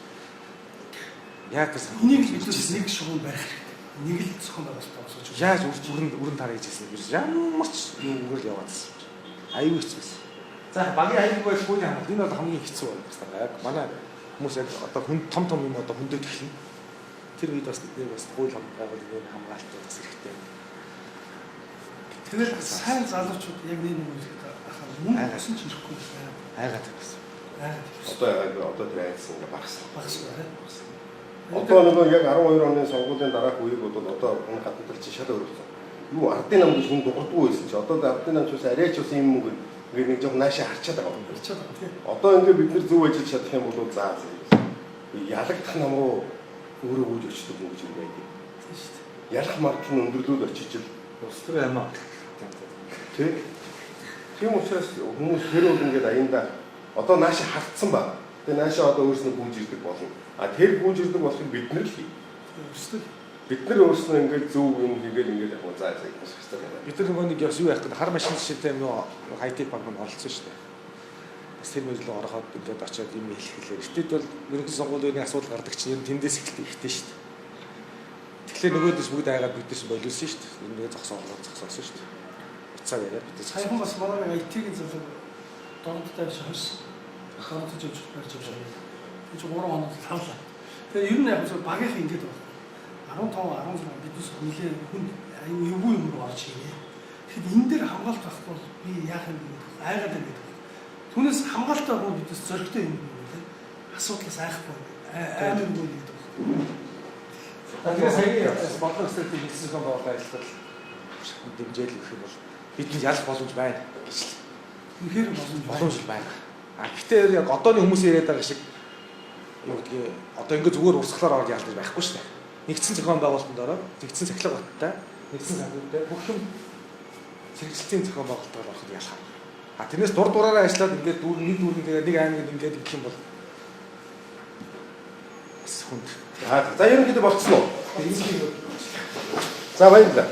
Яг гэсэн. Энийг л бидээс нэг шугам барих хэрэгтэй. Нэг л зохион байгуулалт болгож. Яаж өрн тарах гэж хэлсэн. Би ямар ч юу үгээр яваадсан. Аюу хэцүү байсан. За багийн аюу бол хуулийн хамгаалалт энэ бол хамгийн хэцүү байна. Яг манай хүмүүс яг одоо хүн том юм одоо хөндөд эхэлнэ. Тэр үед бас нэг бас хууль байгууллагын хамгаалалт бас хэрэгтэй. Тэгээд сайн залуучууд яг нэг ахаа мөнгө авсан ч ирэхгүй байна. Айгаад байсан. Одоо тэр айдсан багсан. Багсаа. Одоо нөгөө яг 12 оны сонгуулийн дараах үеиг бол одоо энэ хатантал чи шал өөрчлөсөн. Юу ардын намд хүн дуурдгүй байсан чи одоо ардын намд ч арайч ус юм мөнгө ингээд нэг жоох наашаа харчаад байгаа юм. Харчаад байгаа тийм. Одоо ингээд бид нар зөв ажиллаж чадах юм бол заа. Ялагдах нам руу өөрөө гүйж очдог юм гэж юм байдаг. Тийм шүү дээ. Ялах мард нь өндөрлөөд очиж л Ус төр амаа. Тийм учраас хүмүүс тэр үг ингээд аяндаа одоо наашаа хартсан ба. Тэгээ наашаа одоо өөрснөө гүйж ирдэг болно. А тэр гүйж ирдэг болохыг бид нар л хий. Өстэй. Бид нар өөрснөө ингээд зөв юм хийгээл ингээд яг заа заа гэх хэрэгтэй байна. Бид нар нөгөө нэг яс юу яах гэдэг хар машин жишээтэй нөгөө хайтек банкнд оролцсон шүү дээ. Бас тэр мэрлээ ороход ингээд очиод юм хэлэхлээр. Гэтэл бол ерөнхий сонгуулийн асуудал гардаг чинь тэндээс ихтэй шүү дээ. Тэгэхээр нөгөөдөөс бүгд айгаад бидээс болиулсан шүү дээ. Нэг зогсоосон шүү дээ. Уцаа яриад бидээс. Саяхан бас манай нэг IT-ийн зөвлөг дордтой шахсан. Дордож явж барьж байгаа. Тэг чи 3 хоног тавлаа. Тэгээ ер нь яг зөв багийнхан ингэж байна. 15 16 бидээс нэлээ хүн аюу эвгүй юм руу орж ирээ. Тэгэхэд энэ дээр хамгаалт байхгүй бол би яах юм бэ? Айгаад байна гэдэг. Түүнээс хамгаалт авах бидээс зөрөгтэй юм байна. Асуудлаас айхгүй. Амар юм гэдэг. Тэгэхээр саяны бодлого стратеги хийсэн хэн боолоо ажиллах дэмжээл гэх юм бол бидний ялах боломж байна гэж л. Үнэхээр боломж байна. А гэхдээ яг одооны хүмүүс яриад байгаа шиг юу гэдгийг одоо ингэ зүгээр урсгалаар орж ялдаж байхгүй шүү дээ. Нэгдсэн зохион байгуулалтанд ороод нэгдсэн цахилгаан баттай нэгдсэн санхүүтэй бүх юм хэрэгжилтийн зохион байгуулалтаар ороход ялах. А тэрнээс дур дураараа ажиллаад ингээд дүүрэн нэг аймагт ингээд гэх юм бол хүнд. За ерөнхийдөө болцсон уу? За баярлалаа.